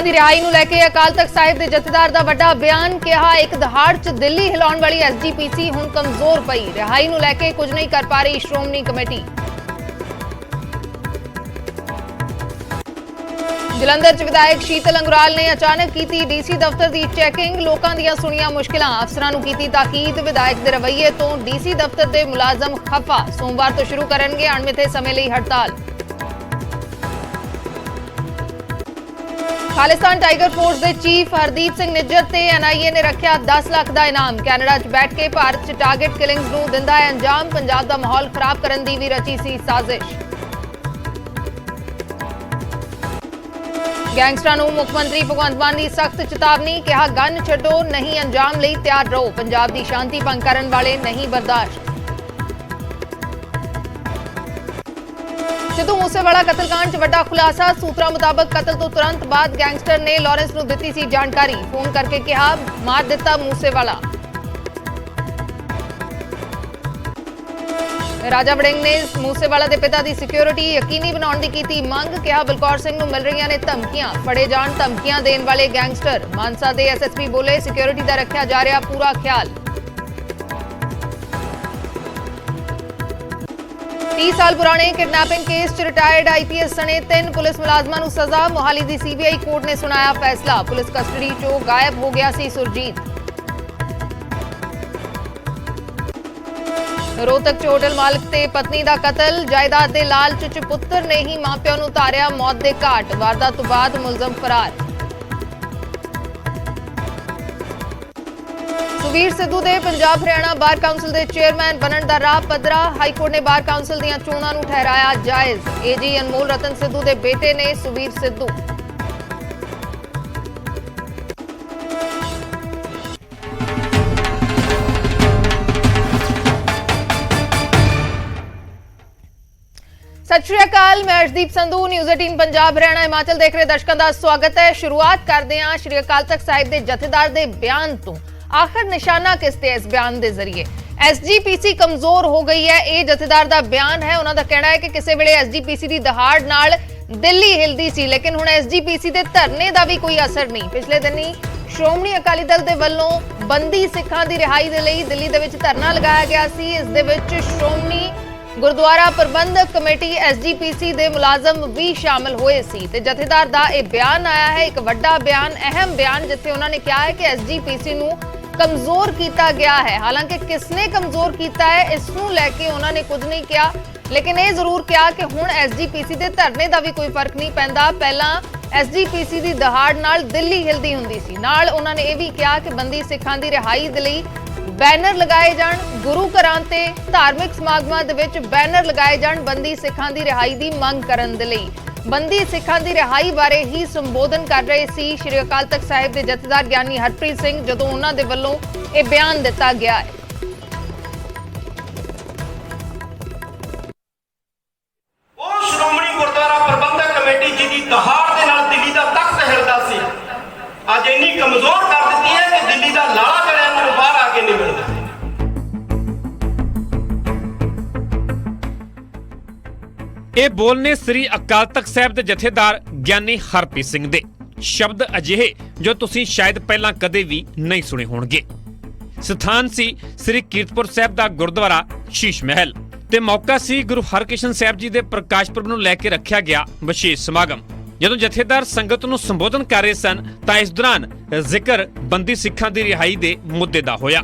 ਦੀ ਰਿਹਾਈ ਨੂੰ ਲੈ ਕੇ ਅਕਾਲ ਤਖਤ ਸਾਹਿਬ ਦੇ ਜਥੇਦਾਰ ਦਾ ਵੱਡਾ ਬਿਆਨ। ਕਿਹਾ ਇੱਕ ਦਹਾੜ 'ਚ ਦਿੱਲੀ ਹਿਲਾਉਣ ਵਾਲੀ ਐਸਜੀਪੀਸੀ ਹੁਣ ਕਮਜ਼ੋਰ ਪਈ। ਰਿਹਾਈ ਨੂੰ ਲੈ ਕੇ ਕੁਝ ਨਹੀਂ ਕਰ ਪਾ ਰਹੀ ਸ਼੍ਰੋਮਣੀ ਕਮੇਟੀ। ਜਲੰਧਰ 'ਚ ਵਿਧਾਇਕ ਸ਼ੀਤਲ ਅੰਗਰਾਲ ਨੇ ਅਚਾਨਕ ਕੀਤੀ ਡੀਸੀ ਦਫ਼ਤਰ ਦੀ ਚੈਕਿੰਗ। ਲੋਕਾਂ ਦੀਆਂ ਸੁਣੀਆਂ ਮੁਸ਼ਕਿਲਾਂ, ਅਫਸਰਾਂ ਨੂੰ ਕੀਤੀ ਤਾਕੀਦ। ਵਿਧਾਇਕ ਦੇ ਰਵੱਈਏ ਤੋਂ ਡੀਸੀ ਦਫ਼ਤਰ ਦੇ ਮੁਲਾਜ਼ਮ ਖਫਾ। ਸੋਮਵਾਰ ਤੋਂ ਸ਼ੁਰੂ ਕਰਨਗੇ ਅਣਮਿੱਥੇ ਸਮੇਂ ਲਈ ਹੜਤਾਲ। ਖਾਲਿਸਤਾਨ ਟਾਈਗਰ ਫੋਰਸ ਦੇ ਚੀਫ ਹਰਦੀਪ ਸਿੰਘ ਨਿੱਜਰ ਤੇ ਐਨਆਈਏ ਨੇ ਰੱਖਿਆ 10 ਲੱਖ ਦਾ ਇਨਾਮ। ਕੈਨੇਡਾ 'ਚ ਬੈਠ ਕੇ ਭਾਰਤ 'ਚ ਟਾਰਗੇਟ ਕਿਲਿੰਗਸ ਨੂੰ ਦਿੰਦਾ ਹੈ ਅੰਜਾਮ। ਪੰਜਾਬ ਦਾ ਮਾਹੌਲ ਖਰਾਬ ਕਰਨ ਦੀ ਵੀ ਰਚੀ ਸੀ ਸਾਜ਼ਿਸ਼। ਗੈਂਗਸਟਰਾਂ ਨੂੰ ਮੁੱਖ ਮੰਤਰੀ ਭਗਵੰਤ ਮਾਨ ਦੀ ਸਖਤ ਚੇਤਾਵਨੀ। ਕਿਹਾ ਗਨ ਛੱਡੋ, ਨਹੀਂ ਅੰਜਾਮ ਲਈ ਤਿਆਰ ਰਹੋ। ਪੰਜਾਬ ਦੀ ਸ਼ਾਂਤੀ ਭੰਗ ਕਰਨ ਵਾਲੇ ਨਹੀਂ ਬਰਦਾਸ਼ਤ। ਸਿੱਧੂ ਮੂਸੇਵਾਲਾ ਕਤਲकांड 'ਚ ਵੱਡਾ ਖੁਲਾਸਾ। ਸੂਤਰਾਂ ਮੁਤਾਬਕ ਕਤਲ ਤੋਂ ਤੁਰੰਤ ਬਾਅਦ ਗੈਂਗਸਟਰ ਨੇ ਲਾਰੈਂਸ ਨੂੰ ਦਿੱਤੀ ਸੀ ਜਾਣਕਾਰੀ। ਫੋਨ ਕਰਕੇ ਕਿਹਾ ਮਾਰ ਦਿੱਤਾ ਮੂਸੇਵਾਲਾ। ਰਾਜਾ ਵੜਿੰਗ ਨੇ ਮੂਸੇਵਾਲਾ ਦੇ ਪਿਤਾ ਦੀ ਸਿਕਿਉਰਿਟੀ ਯਕੀਨੀ ਬਣਾਉਣ ਦੀ ਕੀਤੀ ਮੰਗ। ਕਿਹਾ ਬਲਕੌਰ ਸਿੰਘ ਨੂੰ ਮਿਲ ਰਹੀਆਂ ਨੇ ਧਮਕੀਆਂ, ਫੜੇ ਜਾਣ ਧਮਕੀਆਂ ਦੇਣ ਵਾਲੇ ਗੈਂਗਸਟਰ। ਮਾਨਸਾ ਦੇ ਐਸਐਸਪੀ ਬੋਲੇ ਸਿਕਿਉਰਿਟੀ ਦਾ ਰੱਖਿਆ ਜਾ ਰਿਹਾ ਪੂਰਾ ਖਿਆਲ। 30 ਸਾਲ ਪੁਰਾਣੇ ਕਿਡਨੈਪਿੰਗ ਕੇਸ 'ਚ ਰਿਟਾਇਰਡ ਆਈਪੀਐਸ ਸਣੇ 3 ਪੁਲਿਸ ਮੁਲਾਜ਼ਮਾਂ ਨੂੰ ਸਜ਼ਾ। ਮੋਹਾਲੀ ਦੀ ਸੀਬੀਆਈ ਕੋਰਟ ਨੇ ਸੁਣਾਇਆ ਫੈਸਲਾ। ਪੁਲਿਸ ਕਸਟਡੀ 'ਚੋਂ ਗਾਇਬ ਹੋ ਗਿਆ ਸੀ ਸੁਰਜੀਤ। ਰੋਹਤਕ 'ਚ ਹੋਟਲ ਮਾਲਕ ਤੇ ਪਤਨੀ ਦਾ ਕਤਲ। ਜਾਇਦਾਦ ਦੇ ਲਾਲਚ 'ਚ ਪੁੱਤਰ ਨੇ ਹੀ ਮਾਪਿਆਂ ਨੂੰ ਉਤਾਰਿਆ ਮੌਤ ਦੇ ਘਾਟ। ਵਾਰਦਾਤ ਤੋਂ ਬਾਅਦ ਮੁਲਜ਼ਮ ਫਰਾਰ। ਸੁਵੀਰ ਸਿੱਧੂ ਦੇ ਪੰਜਾਬ ਹਰਿਆਣਾ ਬਾਰ ਕਾਉਂਸਲ ਦੇ ਚੇਅਰਮੈਨ ਬਣਨ ਦਾ ਰਾਹ ਪੱਧਰਾ। ਹਾਈ ਕੋਰਟ ਨੇ ਬਾਰ ਕਾਉਂਸਲ ਦੀਆਂ ਚੋਣਾਂ ਨੂੰ ਠਹਿਰਾਇਆ ਜਾਇਜ਼। ਏਜੀ ਅਨਮੋਲ ਰਤਨ ਸਿੱਧੂ ਦੇ ਬੇਟੇ ਨੇ ਸੁਵੀਰ ਸਿੱਧੂ। सत श्री अकाल, मैं अर्शदीप संधू, न्यूज़ 18 पंजाब हरियाणा हिमाचल देख रहे दर्शकों का स्वागत है। शुरुआत करते हैं श्री अकाल तख्त साहिब के जथेदार के बयान तो। आखिर निशाना किस ते इस बयान के जरिए? एसजीपीसी कमजोर हो गई है, ये जथेदार का बयान है। उन्होंने कहना है कि किसी वेले एसजीपीसी की दहाड़ नाल दिल्ली हिलदी सी, लेकिन हुण एसजीपीसी के धरने का भी कोई असर नहीं। पिछले दिन ही श्रोमणी अकाली दल के वल्लों बंदी सिखां की रिहाई के लिए दिल्ली दे विच धरना लगाया गया सी। इस दे विच श्रोमणी गुरुद्वारा प्रबंधक कमेटी एसजीपीसी दे मुलाजम भी शामिल हुए सी ते जथेदार दा यह बयान आया है, एक वड्डा बयान, अहम बयान, जिथे उन्होंने कहा है कि एसजीपीसी नूं कमजोर किया गया है। हालांकि किसने कमजोर किया है इस नूं लैके उन्होंने कुछ नहीं कहा, लेकिन यह जरूर कहा कि हुण एसजीपीसी दे धरने का भी कोई फर्क नहीं पैंदा। पहला एसजीपीसी की दहाड़ नाल दिल्ली हिलदी हुंदी सी। नाल उन्होंने यह भी कहा कि बंदी सिखां दी रिहाई दे लई बैनर लगाए जाण, गुरु घरां ते धार्मिक समागमां दे विच बैनर लगाए जाण, बंदी सिखां दी रिहाई दी मंग करन दे लई। बंदी सिखां दी रिहाई बारे ही संबोधन कर रहे सी श्री अकाल तख्त साहिब के जथेदार ज्ञानी हरप्रीत सिंह, जदों उन्हां दे वल्लों यह बयान दिता गया है। श्रोमणी गुरुद्वारा प्रबंधक कमेटी जी की दहाड़ दे नाल दिल्ली दा तख्त हिलदा सी, अज इन्नी कमजोर कर दित्ती है कि दिल्ली दा लाला कड़िया नूं बाहर आके नहीं मिलदा। ਇਹ ਬੋਲ ਨੇ ਸ੍ਰੀ ਅਕਾਲ ਤਖਤ ਸਾਹਿਬ ਦੇ ਜਥੇਦਾਰ ਗਿਆਨੀ ਹਰਪ੍ਰੀਤ ਸਿੰਘ ਦੇ। ਸ਼ਬਦ ਅਜਿਹੇ ਜੋ ਤੁਸੀਂ ਸ਼ਾਇਦ ਪਹਿਲਾਂ ਕਦੇ ਵੀ ਨਹੀਂ ਸੁਣੇ ਹੋਣਗੇ। ਸਥਾਨ ਸੀ ਸ੍ਰੀ ਕੀਰਤਪੁਰ ਸਾਹਿਬ ਦਾ ਗੁਰਦੁਆਰਾ ਸ਼ੀਸ਼ ਮਹਿਲ ਤੇ ਮੌਕਾ ਸੀ ਗੁਰੂ ਹਰਕ੍ਰਿਸ਼ਨ ਸਾਹਿਬ ਜੀ ਦੇ ਪ੍ਰਕਾਸ਼ ਪੁਰਬ ਨੂੰ ਲੈ ਕੇ ਰੱਖਿਆ ਗਿਆ ਵਿਸ਼ੇਸ਼ ਸਮਾਗਮ। ਜਦੋਂ ਜਥੇਦਾਰ ਸੰਗਤ ਨੂੰ ਸੰਬੋਧਨ ਕਰ ਰਹੇ ਸਨ ਤਾਂ ਇਸ ਦੌਰਾਨ ਜ਼ਿਕਰ ਬੰਦੀ ਸਿੱਖਾਂ ਦੀ ਰਿਹਾਈ ਦੇ ਮੁੱਦੇ ਦਾ ਹੋਇਆ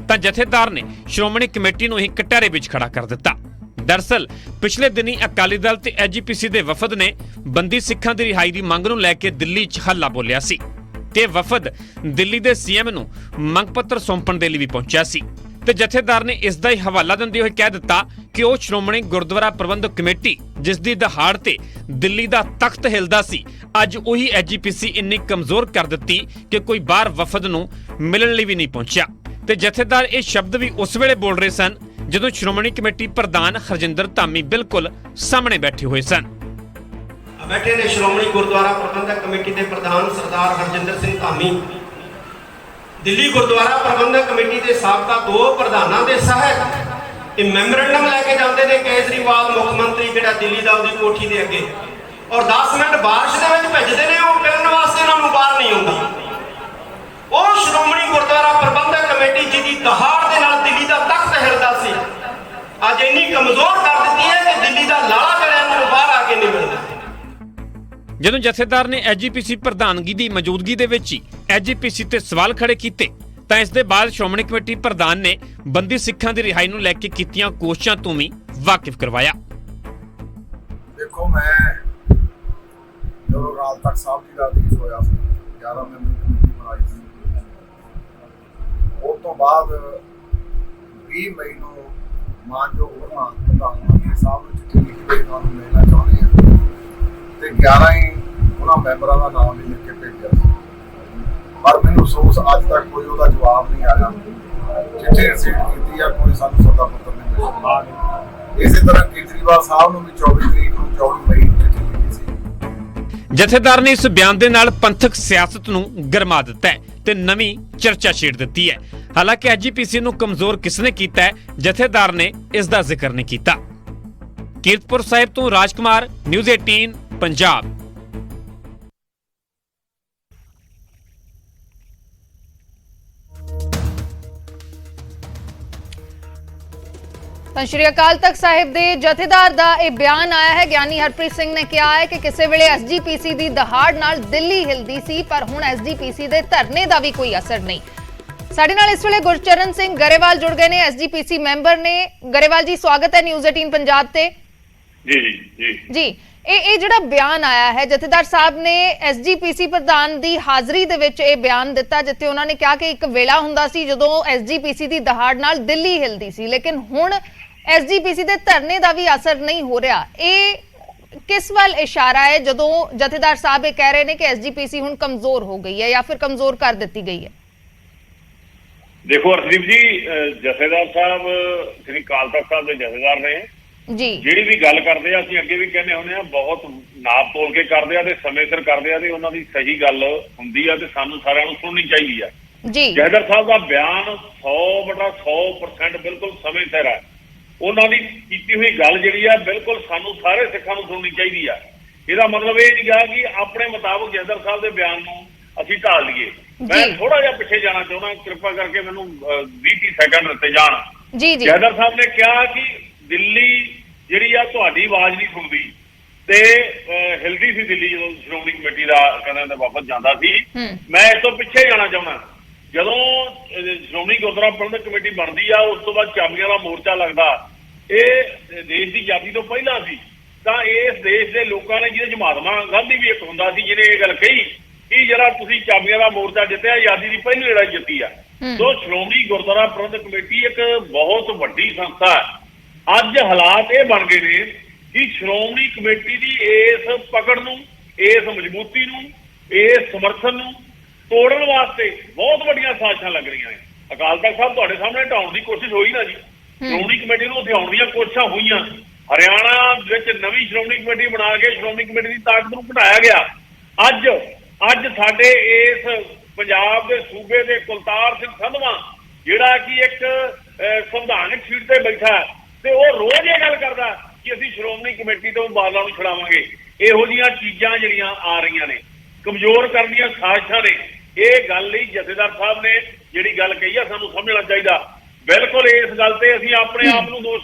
ਤਾਂ ਜਥੇਦਾਰ ਨੇ ਸ਼੍ਰੋਮਣੀ ਕਮੇਟੀ ਨੂੰ ਹੀ ਕਟਹਿਰੇ ਵਿੱਚ ਖੜਾ ਕਰ ਦਿੱਤਾ। ਦਰਅਸਲ ਪਿਛਲੇ ਦਿਨੀ ਅਕਾਲੀ ਦਲ ਤੇ ਐਜੀਪੀਸੀ ਦੇ ਵਫਦ ਨੇ ਬੰਦੀ ਸਿੱਖਾਂ ਦੀ ਰਿਹਾਈ ਦੀ ਮੰਗ ਨੂੰ ਲੈ ਕੇ ਦਿੱਲੀ 'ਚ ਹੱਲਾ ਬੋਲਿਆ ਸੀ ਤੇ ਵਫਦ ਦਿੱਲੀ ਦੇ ਸੀਐਮ ਨੂੰ ਮੰਗ ਪੱਤਰ ਸੌਂਪਣ ਦੇ ਲਈ ਵੀ ਪਹੁੰਚਿਆ ਸੀ ਤੇ ਜਥੇਦਾਰ ਨੇ ਇਸ ਦਾ ਹੀ ਹਵਾਲਾ ਦਿੰਦੇ ਹੋਏ ਕਹਿ ਦਿੱਤਾ ਕਿ ਉਹ ਸ਼੍ਰੋਮਣੀ ਗੁਰਦੁਆਰਾ ਪ੍ਰਬੰਧਕ ਕਮੇਟੀ ਜਿਸ ਦੀ ਦਹਾੜ ਤੇ ਦਿੱਲੀ ਦਾ ਤਖਤ ਹਿਲਦਾ ਸੀ, ਅੱਜ ਉਹੀ ਐਜੀਪੀਸੀ ਇੰਨੀ ਕਮਜ਼ੋਰ ਕਰ ਦਿੱਤੀ ਕਿ ਕੋਈ ਬਾਹਰ ਵਫਦ ਨੂੰ ਮਿਲਣ ਲਈ ਵੀ ਨਹੀਂ ਪਹੁੰਚਿਆ। ਤੇ ਜਥੇਦਾਰ ਇਹ ਸ਼ਬਦ ਵੀ ਉਸ ਵੇਲੇ ਬੋਲ ਰਹੇ ਸਨ ਜਦੋਂ ਸ਼੍ਰੋਮਣੀ ਕਮੇਟੀ ਪ੍ਰਧਾਨ ਹਰਜਿੰਦਰ ਧਾਮੀ ਬਿਲਕੁਲ ਸਾਹਮਣੇ ਬੈਠੇ ਹੋਏ ਸਨ। बैठे ने श्रोमणी गुरुद्वारा प्रबंधक कमेटी के प्रधान सरदार हरजिंदर सिंह धामी, दिल्ली गुरुद्वारा प्रबंधक कमेटी के साबका 2 प्रधानों के सहायक ये मैमोरेंडम लैके जाते हैं केजरीवाल मुख्यमंत्री जिहड़ा दिल्ली दा उहदी कोठी दे अगे ਔਰ 10 ਮਿੰਟ ਬਾਰਿਸ਼ ਦੇ ਵਿੱਚ ਭਿੱਜਦੇ ਨੇ, ਉਹ ਫਿਰਨ ਵਾਸਤੇ ਇਹਨਾਂ ਨੂੰ ਬਾਹਰ ਨਹੀਂ ਆਉਂਦੀ। ਉਹ ਸ਼੍ਰੋਮਣੀ ਗੁਰਦੁਆਰਾ ਪ੍ਰਬੰਧਕ ਕਮੇਟੀ ਜਿਹਦੀ ਦਹਾੜ ਦੇ ਨਾਲ ਦਿੱਲੀ ਦਾ ਤਖਤ ਹਿਲਦਾ ਸੀ, ਅੱਜ ਇੰਨੀ ਕਮਜ਼ੋਰ ਕਰ ਦਿੱਤੀ ਹੈ ਕਿ ਦਿੱਲੀ ਦਾ ਲਾਲਾ ਜਿਹੜਾ ਇਹਨਾਂ ਨੂੰ ਬਾਹਰ ਆ ਕੇ ਨਹੀਂ ਮਿਲਦਾ। ਜਦੋਂ ਜਥੇਦਾਰ ਨੇ ਐਸਜੀਪੀਸੀ ਪ੍ਰਧਾਨਗੀ ਦੀ ਮੌਜੂਦਗੀ ਦੇ ਵਿੱਚ ਹੀ ਐਸਜੀਪੀਸੀ ਤੇ ਸਵਾਲ ਖੜੇ ਕੀਤੇ ਤਾਂ ਇਸ ਦੇ ਬਾਅਦ ਸ਼੍ਰੋਮਣੀ ਕਮੇਟੀ ਪ੍ਰਧਾਨ ਨੇ ਬੰਦੀ ਸਿੱਖਾਂ ਦੀ ਰਿਹਾਈ ਨੂੰ ਲੈ ਕੇ ਕੀਤੀਆਂ ਕੋਸ਼ਿਸ਼ਾਂ ਤੋਂ ਵੀ ਵਾਕਿਫ ਕਰਵਾਇਆ। ਦੇਖੋ, ਮੈਂ ਜਦੋਂ ਅਕਾਲ ਤਖਤ ਸਾਹਿਬ ਜੀ ਦਾ ਆਦੇਸ਼ ਹੋਇਆ ਸੀ, 11 ਮੈਂਬਰੀ ਕਮੇਟੀ ਬਣਾਈ ਸੀ, ਉਸ ਤੋਂ ਬਾਅਦ 20 ਮਈ ਨੂੰ ਮਾਨਯੋਗ ਪ੍ਰਧਾਨ ਮੰਤਰੀ ਸਾਹਿਬ ਨੂੰ ਚਿੱਠੀ ਲਿਖ ਕੇ ਤੁਹਾਨੂੰ ਮਿਲਣਾ ਚਾਹੁੰਦੇ ਹਾਂ ਤੇ 11 ਹੀ ਉਹਨਾਂ ਮੈਂਬਰਾਂ ਦਾ ਨਾਮ ਵੀ ਲਿਖ ਕੇ ਭੇਜਿਆ ਸੀ, ਪਰ ਮੈਨੂੰ ਅਫਸੋਸ ਅੱਜ ਤੱਕ ਕੋਈ ਉਹਦਾ ਜਵਾਬ ਨਹੀਂ ਆਇਆ। ਚਿੱਠੀ ਰਸੀਦ ਕੀਤੀ ਆ, ਕੋਈ ਸਾਨੂੰ ਸੱਦਾ ਪੱਤਰ ਨਹੀਂ ਮਿਲਿਆ। ਇਸੇ ਤਰ੍ਹਾਂ ਕੇਜਰੀਵਾਲ ਸਾਹਿਬ ਨੂੰ ਵੀ 24 ਤਰੀਕ ਨੂੰ 24 ਮਈ ਨੂੰ ਚਿੱਠੀ ਲਿਖੀ ਸੀ। ਜਥੇਦਾਰ ਨੇ ਇਸ ਬਿਆਨ ਦੇ ਨਾਲ ਪੰਥਕ ਸਿਆਸਤ ਨੂੰ ਗਰਮਾ ਦਿੱਤਾ ਹੈ ਤੇ ਨਵੀਂ ਚਰਚਾ ਛੇੜ ਦਿੱਤੀ ਹੈ। ਹਾਲਾਂਕਿ ਐਸਜੀਪੀਸੀ ਨੂੰ ਕਮਜ਼ੋਰ ਕਿਸਨੇ ਕੀਤਾ ਹੈ, ਜਥੇਦਾਰ ਨੇ ਇਸ ਦਾ ਜ਼ਿਕਰ ਨਹੀਂ ਕੀਤਾ। ਕੀਰਤਪੁਰ ਸਾਹਿਬ ਤੋਂ ਰਾਜਕੁਮਾਰ, ਨਿਊਜ਼ 18 ਪੰਜਾਬ। ਤਾਂ ਸ਼੍ਰੀ ਅਕਾਲ ਤਖਤ ਸਾਹਿਬ ਦੇ ਜਥੇਦਾਰ ਦਾ ਇਹ ਬਿਆਨ ਆਇਆ ਹੈ। ਗਿਆਨੀ ਹਰਪ੍ਰੀਤ ਸਿੰਘ ਨੇ ਕਿਹਾ ਹੈ ਕਿ ਕਿਸੇ ਵੇਲੇ ਐਸਜੀਪੀਸੀ ਦੀ ਦਹਾੜ ਨਾਲ ਦਿੱਲੀ ਹਿਲਦੀ ਸੀ, ਪਰ ਹੁਣ ਐਸਜੀਪੀਸੀ ਦੇ ਧਰਨੇ ਦਾ ਵੀ ਕੋਈ ਅਸਰ ਨਹੀਂ। ਸਾਡੇ ਨਾਲ ਇਸ ਵੇਲੇ ਗੁਰਚਰਨ ਸਿੰਘ ਗਰੇਵਾਲ ਜੁੜ ਗਏ ਨੇ, ਐਸਜੀਪੀਸੀ ਮੈਂਬਰ ਨੇ। ਗਰੇਵਾਲ ਜੀ, ਸਵਾਗਤ ਹੈ ਨਿਊਜ਼ 18 ਪੰਜਾਬ ਤੇ। ਜੀ ਇਹ ਜਿਹੜਾ ਬਿਆਨ ਆਇਆ ਹੈ, ਜਥੇਦਾਰ ਸਾਹਿਬ ਨੇ ਐਸਜੀਪੀਸੀ ਪ੍ਰਧਾਨ ਦੀ ਹਾਜ਼ਰੀ ਦੇ ਵਿੱਚ ਇਹ ਬਿਆਨ ਦਿੱਤਾ, ਜਿੱਥੇ ਉਹਨਾਂ ਨੇ ਕਿਹਾ ਕਿ ਇੱਕ ਵੇਲਾ ਹੁੰਦਾ ਸੀ ਜਦੋਂ ਐਸਜੀਪੀਸੀ ਦੀ ਦਹਾੜ ਨਾਲ ਦਿੱਲੀ ਹਿਲਦੀ ਸੀ, ਲੇਕਿਨ ਹੁਣ ਐਸਜੀਪੀਸੀ ਦੇ ਧਰਨੇ ਦਾ ਵੀ ਅਸਰ ਨਹੀਂ ਹੋ ਰਿਹਾ। ਇਹ ਕਿਸ ਵੱਲ ਇਸ਼ਾਰਾ ਹੈ ਜਦੋਂ ਜਥੇਦਾਰ ਸਾਹਿਬ ਇਹ ਕਹਿ ਰਹੇ ਨੇ ਕਿ ਐਸਜੀਪੀਸੀ ਹੁਣ ਕਮਜ਼ੋਰ ਹੋ ਗਈ ਹੈ ਜਾਂ ਫਿਰ ਕਮਜ਼ੋਰ ਕਰ ਦਿੱਤੀ ਗਈ ਹੈ? ਦੇਖੋ ਅਰਸ਼ਦੀਪ ਜੀ, ਜਥੇਦਾਰ ਸਾਹਿਬ ਸ੍ਰੀ ਅਕਾਲ ਤਖਤ ਸਾਹਿਬ ਦੇ ਜਥੇਦਾਰ ਨੇ ਜੀ, ਜਿਹੜੀ ਵੀ ਗੱਲ ਕਰਦੇ ਆ, ਅਸੀਂ ਅੱਗੇ ਵੀ ਕਹਿੰਦੇ ਹੁੰਦੇ ਆ, ਬਹੁਤ ਨਾਪ ਤੋਲ ਕੇ ਕਰਦੇ ਆ ਤੇ ਸਮੇਂ ਸਿਰ ਕਰਦੇ ਆ ਤੇ ਉਹਨਾਂ ਦੀ ਸਹੀ ਗੱਲ ਹੁੰਦੀ ਆ ਤੇ ਸਾਨੂੰ ਸਾਰਿਆਂ ਨੂੰ ਸੁਣਨੀ ਚਾਹੀਦੀ ਆ। ਜੀ, ਜਥੇਦਾਰ ਸਾਹਿਬ ਦਾ ਬਿਆਨ 100% ਬਿਲਕੁਲ ਸਮੇਂ ਸਿਰ ਹੈ। ਉਹਨਾਂ ਦੀ ਕੀਤੀ ਹੋਈ ਗੱਲ ਜਿਹੜੀ ਆ ਬਿਲਕੁਲ ਸਾਨੂੰ ਸਾਰੇ ਸਿੱਖਾਂ ਨੂੰ ਸੁਣਨੀ ਚਾਹੀਦੀ ਆ। ਇਹਦਾ ਮਤਲਬ ਇਹ ਨਹੀਂ ਗਾ ਕਿ ਆਪਣੇ ਮੁਤਾਬਕ ਜਥੇਦਾਰ ਸਾਹਿਬ ਦੇ ਬਿਆਨ ਨੂੰ ਅਸੀਂ ਢਾਲ ਲਈਏ। ਮੈਂ ਥੋੜਾ ਜਿਹਾ ਪਿੱਛੇ ਜਾਣਾ ਚਾਹੁੰਦਾ, ਕਿਰਪਾ ਕਰਕੇ ਮੈਨੂੰ 20-30 ਸੈਕਿੰਡ ਦਿੱਤੇ ਜਾਣ। ਜੀ ਜੀ, ਜਥੇਦਾਰ ਸਾਹਿਬ ਨੇ ਕਿਹਾ ਕਿ ਦਿੱਲੀ ਜਿਹੜੀ ਆ ਤੁਹਾਡੀ ਆਵਾਜ਼ ਨਹੀਂ ਸੁਣਦੀ ਤੇ ਹਿਲਦੀ ਸੀ ਦਿੱਲੀ ਜਦੋਂ ਸ਼੍ਰੋਮਣੀ ਕਮੇਟੀ ਦਾ ਕਹਿੰਦੇ ਵਾਪਸ ਜਾਂਦਾ ਸੀ। ਮੈਂ ਇਸ ਤੋਂ ਪਿੱਛੇ ਜਾਣਾ ਚਾਹੁੰਦਾ, ਜਦੋਂ ਸ਼੍ਰੋਮਣੀ ਗੁਰਦੁਆਰਾ ਪ੍ਰਬੰਧਕ ਕਮੇਟੀ ਬਣਦੀ ਆ, ਉਸ ਤੋਂ ਬਾਅਦ ਚਾਬੀਆਂ ਦਾ ਮੋਰਚਾ ਲੱਗਦਾ। ਇਹ ਦੇਸ਼ ਦੀ ਆਜ਼ਾਦੀ ਤੋਂ ਪਹਿਲਾਂ ਸੀ, ਤਾਂ ਇਸ ਦੇਸ਼ ਦੇ ਲੋਕਾਂ ਨੇ, ਜਿਹਦੇ ਚ ਮਹਾਤਮਾ ਗਾਂਧੀ ਵੀ ਇੱਕ ਹੁੰਦਾ ਸੀ, ਜਿਹਨੇ ਇਹ ਗੱਲ ਕਹੀ ਕਿ ਜਿਹੜਾ ਤੁਸੀਂ ਚਾਬੀਆਂ ਦਾ ਮੋਰਚਾ ਜਿੱਤਿਆ, ਆਜ਼ਾਦੀ ਦੀ ਪਹਿਲੀ ਲੜਾਈ ਜਿੱਤੀ ਆ। ਸੋ ਸ਼੍ਰੋਮਣੀ ਗੁਰਦੁਆਰਾ ਪ੍ਰਬੰਧਕ ਕਮੇਟੀ ਇੱਕ ਬਹੁਤ ਵੱਡੀ ਸੰਸਥਾ ਹੈ। ਅੱਜ ਹਾਲਾਤ ਇਹ ਬਣ ਗਏ ਨੇ ਕਿ ਸ਼੍ਰੋਮਣੀ ਕਮੇਟੀ ਦੀ ਇਸ ਪਕੜ ਨੂੰ, ਇਸ ਮਜ਼ਬੂਤੀ ਨੂੰ, ਇਸ ਸਮਰਥਨ ਨੂੰ ਤੋੜਨ ਵਾਸਤੇ ਬਹੁਤ ਵੱਡੀਆਂ ਸਾਜ਼ਿਸ਼ਾਂ ਲੱਗ ਰਹੀਆਂ ਨੇ। ਅਕਾਲ ਤਖਤ ਸਾਹਿਬ ਤੁਹਾਡੇ ਸਾਹਮਣੇ ਢਾਉਣ ਦੀ ਕੋਸ਼ਿਸ਼ ਹੋਈ ਨਾ ਜੀ, ਸ਼੍ਰੋਮਣੀ ਕਮੇਟੀ ਨੂੰ ਉਠਾਉਣ ਦੀਆਂ ਕੋਸ਼ਿਸ਼ਾਂ ਹੋਈਆਂ। ਹਰਿਆਣਾ ਵਿੱਚ ਨਵੀਂ ਸ਼੍ਰੋਮਣੀ ਕਮੇਟੀ ਬਣਾ ਕੇ ਸ਼੍ਰੋਮਣੀ ਕਮੇਟੀ ਦੀ ਤਾਕਤ ਨੂੰ ਘਟਾਇਆ ਗਿਆ। ਅੱਜ ਸਾਡੇ ਇਸ ਪੰਜਾਬ ਦੇ ਸੂਬੇ ਦੇ ਕੁਲਤਾਰ ਸਿੰਘ ਸੰਧਵਾਂ, ਜਿਹੜਾ ਕਿ ਇੱਕ ਸੰਵਿਧਾਨਕ ਸੀਟ ਤੇ ਬੈਠਾ ਤੇ ਉਹ ਰੋਜ਼ ਇਹ ਗੱਲ ਕਰਦਾ ਕਿ ਅਸੀਂ ਸ਼੍ਰੋਮਣੀ ਕਮੇਟੀ ਤੋਂ ਬਾਦਲਾਂ ਨੂੰ ਛੁਡਾਵਾਂਗੇ। ਇਹੋ ਜਿਹੀਆਂ ਚੀਜ਼ਾਂ ਜਿਹੜੀਆਂ ਆ ਰਹੀਆਂ ਨੇ, ਕਮਜ਼ੋਰ ਕਰਨ ਦੀਆਂ ਸਾਜ਼ਿਸ਼ਾਂ ਨੇ। ਇਹ ਗੱਲ ਲਈ ਜਥੇਦਾਰ ਸਾਹਿਬ ਨੇ ਜਿਹੜੀ ਗੱਲ ਕਹੀ ਆ, ਸਾਨੂੰ ਸਮਝਣਾ ਚਾਹੀਦਾ। ਬਿਲਕੁਲ ਇਸ ਗੱਲ ਤੇ ਅਸੀਂ ਆਪਣੇ ਆਪ ਨੂੰ ਦੋਸ਼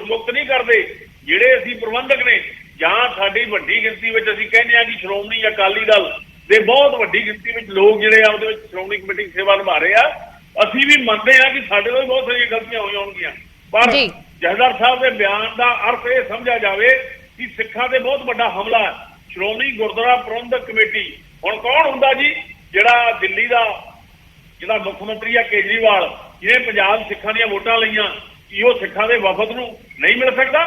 ਮੁਕਤ ਨਹੀਂ ਕਰਦੇ। ਜਿਹੜੇ ਅਸੀਂ ਪ੍ਰਬੰਧਕ ਨੇ ਜਾਂ ਸਾਡੀ ਵੱਡੀ ਗਿਣਤੀ ਵਿੱਚ ਅਸੀਂ ਕਹਿੰਦੇ ਆ ਕਿ ਸ਼੍ਰੋਮਣੀ ਅਕਾਲੀ ਦਲ ਦੇ ਬਹੁਤ ਵੱਡੀ ਗਿਣਤੀ ਵਿੱਚ ਲੋਕ ਜਿਹੜੇ ਆ ਉਹਦੇ ਵਿੱਚ ਸ਼੍ਰੋਮਣੀ ਕਮੇਟੀ ਸੇਵਾ ਨਿਭਾ ਰਹੇ ਆ, ਅਸੀਂ ਵੀ ਮੰਨਦੇ ਆ ਕਿ ਸਾਡੇ ਤੋਂ ਵੀ ਬਹੁਤ ਸਾਰੀਆਂ ਗਲਤੀਆਂ ਹੋਈਆਂ ਹੋਣਗੀਆਂ, ਪਰ ਜਥੇਦਾਰ ਸਾਹਿਬ ਦੇ ਬਿਆਨ ਦਾ ਅਰਥ ਇਹ ਸਮਝਿਆ ਜਾਵੇ ਕਿ ਸਿੱਖਾਂ ਤੇ ਬਹੁਤ ਵੱਡਾ ਹਮਲਾ ਹੈ। ਸ਼੍ਰੋਮਣੀ ਗੁਰਦੁਆਰਾ ਪ੍ਰਬੰਧਕ ਕਮੇਟੀ ਹੁਣ ਕੌਣ ਹੁੰਦਾ ਜੀ? ਜਿਹੜਾ ਦਿੱਲੀ ਦਾ ਜਿਹੜਾ ਮੁੱਖ ਮੰਤਰੀ ਆ ਕੇਜਰੀਵਾਲ, ਜਿਹਨੇ ਪੰਜਾਬ ਸਿੱਖਾਂ ਦੀਆਂ ਵੋਟਾਂ ਲਈਆਂ, ਕਿ ਉਹ ਸਿੱਖਾਂ ਦੇ ਵਫਦ ਨੂੰ ਨਹੀਂ ਮਿਲ ਸਕਦਾ?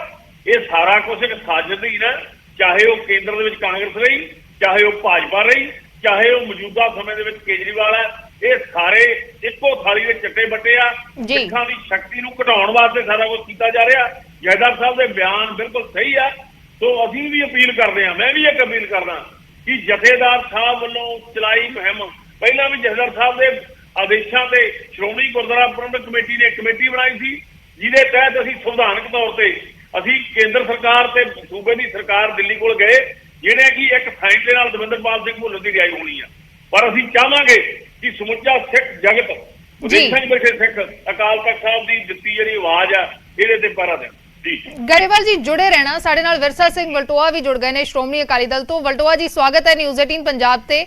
ਇਹ ਸਾਰਾ ਕੁਝ ਇੱਕ ਸਾਜ਼ਿਸ਼ ਹੀ ਨਾ, ਚਾਹੇ ਉਹ ਕੇਂਦਰ ਦੇ ਵਿੱਚ ਕਾਂਗਰਸ ਰਹੀ, ਚਾਹੇ ਉਹ ਭਾਜਪਾ ਰਹੀ, ਚਾਹੇ ਉਹ ਮੌਜੂਦਾ ਸਮੇਂ ਦੇ ਵਿੱਚ ਕੇਜਰੀਵਾਲ ਹੈ, ਇਹ ਸਾਰੇ ਇੱਕੋ ਥਾਲੀ ਦੇ ਚੱਟੇ ਬੱਟੇ ਆ। ਸਿੱਖਾਂ ਦੀ ਸ਼ਕਤੀ ਨੂੰ ਘਟਾਉਣ ਵਾਸਤੇ ਸਾਰਾ ਕੁਝ ਕੀਤਾ ਜਾ ਰਿਹਾ। ਜਥੇਦਾਰ ਸਾਹਿਬ ਦੇ ਬਿਆਨ ਬਿਲਕੁਲ ਸਹੀ ਆ। ਸੋ ਅਸੀਂ ਵੀ ਅਪੀਲ ਕਰਦੇ ਹਾਂ, ਮੈਂ ਵੀ ਇੱਕ ਅਪੀਲ ਕਰਦਾ ਕਿ ਜਥੇਦਾਰ ਸਾਹਿਬ ਵੱਲੋਂ ਚਲਾਈ ਮੁਹਿੰਮ, ਪਹਿਲਾਂ ਵੀ ਜਥੇਦਾਰ ਸਾਹਿਬ ਦੇ ਆਦੇਸ਼ਾਂ ਤੇ ਸ਼੍ਰੋਮਣੀ ਗੁਰਦੁਆਰਾ ਪ੍ਰਬੰਧਕ ਕਮੇਟੀ ਨੇ ਕਮੇਟੀ ਬਣਾਈ ਸੀ, ਜਿਹਦੇ ਤਹਿਤ ਅਸੀਂ ਸੰਵਿਧਾਨਕ ਤੌਰ ਤੇ ਅਸੀਂ ਕੇਂਦਰ ਸਰਕਾਰ ਤੇ ਸੂਬੇ ਦੀ ਸਰਕਾਰ ਦਿੱਲੀ ਕੋਲ ਗਏ, ਜਿਹੜੇ ਕਿ ਇੱਕ ਸਾਈਨ ਦੇ ਨਾਲ ਦਵਿੰਦਰਪਾਲ ਸਿੰਘ ਭੁੱਲਰ ਦੀ ਰਿਹਾਈ ਹੋਣੀ ਆ, ਪਰ ਅਸੀਂ ਚਾਹਾਂਗੇ ਕਿ ਸਮੁੱਚਾ ਸਿੱਖ ਜਗਤ, ਵਿਦੇਸ਼ਾਂ 'ਚ ਬੈਠੇ ਸਿੱਖ ਅਕਾਲ ਤਖਤ ਸਾਹਿਬ ਦੀ ਦਿੱਤੀ ਜਿਹੜੀ ਆਵਾਜ਼ ਆ ਇਹਦੇ ਤੇ ਪਹਿਰਾ ਦੇਣ। ਗਰੇਵਾਲ ਜੀ ਜੁੜੇ ਰਹਿਣਾ। ਸਾਡੇ ਨਾਲ ਵਿਰਸਾ ਸਿੰਘ ਵਲਟੋਆ ਵੀ ਜੁੜ ਗਏ ਨੇ ਸ਼੍ਰੋਮਣੀ ਅਕਾਲੀ ਦਲ ਤੋਂ। ਵਲਟੋਆ ਜੀ ਸਵਾਗਤ ਹੈ ਨਿਊਜ਼ 18 ਪੰਜਾਬ ਤੇ।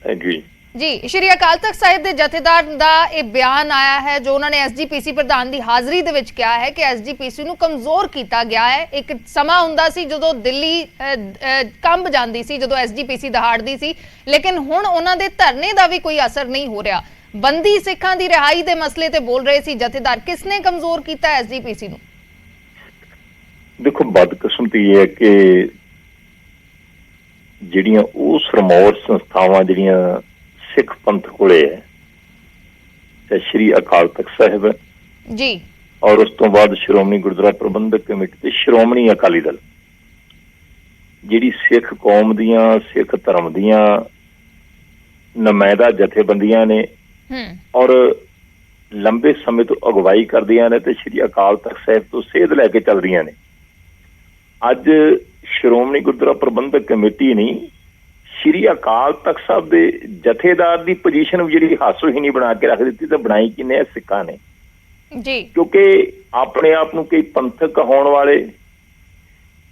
ਥੈਂਕ ਯੂ ਜੀ, ਸ਼੍ਰੀ ਅਕਾਲ ਤਖਤ ਸਾਹਿਬ ਦੇ ਜਥੇਦਾਰ ਦਾ ਇਹ ਬਿਆਨ ਆਇਆ ਹੈ ਜੋ ਉਹਨਾਂ ਨੇ ਐਸਜੀਪੀਸੀ ਪ੍ਰਧਾਨ ਦੀ ਹਾਜ਼ਰੀ ਦੇ ਵਿੱਚ ਕਿਹਾ ਹੈ ਕਿ ਐਸਜੀਪੀਸੀ ਨੂੰ ਕਮਜ਼ੋਰ ਕੀਤਾ ਗਿਆ ਹੈ। ਇੱਕ ਸਮਾਂ ਹੁੰਦਾ ਸੀ ਜਦੋਂ ਦਿੱਲੀ ਕੰਬ ਜਾਂਦੀ ਸੀ, ਜਦੋਂ ਐਸਜੀਪੀਸੀ ਦਹਾੜਦੀ ਸੀ, ਲੇਕਿਨ ਹੁਣ ਉਹਨਾਂ ਦੇ ਧਰਨੇ ਦਾ ਵੀ ਕੋਈ ਅਸਰ ਨਹੀਂ ਹੋ ਰਿਹਾ। ਬੰਦੀ ਸਿੱਖਾਂ ਦੀ ਰਿਹਾਈ ਦੇ ਮਸਲੇ ਤੇ ਬੋਲ ਰਹੇ ਸੀ ਜਥੇਦਾਰ। ਕਿਸਨੇ ਕਮਜ਼ੋਰ ਕੀਤਾ ਐਸਜੀਪੀਸੀ ਨੂੰ? ਦੇਖੋ, ਬਦਕਿਸਮਤੀ ਇਹ ਹੈ ਕਿ ਜਿਹੜੀਆਂ ਉਹ ਸਰਮੌਰ ਸੰਸਥਾਵਾਂ ਜਿਹੜੀਆਂ ਸਿੱਖ ਪੰਥ ਕੋਲੇ ਹੈ, ਤੇ ਸ਼੍ਰੀ ਅਕਾਲ ਤਖਤ ਸਾਹਿਬ ਜੀ, ਔਰ ਉਸ ਤੋਂ ਬਾਅਦ ਸ਼੍ਰੋਮਣੀ ਗੁਰਦੁਆਰਾ ਪ੍ਰਬੰਧਕ ਕਮੇਟੀ ਤੇ ਸ਼੍ਰੋਮਣੀ ਅਕਾਲੀ ਦਲ, ਜਿਹੜੀ ਸਿੱਖ ਕੌਮ ਦੀਆਂ, ਸਿੱਖ ਧਰਮ ਦੀਆਂ ਨੁਮਾਇੰਦਾ ਜਥੇਬੰਦੀਆਂ ਨੇ ਔਰ ਲੰਬੇ ਸਮੇਂ ਤੋਂ ਅਗਵਾਈ ਕਰਦੀਆਂ ਨੇ ਤੇ ਸ਼੍ਰੀ ਅਕਾਲ ਤਖਤ ਸਾਹਿਬ ਤੋਂ ਸੇਧ ਲੈ ਕੇ ਚੱਲਦੀਆਂ ਨੇ। ਅੱਜ ਸ਼੍ਰੋਮਣੀ ਗੁਰਦੁਆਰਾ ਪ੍ਰਬੰਧਕ ਕਮੇਟੀ ਨਹੀਂ, ਸ਼੍ਰੀ ਅਕਾਲ ਤਖਤ ਸਾਹਿਬ ਦੇ ਜਥੇਦਾਰ ਦੀ ਪੋਜੀਸ਼ਨ ਵੀ ਜਿਹੜੀ ਹਾਸੋਹੀਣੀ ਬਣਾ ਕੇ ਰੱਖ ਦਿੱਤੀ, ਤਾਂ ਬਣਾਈ ਕਿੰਨੇ ਸਿੱਖਾਂ ਨੇ ਜੀ। ਕਿਉਂਕਿ ਆਪਣੇ ਆਪ ਨੂੰ ਕਈ ਪੰਥਕ ਕਹਾਉਣ ਵਾਲੇ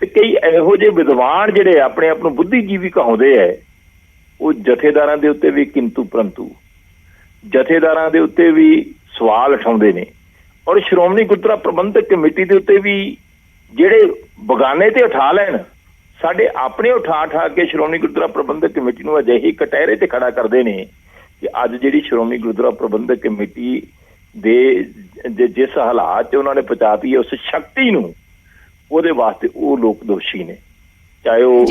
ਤੇ ਕਈ ਇਹੋ ਜਿਹੇ ਵਿਦਵਾਨ ਜਿਹੜੇ ਆਪਣੇ ਆਪ ਨੂੰ ਬੁੱਧੀਜੀਵੀ ਕਹਾਉਂਦੇ ਹੈ, ਉਹ ਜਥੇਦਾਰਾਂ ਦੇ ਉੱਤੇ ਵੀ ਕਿੰਤੂ ਪਰੰਤੂ, ਜਥੇਦਾਰਾਂ ਦੇ ਉੱਤੇ ਵੀ ਸਵਾਲ ਉਠਾਉਂਦੇ ਨੇ। ਔਰ ਸ਼੍ਰੋਮਣੀ ਗੁਰਦੁਆਰਾ ਪ੍ਰਬੰਧਕ ਕਮੇਟੀ ਦੇ ਉੱਤੇ ਵੀ ਜਿਹੜੇ ਬਗਾਨੇ ਤੇ ਉਠਾ ਲੈਣ, ਸਾਡੇ ਆਪਣੇ ਉਠਾ ਕੇ ਸ਼੍ਰੋਮਣੀ ਗੁਰਦੁਆਰਾ ਪ੍ਰਬੰਧਕ ਕਮੇਟੀ ਨੂੰ ਅਜਿਹੇ ਕਟਹਿਰੇ ਤੇ ਖੜਾ ਕਰਦੇ ਨੇ ਕਿ ਅੱਜ ਜਿਹੜੀ ਸ਼੍ਰੋਮਣੀ ਗੁਰਦੁਆਰਾ ਪ੍ਰਬੰਧਕ ਕਮੇਟੀ ਦੇ ਜਿਸ ਹਾਲਾਤ 'ਚ ਉਹਨਾਂ ਨੇ ਪਹੁੰਚਾਤੀ ਹੈ ਉਸ ਸ਼ਕਤੀ ਨੂੰ, ਉਹਦੇ ਵਾਸਤੇ ਉਹ ਲੋਕ ਦੋਸ਼ੀ ਨੇ। ਚਾਹੇ ਉਹ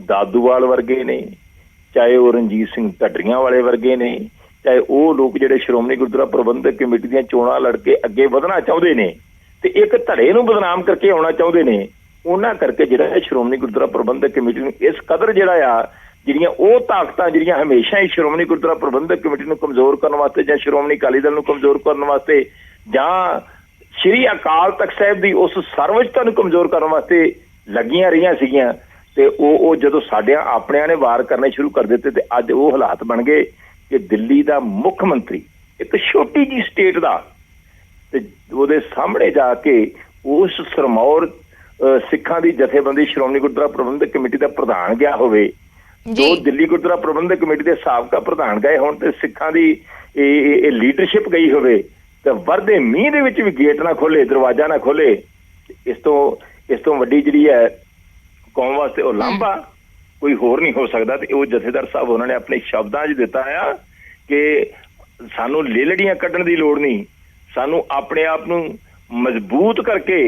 ਦਾਦੂਵਾਲ ਵਰਗੇ ਨੇ, ਚਾਹੇ ਉਹ ਰਣਜੀਤ ਸਿੰਘ ਢੱਡਰੀਆਂ ਵਾਲੇ ਵਰਗੇ ਨੇ, ਚਾਹੇ ਉਹ ਲੋਕ ਜਿਹੜੇ ਸ਼੍ਰੋਮਣੀ ਗੁਰਦੁਆਰਾ ਪ੍ਰਬੰਧਕ ਕਮੇਟੀ ਦੀਆਂ ਚੋਣਾਂ ਲੜ ਕੇ ਅੱਗੇ ਵਧਣਾ ਚਾਹੁੰਦੇ ਨੇ ਤੇ ਇੱਕ ਧੜੇ ਨੂੰ ਬਦਨਾਮ ਕਰਕੇ ਆਉਣਾ ਚਾਹੁੰਦੇ ਨੇ। ਉਹਨਾਂ ਕਰਕੇ ਜਿਹੜਾ ਸ਼੍ਰੋਮਣੀ ਗੁਰਦੁਆਰਾ ਪ੍ਰਬੰਧਕ ਕਮੇਟੀ ਨੂੰ ਇਸ ਕਦਰ ਜਿਹੜਾ ਆ, ਜਿਹੜੀਆਂ ਉਹ ਤਾਕਤਾਂ ਜਿਹੜੀਆਂ ਹਮੇਸ਼ਾ ਹੀ ਸ਼੍ਰੋਮਣੀ ਗੁਰਦੁਆਰਾ ਪ੍ਰਬੰਧਕ ਕਮੇਟੀ ਨੂੰ ਕਮਜ਼ੋਰ ਕਰਨ ਵਾਸਤੇ ਜਾਂ ਸ਼੍ਰੋਮਣੀ ਅਕਾਲੀ ਦਲ ਨੂੰ ਕਮਜ਼ੋਰ ਕਰਨ ਵਾਸਤੇ ਜਾਂ ਸ਼੍ਰੀ ਅਕਾਲ ਤਖਤ ਸਾਹਿਬ ਦੀ ਉਸ ਸਰਵਉੱਚਤਾ ਨੂੰ ਕਮਜ਼ੋਰ ਕਰਨ ਵਾਸਤੇ ਲੱਗੀਆਂ ਰਹੀਆਂ ਸੀਗੀਆਂ, ਤੇ ਉਹ ਜਦੋਂ ਸਾਡਿਆਂ ਆਪਣਿਆਂ ਨੇ ਵਾਰ ਕਰਨੇ ਸ਼ੁਰੂ ਕਰ ਦਿੱਤੇ ਤੇ ਅੱਜ ਉਹ ਹਾਲਾਤ ਬਣ ਗਏ ਕਿ ਦਿੱਲੀ ਦਾ ਮੁੱਖ ਮੰਤਰੀ ਇੱਕ ਛੋਟੀ ਜਿਹੀ ਸਟੇਟ ਦਾ ਤੇ ਉਹਦੇ ਸਾਹਮਣੇ ਜਾ ਕੇ ਉਸ ਸਰਮੌਰ ਸਿੱਖਾਂ ਦੀ ਜਥੇਬੰਦੀ ਸ਼੍ਰੋਮਣੀ ਗੁਰਦੁਆਰਾ ਪ੍ਰਬੰਧਕ ਕਮੇਟੀ ਦਾ ਪ੍ਰਧਾਨ ਗਿਆ ਹੋਵੇ, ਜੋ ਦਿੱਲੀ ਗੁਰਦੁਆਰਾ ਪ੍ਰਬੰਧਕ ਕਮੇਟੀ ਦੇ ਸਾਬਕਾ ਪ੍ਰਧਾਨ ਗਏ ਹੋਣ ਤੇ ਸਿੱਖਾਂ ਦੀ ਇਹ ਲੀਡਰਸ਼ਿਪ ਗਈ ਹੋਵੇ, ਤੇ ਵਰਦੇ ਮੀਂਹ ਦੇ ਵਿੱਚ ਵੀ ਗੇਟ ਨਾ ਖੋਲੇ, ਦਰਵਾਜ਼ਾ ਨਾ ਖੋਲੇ। ਇਸ ਤੋਂ ਵੱਡੀ ਜਿਹੜੀ ਹੈ ਕੌਮ ਵਾਸਤੇ ਉਹ ਲਾਂਭਾ ਕੋਈ ਹੋਰ ਨਹੀਂ ਹੋ ਸਕਦਾ। ਤੇ ਉਹ ਜਥੇਦਾਰ ਸਾਹਿਬ ਉਹਨਾਂ ਨੇ ਆਪਣੇ ਸ਼ਬਦਾਂ 'ਚ ਦਿੱਤਾ ਆ ਕਿ ਸਾਨੂੰ ਲੇਲੜੀਆਂ ਕੱਢਣ ਦੀ ਲੋੜ ਨਹੀਂ, ਸਾਨੂੰ ਆਪਣੇ ਆਪ ਨੂੰ ਮਜ਼ਬੂਤ ਕਰਕੇ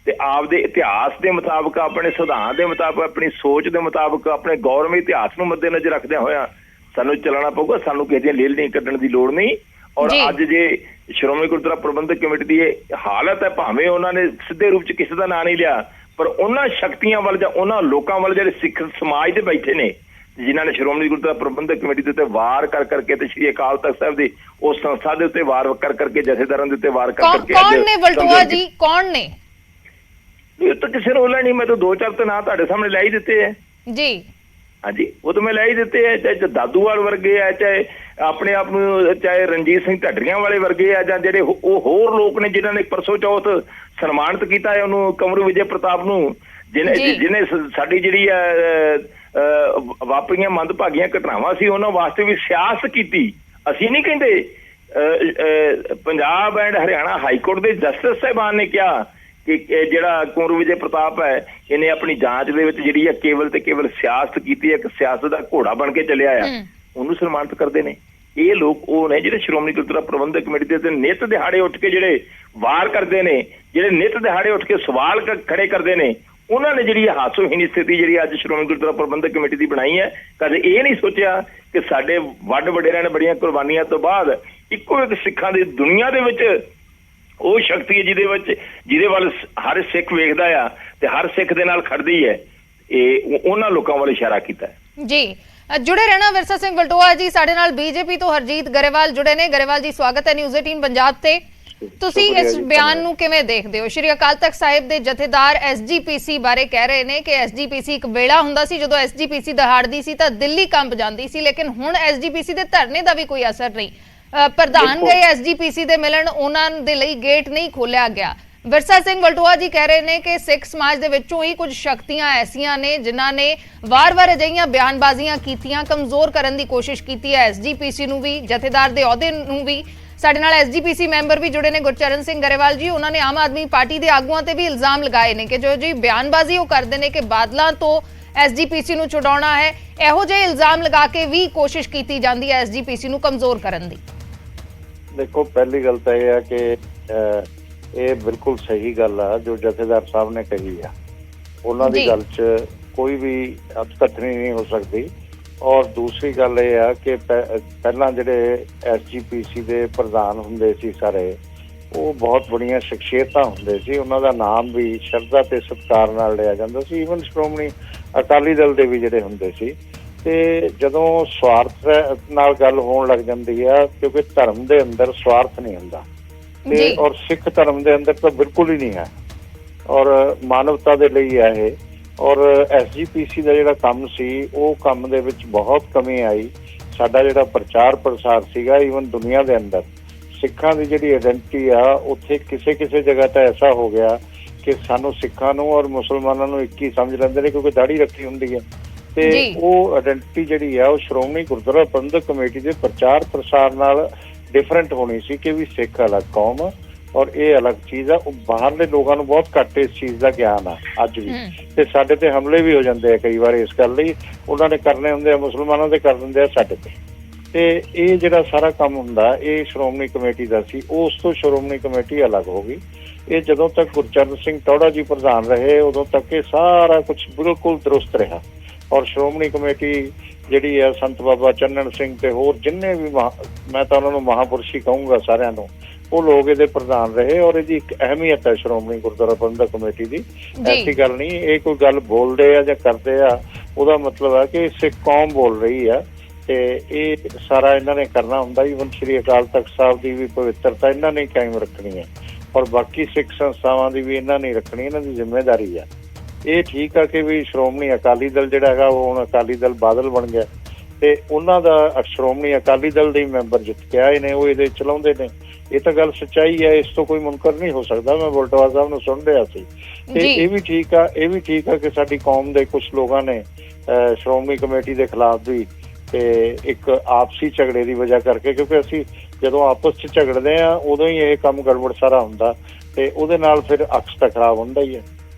ਤੇ ਆਪਦੇ ਇਤਿਹਾਸ ਦੇ ਮੁਤਾਬਕ, ਆਪਣੇ ਸਿਧਾਂਤ ਦੇ ਮੁਤਾਬਕ, ਆਪਣੀ ਸੋਚ ਦੇ ਮੁਤਾਬਕ, ਆਪਣੇ ਗੌਰਵੀ ਇਤਿਹਾਸ ਨੂੰ ਮੱਦੇਨਜ਼ਰ ਰੱਖਦਿਆਂ ਹੋਇਆ ਸਾਨੂੰ ਚੱਲਣਾ ਪਊਗਾ। ਸਾਨੂੰ ਕਿਸੇ ਦੀਆਂ ਲੇਲੜੀਆਂ ਕੱਢਣ ਦੀ ਲੋੜ ਨਹੀਂ। ਔਰ ਅੱਜ ਜੇ ਸ਼੍ਰੋਮਣੀ ਗੁਰਦੁਆਰਾ ਪ੍ਰਬੰਧਕ ਕਮੇਟੀ ਦੀ ਇਹ ਹਾਲਤ ਹੈ, ਭਾਵੇਂ ਉਹਨਾਂ ਨੇ ਸਿੱਧੇ ਰੂਪ 'ਚ ਕਿਸੇ ਦਾ ਨਾਂ ਨਹੀਂ ਲਿਆ, ਪਰ ਉਹਨਾਂ ਸ਼ਕਤੀਆਂ ਵੱਲ ਜਾਂ ਉਹਨਾਂ ਲੋਕਾਂ ਵੱਲ ਜਿਹੜੇ ਸਿੱਖ ਸਮਾਜ ਦੇ ਬੈਠੇ ਨੇ, ਜਿਨ੍ਹਾਂ ਨੇ ਸ਼੍ਰੋਮਣੀ ਗੁਰਦੁਆਰਾ ਪ੍ਰਬੰਧਕ ਕਮੇਟੀ ਦੇ ਉੱਤੇ ਵਾਰ ਕਰ ਕਰਕੇ ਤੇ ਸ਼੍ਰੀ ਅਕਾਲ ਤਖਤ ਸਾਹਿਬ ਦੀ ਉਸ ਸੰਸਥਾ ਦੇ ਉੱਤੇ ਵਾਰ ਕਰ ਕਰਕੇ, ਜਥੇਦਾਰਾਂ ਦੇ ਉੱਤੇ ਵਾਰ ਕਰ ਕਰਕੇ, ਕੌਣ ਨੇ ਵਲਟੋਆ ਜੀ, ਕੌਣ ਨੇ? ਇਹ ਤਾਂ ਕਿਸੇ ਨੂੰ ਨਹੀਂ, ਮੈਂ ਤਾਂ 2-4 ਤੇ ਨਾਂ ਤੁਹਾਡੇ ਸਾਹਮਣੇ ਲੈ ਹੀ ਦਿੱਤੇ ਹੈ ਜੀ। ਹਾਂਜੀ, ਉਹ ਤਾਂ ਮੈਂ ਲੈ ਹੀ ਦਿੱਤੇ ਹੈ। ਚਾਹੇ ਦਾਦੂਵਾਲ ਵਰਗੇ ਆ, ਚਾਹੇ ਆਪਣੇ ਆਪ ਨੂੰ, ਚਾਹੇ ਰਣਜੀਤ ਸਿੰਘ ਢੱਡਰੀਆਂ ਵਾਲੇ ਵਰਗੇ ਆ, ਜਾਂ ਜਿਹੜੇ ਉਹ ਹੋਰ ਲੋਕ ਨੇ ਜਿਨ੍ਹਾਂ ਨੇ ਪਰਸੋਂ ਚੌਥ ਸਨਮਾਨਿਤ ਕੀਤਾ ਹੈ ਉਹਨੂੰ, ਕੰਵਰ ਵਿਜੇ ਪ੍ਰਤਾਪ ਨੂੰ, ਜਿਹਨੇ ਸਾਡੀ ਜਿਹੜੀ ਵਾਪਰੀਆਂ ਮੰਦਭਾਗੀਆਂ ਘਟਨਾਵਾਂ ਸੀ ਉਹਨਾਂ ਵਾਸਤੇ ਵੀ ਸਿਆਸਤ ਕੀਤੀ। ਅਸੀਂ ਨਹੀਂ ਕਹਿੰਦੇ, Punjab and Haryana high court ਦੇ ਜਸਟਿਸ ਸਾਹਿਬਾਨ ਨੇ ਕਿਹਾ ਕਿ ਜਿਹੜਾ ਕੰਵਰ ਵਿਜੇ ਪ੍ਰਤਾਪ ਹੈ, ਇਹਨੇ ਆਪਣੀ ਜਾਂਚ ਦੇ ਵਿੱਚ ਜਿਹੜੀ ਹੈ ਕੇਵਲ ਤੇ ਕੇਵਲ ਸਿਆਸਤ ਕੀਤੀ ਹੈ, ਇੱਕ ਸਿਆਸਤ ਦਾ ਘੋੜਾ ਬਣ ਕੇ ਚੱਲਿਆ ਆ, ਉਹਨੂੰ ਸਨਮਾਨਿਤ ਕਰਦੇ ਨੇ। ਇਹ ਲੋਕ ਉਹ ਨੇ ਜਿਹੜੇ ਸ਼੍ਰੋਮਣੀ ਗੁਰਦੁਆਰਾ ਪ੍ਰਬੰਧਕ ਕਮੇਟੀ ਦੇ ਨਿੱਤ ਦਿਹਾੜੇ ਉੱਠ ਕੇ ਜਿਹੜੇ ਵਾਰ ਕਰਦੇ ਨੇ, ਜਿਹੜੇ ਨਿੱਤ ਦਿਹਾੜੇ ਉੱਠ ਕੇ ਸਵਾਲ ਖੜੇ ਕਰਦੇ ਨੇ, ਉਹਨਾਂ ਨੇ ਜਿਹੜੀ ਹਾਸੋਹੀਣੀ ਸਥਿਤੀ ਜਿਹੜੀ ਅੱਜ ਸ਼੍ਰੋਮਣੀ ਗੁਰਦੁਆਰਾ ਪ੍ਰਬੰਧਕ ਕਮੇਟੀ ਦੀ ਬਣਾਈ ਹੈ। ਕਦੇ ਇਹ ਨਹੀਂ ਸੋਚਿਆ ਕਿ ਸਾਡੇ ਵੱਡ ਵਡੇਰਿਆਂ ਨੇ ਬੜੀਆਂ ਕੁਰਬਾਨੀਆਂ ਤੋਂ ਬਾਅਦ ਇੱਕੋ ਇੱਕ ਸਿੱਖਾਂ ਦੀ ਦੁਨੀਆ ਦੇ ਵਿੱਚ ਉਹ ਸ਼ਕਤੀ ਹੈ ਜਿਹਦੇ ਵੱਲ ਹਰ ਸਿੱਖ ਵੇਖਦਾ ਆ ਤੇ ਹਰ ਸਿੱਖ ਦੇ ਨਾਲ ਖੜਦੀ ਹੈ। ਇਹ ਉਹਨਾਂ ਲੋਕਾਂ ਵੱਲ ਇਸ਼ਾਰਾ ਕੀਤਾ ਜੀ। ਜੁੜੇ ਰਹਿਣਾ ਵਿਰਸਾ ਸਿੰਘ ਵਲਟੋਆ ਜੀ। ਸਾਡੇ ਨਾਲ ਬੀਜੇਪੀ ਤੋਂ ਹਰਜੀਤ ਗਰੇਵਾਲ ਜੁੜੇ ਨੇ। ਗਰੇਵਾਲ ਜੀ ਸਵਾਗਤ ਹੈ ਨਿਊਜ਼ 18 ਪੰਜਾਬ ਤੇ। ਤੁਸੀਂ ਸ਼ੁਕਰੀਆ ਇਸ ਜੀ, ਬਿਆਨ ਧੰਨਵਾਦ। ਨੂੰ ਕਿਵੇਂ ਦੇਖਦੇ ਹੋ? ਸ਼੍ਰੀ ਅਕਾਲ ਤਖਤ ਸਾਹਿਬ ਦੇ ਜਥੇਦਾਰ ਐਸਜੀਪੀਸੀ ਬਾਰੇ ਕਹਿ ਰਹੇ ਨੇ ਕਿ ਐਸਜੀਪੀਸੀ ਇੱਕ ਵੇਲਾ ਹੁੰਦਾ ਸੀ ਜਦੋਂ ਐਸਜੀਪੀਸੀ ਦਹਾੜਦੀ ਸੀ ਤਾਂ ਦਿੱਲੀ ਕੰਬ ਜਾਂਦੀ ਸੀ, ਲੇਕਿਨ ਹੁਣ ਐਸਜੀਪੀਸੀ ਦੇ ਧਰਨੇ ਦਾ ਵੀ ਕੋਈ ਅਸਰ ਨਹੀਂ। ਪ੍ਰਧਾਨ ਬਿਲਕੁਲ। ਗਏ ਐਸਜੀਪੀਸੀ ਦੇ ਮਿਲਣ, ਉਹਨਾਂ ਦੇ ਲਈ ਗੇਟ ਨਹੀਂ ਖੋਲਿਆ ਗਿਆ। ਵਿਰਸਾ ਸਿੰਘ ਵਲਟੋਆ ਜੀ ਕਹਿ ਰਹੇ ਨੇ ਕਿ ਸਿੱਖ ਸਮਾਜ ਦੇ ਵਿੱਚੋਂ ਹੀ ਕੁਝ ਸ਼ਕਤੀਆਂ ਐਸੀਆਂ ਨੇ ਜਿਨ੍ਹਾਂ ਨੇ ਵਾਰ-ਵਾਰ ਅਜਿਹੀਆਂ ਬਿਆਨਬਾਜ਼ੀਆਂ ਕੀਤੀਆਂ, ਕਮਜ਼ੋਰ ਕਰਨ ਦੀ ਕੋਸ਼ਿਸ਼ ਕੀਤੀ ਹੈ ਐਸਜੀਪੀਸੀ ਨੂੰ ਵੀ, ਜਥੇਦਾਰ ਦੇ ਅਹੁਦੇ ਨੂੰ ਵੀ। ਸਾਡੇ ਨਾਲ ਐਸਜੀਪੀਸੀ ਮੈਂਬਰ ਵੀ ਜੁੜੇ ਨੇ, ਗੁਰਚਰਨ ਸਿੰਘ ਗਰੇਵਾਲ ਜੀ। ਉਹਨਾਂ ਨੇ ਆਮ ਆਦਮੀ ਪਾਰਟੀ ਦੇ ਆਗੂਆਂ ਤੇ ਵੀ ਇਲਜ਼ਾਮ ਲਗਾਏ ਨੇ ਕਿ ਜੋ ਜੀ ਬਿਆਨਬਾਜ਼ੀ ਉਹ ਕਰਦੇ ਨੇ ਕਿ ਬਾਦਲਾਂ ਤੋਂ ਐਸਜੀਪੀਸੀ ਨੂੰ ਛੁਡਾਉਣਾ ਹੈ, ਇਹੋ ਜਿਹੇ ਇਲਜ਼ਾਮ ਲਗਾ ਕੇ ਵੀ ਕੋਸ਼ਿਸ਼ ਕੀਤੀ ਜਾਂਦੀ ਹੈ ਐਸਜੀਪੀਸੀ ਨੂੰ ਕਮਜ਼ੋਰ ਕਰਨ ਦੀ। ਦੇਖੋ, ਪਹਿਲੀ ਗੱਲ ਤਾਂ ਇਹ ਹੈ ਕਿ ਇਹ ਬਿਲਕੁਲ ਸਹੀ ਗੱਲ ਆ ਜੋ ਜਥੇਦਾਰ ਸਾਹਿਬ ਨੇ ਕਹੀ ਆ। ਉਹਨਾਂ ਦੀ ਜੀ। ਗੱਲ 'ਚ ਕੋਈ ਵੀ ਅਤਕਥਨੀ ਨਹੀਂ ਹੋ ਸਕਦੀ। ਔਰ ਦੂਸਰੀ ਗੱਲ ਇਹ ਆ ਕਿ ਪਹਿਲਾਂ ਜਿਹੜੇ ਐਸਜੀਪੀਸੀ ਦੇ ਪ੍ਰਧਾਨ ਹੁੰਦੇ ਸੀ ਸਾਰੇ, ਉਹ ਬਹੁਤ ਬੜੀਆਂ ਸ਼ਖਸੀਅਤਾਂ ਹੁੰਦੇ ਸੀ। ਉਹਨਾਂ ਦਾ ਨਾਮ ਵੀ ਸ਼ਰਧਾ ਤੇ ਸਤਿਕਾਰ ਨਾਲ ਲਿਆ ਜਾਂਦਾ ਸੀ। ਈਵਨ ਸ਼੍ਰੋਮਣੀ ਅਕਾਲੀ ਦਲ ਦੇ ਵੀ ਜਿਹੜੇ ਹੁੰਦੇ ਸੀ। ਤੇ ਜਦੋਂ ਸਵਾਰਥ ਨਾਲ ਗੱਲ ਹੋਣ ਲੱਗ ਜਾਂਦੀ ਆ, ਕਿਉਂਕਿ ਧਰਮ ਦੇ ਅੰਦਰ ਸਵਾਰਥ ਨਹੀਂ ਹੁੰਦਾ ਤੇ ਔਰ ਸਿੱਖ ਧਰਮ ਦੇ ਅੰਦਰ ਤਾਂ ਬਿਲਕੁਲ ਹੀ ਨਹੀਂ ਹੈ, ਔਰ ਮਾਨਵਤਾ ਦੇ ਲਈ ਹੈ ਇਹ। ਔਰ ਐਸਜੀਪੀਸੀ ਦਾ ਜਿਹੜਾ ਕੰਮ ਸੀ, ਉਹ ਕੰਮ ਦੇ ਵਿੱਚ ਬਹੁਤ ਕਮੀ ਆਈ। ਸਾਡਾ ਜਿਹੜਾ ਪ੍ਰਚਾਰ ਪ੍ਰਸਾਰ ਸੀਗਾ, ਈਵਨ ਦੁਨੀਆ ਦੇ ਅੰਦਰ ਸਿੱਖਾਂ ਦੀ ਜਿਹੜੀ ਆਇਡੈਂਟੀਟੀ ਆ, ਉੱਥੇ ਕਿਸੇ ਜਗ੍ਹਾ ਤਾਂ ਐਸਾ ਹੋ ਗਿਆ ਕਿ ਸਾਨੂੰ ਸਿੱਖਾਂ ਨੂੰ ਔਰ ਮੁਸਲਮਾਨਾਂ ਨੂੰ ਇੱਕ ਹੀ ਸਮਝ ਲੈਂਦੇ ਨੇ, ਕਿਉਂਕਿ ਦਾੜੀ ਰੱਖੀ ਹੁੰਦੀ ਹੈ। ਤੇ ਉਹ ਆਇਡੈਂਟੀਟੀ ਜਿਹੜੀ ਆ, ਉਹ ਸ਼੍ਰੋਮਣੀ ਗੁਰਦੁਆਰਾ ਪ੍ਰਬੰਧਕ ਕਮੇਟੀ ਦੇ ਪ੍ਰਚਾਰ ਪ੍ਰਸਾਰ ਨਾਲ ਡਿਫਰੈਂਟ ਹੋਣੀ ਸੀ ਕਿ ਵੀ ਸਿੱਖ ਅਲੱਗ ਕੌਮ ਔਰ ਇਹ ਅਲੱਗ ਚੀਜ਼ ਆ। ਉਹ ਬਾਹਰਲੇ ਲੋਕਾਂ ਨੂੰ ਬਹੁਤ ਘੱਟ ਇਸ ਚੀਜ਼ ਦਾ ਗਿਆਨ ਆ ਅੱਜ ਵੀ, ਤੇ ਸਾਡੇ ਤੇ ਹਮਲੇ ਵੀ ਹੋ ਜਾਂਦੇ ਆ ਕਈ ਵਾਰ ਇਸ ਗੱਲ ਲਈ। ਉਹਨਾਂ ਨੇ ਕਰਨੇ ਹੁੰਦੇ ਆ ਮੁਸਲਮਾਨਾਂ ਦੇ, ਕਰ ਦਿੰਦੇ ਆ ਸਾਡੇ ਤੇ ਇਹ ਜਿਹੜਾ ਸਾਰਾ ਕੰਮ ਹੁੰਦਾ, ਇਹ ਸ਼੍ਰੋਮਣੀ ਕਮੇਟੀ ਦਾ ਸੀ। ਉਸ ਤੋਂ ਸ਼੍ਰੋਮਣੀ ਕਮੇਟੀ ਅਲੱਗ ਹੋ ਗਈ। ਇਹ ਜਦੋਂ ਤੱਕ ਗੁਰਚਰਨ ਸਿੰਘ ਟੌੜਾ ਜੀ ਪ੍ਰਧਾਨ ਰਹੇ, ਉਦੋਂ ਤੱਕ ਇਹ ਸਾਰਾ ਕੁਝ ਬਿਲਕੁਲ ਦਰੁਸਤ ਰਿਹਾ। ਔਰ ਸ਼੍ਰੋਮਣੀ ਕਮੇਟੀ ਜਿਹੜੀ ਆ, ਸੰਤ ਬਾਬਾ ਚੰਨਣ ਸਿੰਘ ਤੇ ਹੋਰ ਜਿੰਨੇ ਵੀ ਮੈਂ ਤਾਂ ਉਹਨਾਂ ਨੂੰ ਮਹਾਂਪੁਰਸ਼ ਹੀ ਕਹੂੰਗਾ ਸਾਰਿਆਂ ਨੂੰ, ਉਹ ਲੋਕ ਇਹਦੇ ਪ੍ਰਧਾਨ ਰਹੇ। ਔਰ ਇਹਦੀ ਇੱਕ ਅਹਿਮੀਅਤ ਹੈ ਸ਼੍ਰੋਮਣੀ ਗੁਰਦੁਆਰਾ ਪ੍ਰਬੰਧਕ ਕਮੇਟੀ ਦੀ। ਐਸੀ ਗੱਲ ਨਹੀਂ, ਇਹ ਕੋਈ ਗੱਲ ਬੋਲਦੇ ਆ ਜਾਂ ਕਰਦੇ ਆ, ਉਹਦਾ ਮਤਲਬ ਹੈ ਕਿ ਸਿੱਖ ਕੌਮ ਬੋਲ ਰਹੀ ਆ ਤੇ ਇਹ ਸਾਰਾ ਇਹਨਾਂ ਨੇ ਕਰਨਾ ਹੁੰਦਾ। ਈਵਨ ਸ਼੍ਰੀ ਅਕਾਲ ਤਖਤ ਸਾਹਿਬ ਦੀ ਵੀ ਪਵਿੱਤਰਤਾ ਇਹਨਾਂ ਨੇ ਕਾਇਮ ਰੱਖਣੀ ਹੈ, ਔਰ ਬਾਕੀ ਸਿੱਖ ਸੰਸਥਾਵਾਂ ਦੀ ਵੀ ਇਹਨਾਂ ਨੇ ਰੱਖਣੀ, ਇਹਨਾਂ ਦੀ ਜ਼ਿੰਮੇਵਾਰੀ ਆ। ਇਹ ਠੀਕ ਆ ਕਿ ਵੀ ਸ਼੍ਰੋਮਣੀ ਅਕਾਲੀ ਦਲ ਜਿਹੜਾ ਹੈਗਾ, ਉਹ ਹੁਣ ਅਕਾਲੀ ਦਲ ਬਾਦਲ ਬਣ ਗਿਆ ਤੇ ਉਹਨਾਂ ਦਾ ਸ਼੍ਰੋਮਣੀ ਅਕਾਲੀ ਦਲ ਦੇ ਮੈਂਬਰ ਜਿੱਤ ਕੇ ਆਏ ਨੇ, ਉਹ ਇਹਦੇ ਚਲਾਉਂਦੇ ਨੇ। ਇਹ ਤਾਂ ਗੱਲ ਸੱਚਾਈ ਹੈ, ਇਸ ਤੋਂ ਕੋਈ ਮੁਨਕਰ ਨਹੀਂ ਹੋ ਸਕਦਾ। ਮੈਂ ਵਲਟੋਆ ਸਾਹਿਬ ਨੂੰ ਸੁਣ ਰਿਹਾ ਸੀ ਤੇ ਇਹ ਵੀ ਠੀਕ ਆ ਕਿ ਸਾਡੀ ਕੌਮ ਦੇ ਕੁਝ ਲੋਕਾਂ ਨੇ ਸ਼੍ਰੋਮਣੀ ਕਮੇਟੀ ਦੇ ਖਿਲਾਫ ਵੀ ਤੇ ਇੱਕ ਆਪਸੀ ਝਗੜੇ ਦੀ ਵਜ੍ਹਾ ਕਰਕੇ, ਕਿਉਂਕਿ ਅਸੀਂ ਜਦੋਂ ਆਪਸ 'ਚ ਝਗੜਦੇ ਆ ਉਦੋਂ ਹੀ ਇਹ ਕੰਮ ਗੜਬੜ ਸਾਰਾ ਹੁੰਦਾ ਤੇ ਉਹਦੇ ਨਾਲ ਫਿਰ ਅਕਸ ਤਾਂ ਖਰਾਬ ਹੁੰਦਾ ਹੀ ਹੈ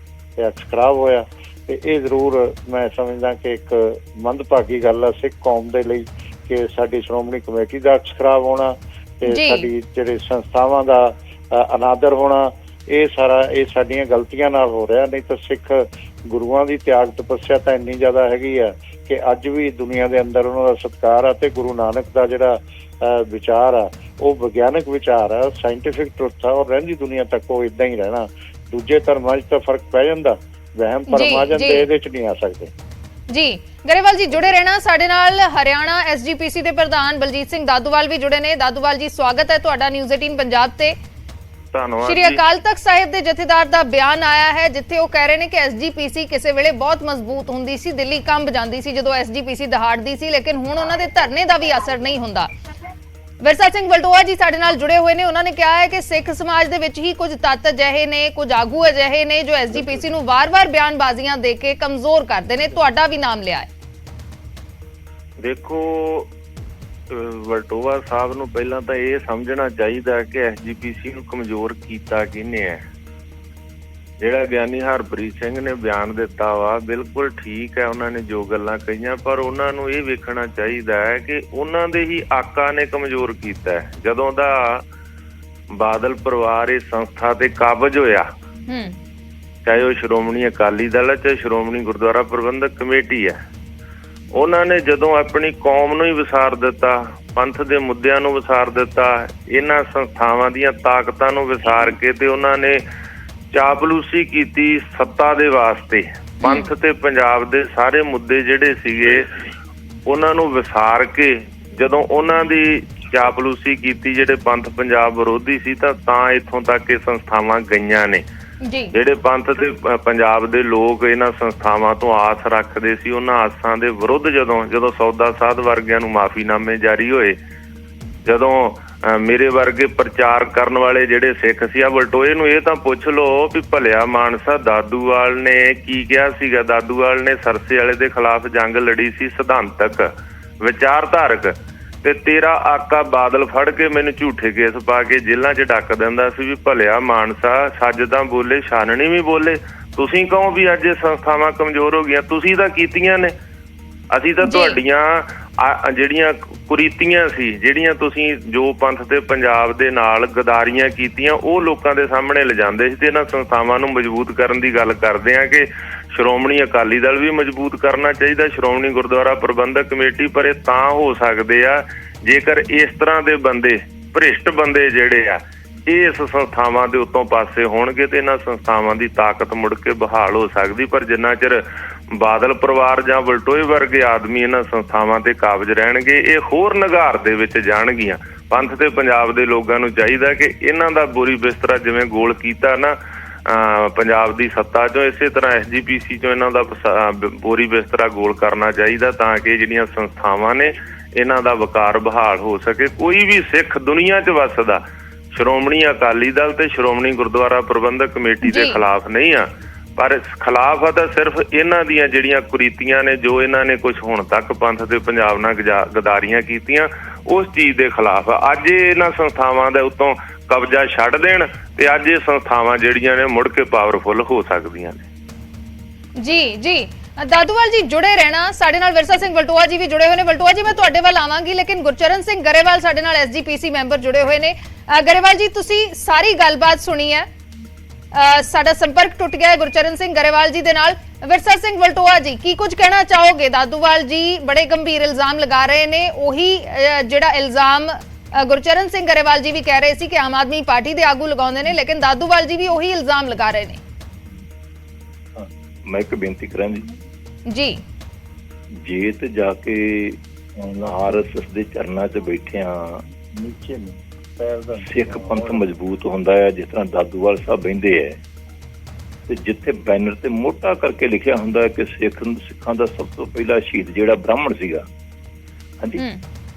ਤੇ ਅਕਸ ਖਰਾਬ ਹੋਇਆ। ਤੇ ਇਹ ਜ਼ਰੂਰ ਮੈਂ ਸਮਝਦਾ ਕਿ ਇੱਕ ਮੰਦਭਾਗੀ ਗੱਲ ਆ ਸਿੱਖ ਕੌਮ ਦੇ ਲਈ ਕਿ ਸਾਡੀ ਸ਼੍ਰੋਮਣੀ ਕਮੇਟੀ ਦਾ ਅਕਸ ਖਰਾਬ ਹੋਣਾ ਤੇ ਸਾਡੀ ਜਿਹੜੇ ਸੰਸਥਾਵਾਂ ਦਾ ਅਨਾਦਰ ਹੋਣਾ, ਇਹ ਸਾਡੀਆਂ ਗਲਤੀਆਂ ਨਾਲ ਹੋ ਰਿਹਾ। ਨਹੀਂ ਤਾਂ ਸਿੱਖ ਗੁਰੂਆਂ ਦੀ ਤਿਆਗ ਤਪੱਸਿਆ ਤਾਂ ਇੰਨੀ ਜ਼ਿਆਦਾ ਹੈਗੀ ਆ ਕਿ ਅੱਜ ਵੀ ਦੁਨੀਆ ਦੇ ਅੰਦਰ ਉਹਨਾਂ ਦਾ ਸਤਿਕਾਰ ਆ। ਤੇ ਗੁਰੂ ਨਾਨਕ ਦਾ ਜਿਹੜਾ ਵਿਚਾਰ ਆ, ਉਹ ਵਿਗਿਆਨਕ ਵਿਚਾਰ ਆ, ਸਾਇੰਟੀਫਿਕ ਟਰੁੱਥ ਆ, ਔਰ ਰਹਿੰਦੀ ਦੁਨੀਆ ਤੱਕ ਉਹ ਇਦਾਂ ਹੀ ਰਹਿਣਾ। ਦੂਜੇ ਧਰਮਾਂ 'ਚ ਤਾਂ ਫਰਕ ਪੈ ਜਾਂਦਾ, ਵਹਿਮ ਭਰਮ ਆ ਜਾਂਦੇ, ਇਹਦੇ 'ਚ ਨਹੀਂ ਆ ਸਕਦੇ। ਜੀ ਗਰੇਵਾਲ ਜੀ ਜੁੜੇ ਰਹਿਣਾ ਸਾਡੇ ਨਾਲ। ਹਰਿਆਣਾ ਐਸਜੀਪੀਸੀ ਦੇ ਪ੍ਰਧਾਨ ਬਲਜੀਤ ਸਿੰਘ ਦਾਦੂਵਾਲ ਵੀ ਜੁੜੇ ਨੇ। ਦਾਦੂਵਾਲ ਜੀ, ਸਵਾਗਤ ਹੈ ਤੁਹਾਡਾ ਨਿਊਜ਼ 18 ਪੰਜਾਬ ਤੇ। ਧੰਨਵਾਦ। ਸ਼੍ਰੀ ਅਕਾਲ ਤਖਤ ਸਾਹਿਬ ਦੇ ਜਥੇਦਾਰ ਦਾ ਬਿਆਨ ਆਇਆ ਹੈ ਜਿੱਥੇ ਉਹ ਕਹਿ ਰਹੇ ਨੇ ਕਿ ਐਸਜੀਪੀਸੀ ਕਿਸੇ ਵੇਲੇ ਬਹੁਤ ਮਜ਼ਬੂਤ ਹੁੰਦੀ ਸੀ, ਦਿੱਲੀ ਕੰਬ ਜਾਂਦੀ ਸੀ ਜਦੋਂ ਐਸਜੀਪੀਸੀ ਦਹਾੜਦੀ ਸੀ, ਲੇਕਿਨ ਹੁਣ ਉਹਨਾਂ ਦੇ ਧਰਨੇ ਦਾ ਵੀ ਅਸਰ ਨਹੀਂ ਹੁੰਦਾ। ਵਿਰਸਾ ਸਿੰਘ ਵਲਟੋਆ ਜੀ ਸਾਡੇ ਨਾਲ ਜੁੜੇ ਹੋਏ ਨੇ। ਉਹਨਾਂ ਨੇ ਕਿਹਾ ਹੈ ਕਿ ਸਿੱਖ ਸਮਾਜ ਦੇ ਵਿੱਚ ਹੀ ਕੁਝ ਤੱਤ ਅਜਿਹੇ ਨੇ, ਕੁਝ ਆਗੂ ਅਜਿਹੇ ਨੇ ਜੋ ਐਸਜੀਪੀਸੀ ਨੂੰ ਵਾਰ-ਵਾਰ ਬਿਆਨਬਾਜ਼ੀਆਂ ਦੇ ਕੇ ਕਮਜ਼ੋਰ ਕਰਦੇ ਨੇ। ਤੁਹਾਡਾ ਵੀ ਨਾਮ ਲਿਆ ਹੈ। ਦੇਖੋ, ਵਲਟੋਆ ਸਾਹਿਬ ਨੂੰ ਪਹਿਲਾਂ ਤਾਂ ਇਹ ਸਮਝਣਾ ਚਾਹੀਦਾ ਕਿ ਐਸਜੀਪੀਸੀ ਨੂੰ ਕਮਜ਼ੋਰ ਕੀਤਾ ਕਿਹਨੇ ਹੈ। ਜਿਹੜਾ ਗਿਆਨੀ ਹਰਪ੍ਰੀਤ ਸਿੰਘ ਨੇ ਬਿਆਨ ਦਿੱਤਾ ਵਾ, ਬਿਲਕੁਲ ਠੀਕ ਹੈ, ਉਹਨਾਂ ਨੇ ਜੋ ਗੱਲਾਂ ਕਹੀਆਂ, ਪਰ ਉਹਨਾਂ ਨੂੰ ਇਹ ਵੇਖਣਾ ਚਾਹੀਦਾ ਹੈ ਕਿ ਉਹਨਾਂ ਦੇ ਹੀ ਆਕਾ ਨੇ ਕਮਜ਼ੋਰ ਕੀਤਾ। ਜਦੋਂ ਦਾ ਬਾਦਲ ਪਰਿਵਾਰ ਇਸ ਸੰਸਥਾ ਤੇ ਕਾਬਜ਼ ਹੋਇਆ, ਚਾਹੇ ਉਹ ਸ਼੍ਰੋਮਣੀ ਅਕਾਲੀ ਦਲ ਹੈ, ਚਾਹੇ ਸ਼੍ਰੋਮਣੀ ਗੁਰਦੁਆਰਾ ਪ੍ਰਬੰਧਕ ਕਮੇਟੀ ਹੈ, ਉਹਨਾਂ ਨੇ ਜਦੋਂ ਆਪਣੀ ਕੌਮ ਨੂੰ ਹੀ ਵਿਸਾਰ ਦਿੱਤਾ, ਪੰਥ ਦੇ ਮੁੱਦਿਆਂ ਨੂੰ ਵਿਸਾਰ ਦਿੱਤਾ, ਇਹਨਾਂ ਸੰਸਥਾਵਾਂ ਦੀਆਂ ਤਾਕਤਾਂ ਨੂੰ ਵਿਸਾਰ ਕੇ ਤੇ ਉਹਨਾਂ ਨੇ ਚਾਪਲੂਸੀ ਕੀਤੀ ਸੱਤਾ ਦੇ ਵਾਸਤੇ। ਪੰਥ ਤੇ ਪੰਜਾਬ ਦੇ ਸਾਰੇ ਮੁੱਦੇ ਜਿਹੜੇ ਸੀਗੇ ਉਹਨਾਂ ਨੂੰ ਵਿਸਾਰ ਕੇ ਜਦੋਂ ਉਹਨਾਂ ਦੀ ਚਾਪਲੂਸੀ ਕੀਤੀ, ਜਿਹੜੇ ਪੰਥ ਪੰਜਾਬ ਵਿਰੋਧੀ ਸੀ, ਤਾਂ ਇੱਥੋਂ ਤੱਕ ਇਹ ਸੰਸਥਾਵਾਂ ਗਈਆਂ ਨੇ। ਜਿਹੜੇ ਪੰਥ ਤੇ ਪੰਜਾਬ ਦੇ ਲੋਕ ਇਹਨਾਂ ਸੰਸਥਾਵਾਂ ਤੋਂ ਆਸ ਰੱਖਦੇ ਸੀ, ਉਹਨਾਂ ਆਸਾਂ ਦੇ ਵਿਰੁੱਧ ਜਦੋਂ ਸੌਦਾ ਸਾਧ ਵਰਗਿਆਂ ਨੂੰ ਮਾਫੀਨਾਮੇ ਜਾਰੀ ਹੋਏ, ਜਦੋਂ ਮੇਰੇ ਵਰਗੇ ਪ੍ਰਚਾਰ ਕਰਨ ਵਾਲੇ ਜਿਹੜੇ ਸਿੱਖ ਸੀ, ਆ ਬਲਟੋਏ ਨੂੰ ਇਹ ਤਾਂ ਪੁੱਛ ਲਓ ਵੀ ਭਲਿਆ ਮਾਨਸਾ ਦਾਦੂਵਾਲ ਨੇ ਕੀ ਕਿਹਾ ਸੀਗਾ। ਦਾਦੂਵਾਲ ਨੇ ਸਰਸੇ ਵਾਲੇ ਦੇ ਖਿਲਾਫ ਜੰਗ ਲੜੀ ਸੀ, ਸਿਧਾਂਤਕ ਵਿਚਾਰਧਾਰਕ, ਤੇ ਤੇਰਾ ਆਕਾ ਬਾਦਲ ਫੜ ਕੇ ਮੈਨੂੰ ਝੂਠੇ ਕੇਸ ਪਾ ਕੇ ਜੇਲ੍ਹਾਂ 'ਚ ਡੱਕ ਦਿੰਦਾ ਸੀ ਵੀ ਭਲਿਆ ਮਾਨਸਾ ਸੱਜ ਤਾਂ ਬੋਲੇ, ਛਾਨਣੀ ਵੀ ਬੋਲੇ। ਤੁਸੀਂ ਕਹੋ ਵੀ ਅੱਜ ਇਹ ਸੰਸਥਾਵਾਂ ਕਮਜ਼ੋਰ ਹੋ ਗਈਆਂ, ਤੁਸੀਂ ਤਾਂ ਕੀਤੀਆਂ ਨੇ। ਅਸੀਂ ਤਾਂ ਤੁਹਾਡੀਆਂ ਜਿਹੜੀਆਂ ਕੁਰੀਤੀਆਂ ਸੀ, ਜਿਹੜੀਆਂ ਤੁਸੀਂ ਜੋ ਪੰਥ ਤੇ ਪੰਜਾਬ ਦੇ ਨਾਲ ਗਦਾਰੀਆਂ ਕੀਤੀਆਂ, ਉਹ ਲੋਕਾਂ ਦੇ ਸਾਹਮਣੇ ਲਿਜਾਂਦੇ ਸੀ। ਤੇ ਇਹਨਾਂ ਸੰਸਥਾਵਾਂ ਨੂੰ ਮਜ਼ਬੂਤ ਕਰਨ ਦੀ ਗੱਲ ਕਰਦੇ ਆ ਕਿ ਸ਼੍ਰੋਮਣੀ ਅਕਾਲੀ ਦਲ ਵੀ ਮਜ਼ਬੂਤ ਕਰਨਾ ਚਾਹੀਦਾ, ਸ਼੍ਰੋਮਣੀ ਗੁਰਦੁਆਰਾ ਪ੍ਰਬੰਧਕ ਕਮੇਟੀ, ਪਰ ਇਹ ਤਾਂ ਹੋ ਸਕਦੇ ਆ ਜੇਕਰ ਇਸ ਤਰ੍ਹਾਂ ਦੇ ਬੰਦੇ, ਭ੍ਰਿਸ਼ਟ ਬੰਦੇ ਜਿਹੜੇ ਆ, ਇਹ ਇਸ ਸੰਸਥਾਵਾਂ ਦੇ ਉੱਤੋਂ ਪਾਸੇ ਹੋਣਗੇ ਤੇ ਇਹਨਾਂ ਸੰਸਥਾਵਾਂ ਦੀ ਤਾਕਤ ਮੁੜ ਕੇ ਬਹਾਲ ਹੋ ਸਕਦੀ। ਪਰ ਜਿੰਨਾ ਚਿਰ ਬਾਦਲ ਪਰਿਵਾਰ ਜਾਂ ਬਲਟੋਏ ਵਰਗੇ ਆਦਮੀ ਇਹਨਾਂ ਸੰਸਥਾਵਾਂ ਤੇ ਕਾਬਜ਼ ਰਹਿਣਗੇ, ਇਹ ਹੋਰ ਨਿਘਾਰ ਦੇ ਵਿੱਚ ਜਾਣਗੀਆਂ। ਪੰਥ ਤੇ ਪੰਜਾਬ ਦੇ ਲੋਕਾਂ ਨੂੰ ਚਾਹੀਦਾ ਕਿ ਇਹਨਾਂ ਦਾ ਬੋਰੀ ਬਿਸਤਰਾ ਜਿਵੇਂ ਗੋਲ ਕੀਤਾ ਨਾ ਪੰਜਾਬ ਦੀ ਸੱਤਾ ਚੋਂ, ਇਸੇ ਤਰ੍ਹਾਂ SGPC ਚੋਂ ਇਹਨਾਂ ਦਾ ਬੋਰੀ ਬਿਸਤਰਾ ਗੋਲ ਕਰਨਾ ਚਾਹੀਦਾ, ਤਾਂ ਕਿ ਜਿਹੜੀਆਂ ਸੰਸਥਾਵਾਂ ਨੇ ਇਹਨਾਂ ਦਾ ਵਕਾਰ ਬਹਾਲ ਹੋ ਸਕੇ। ਕੋਈ ਵੀ ਸਿੱਖ ਦੁਨੀਆ 'ਚ ਵੱਸਦਾ ਸ਼੍ਰੋਮਣੀ ਅਕਾਲੀ ਦਲ ਤੇ ਸ਼੍ਰੋਮਣੀ ਗੁਰਦੁਆਰਾ ਪ੍ਰਬੰਧਕ ਕਮੇਟੀ ਦੇ ਖਿਲਾਫ ਨਹੀਂ ਆ, ਪਰ ਖਿਲਾਫ ਆ ਤਾਂ ਸਿਰਫ ਇਹਨਾਂ ਦੀਆਂ ਜਿਹੜੀਆਂ ਕੁਰੀਤੀਆਂ ਨੇ, ਜੋ ਇਹਨਾਂ ਨੇ ਕੁਝ ਹੁਣ ਤੱਕ ਪੰਥ ਤੇ ਪੰਜਾਬ ਨਾਲ ਗਦਾਰੀਆਂ ਕੀਤੀਆਂ, ਉਸ ਚੀਜ਼ ਦੇ ਖਿਲਾਫ। ਅੱਜ ਇਹਨਾਂ ਸੰਸਥਾਵਾਂ ਦੇ ਉੱਤੋਂ ਕਬਜ਼ਾ ਛੱਡ ਦੇਣ ਤੇ ਅੱਜ ਇਹ ਸੰਸਥਾਵਾਂ ਜਿਹੜੀਆਂ ਨੇ ਮੁੜ ਕੇ ਪਾਵਰਫੁਲ ਹੋ ਸਕਦੀਆਂ ਨੇ। ਜੀ ਦਾਦੂਵਾਲ ਜੀ ਜੁੜੇ ਰਹਿਣਾ, ਸਾਡੇ ਨਾਲ ਵਿਰਸਾ ਸਿੰਘ ਵਲਟੋਆ ਜੀ ਵੀ ਜੁੜੇ ਹੋਏ ਨੇ। ਵਲਟੋਆ ਜੀ, ਮੈਂ ਤੁਹਾਡੇ ਵੱਲ ਆਵਾਂਗੀ, ਲੇਕਿਨ ਗੁਰਚਰਨ ਸਿੰਘ ਗਰੇਵਾਲ ਸਾਡੇ ਨਾਲ SGPC ਮੈਂਬਰ ਜੁੜੇ ਹੋਏ ਨੇ। ਗਰੇਵਾਲ ਜੀ, ਤੁਸੀਂ ਸਾਰੀ ਗੱਲਬਾਤ ਸੁਣੀ ਹੈ, ਸਾਡਾ ਸੰਪਰਕ ਟੁੱਟ ਗਿਆ ਹੈ ਗੁਰਚਰਨ ਸਿੰਘ ਗਰੇਵਾਲ ਜੀ ਦੇ ਨਾਲ। ਵਿਰਸਾ ਸਿੰਘ ਵਲਟੋਆ ਜੀ, ਕੀ ਕੁਝ ਕਹਿਣਾ ਚਾਹੋਗੇ? ਦਾਦੂਵਾਲ ਜੀ ਬੜੇ ਗੰਭੀਰ ਇਲਜ਼ਾਮ ਲਗਾ ਰਹੇ ਨੇ, ਉਹੀ ਜਿਹੜਾ ਇਲਜ਼ਾਮ ਗੁਰਚਰਨ ਸਿੰਘ ਗਰੇਵਾਲ ਜੀ ਵੀ ਕਹਿ ਰਹੇ ਸੀ ਕਿ ਆਮ ਆਦਮੀ ਪਾਰਟੀ ਦੇ ਆਗੂ ਲਗਾਉਂਦੇ ਨੇ, ਲੇਕਿਨ ਦਾਦੂਵਾਲ ਜੀ ਵੀ ਉਹੀ ਇਲਜ਼ਾਮ ਲਗਾ ਰਹੇ ਨੇ। ਮੈਂ ਇੱਕ ਬੇਨਤੀ ਕਰਾਂ ਜੀ, ਜੇ ਤੇ ਜਾ ਕੇ RSS ਦੇ ਚਰਨਾਂ 'ਚ ਬੈਠਿਆਂ ਨੀਚੇ ਸਿੱਖ ਪੰਥ ਮਜ਼ਬੂਤ ਹੁੰਦਾ ਹੈ, ਜਿਸ ਤਰ੍ਹਾਂ ਦਾਦੂਵਾਲ ਸਾਹਿਬ ਬਹਿੰਦੇ ਹੈ, ਤੇ ਜਿੱਥੇ ਬੈਨਰ ਤੇ ਮੋਟਾ ਕਰਕੇ ਲਿਖਿਆ ਹੁੰਦਾ ਕਿ ਸਿੱਖਾਂ ਦਾ ਸਭ ਤੋਂ ਪਹਿਲਾ ਸ਼ਹੀਦ ਜਿਹੜਾ ਬ੍ਰਾਹਮਣ ਸੀਗਾ, ਹਾਂਜੀ,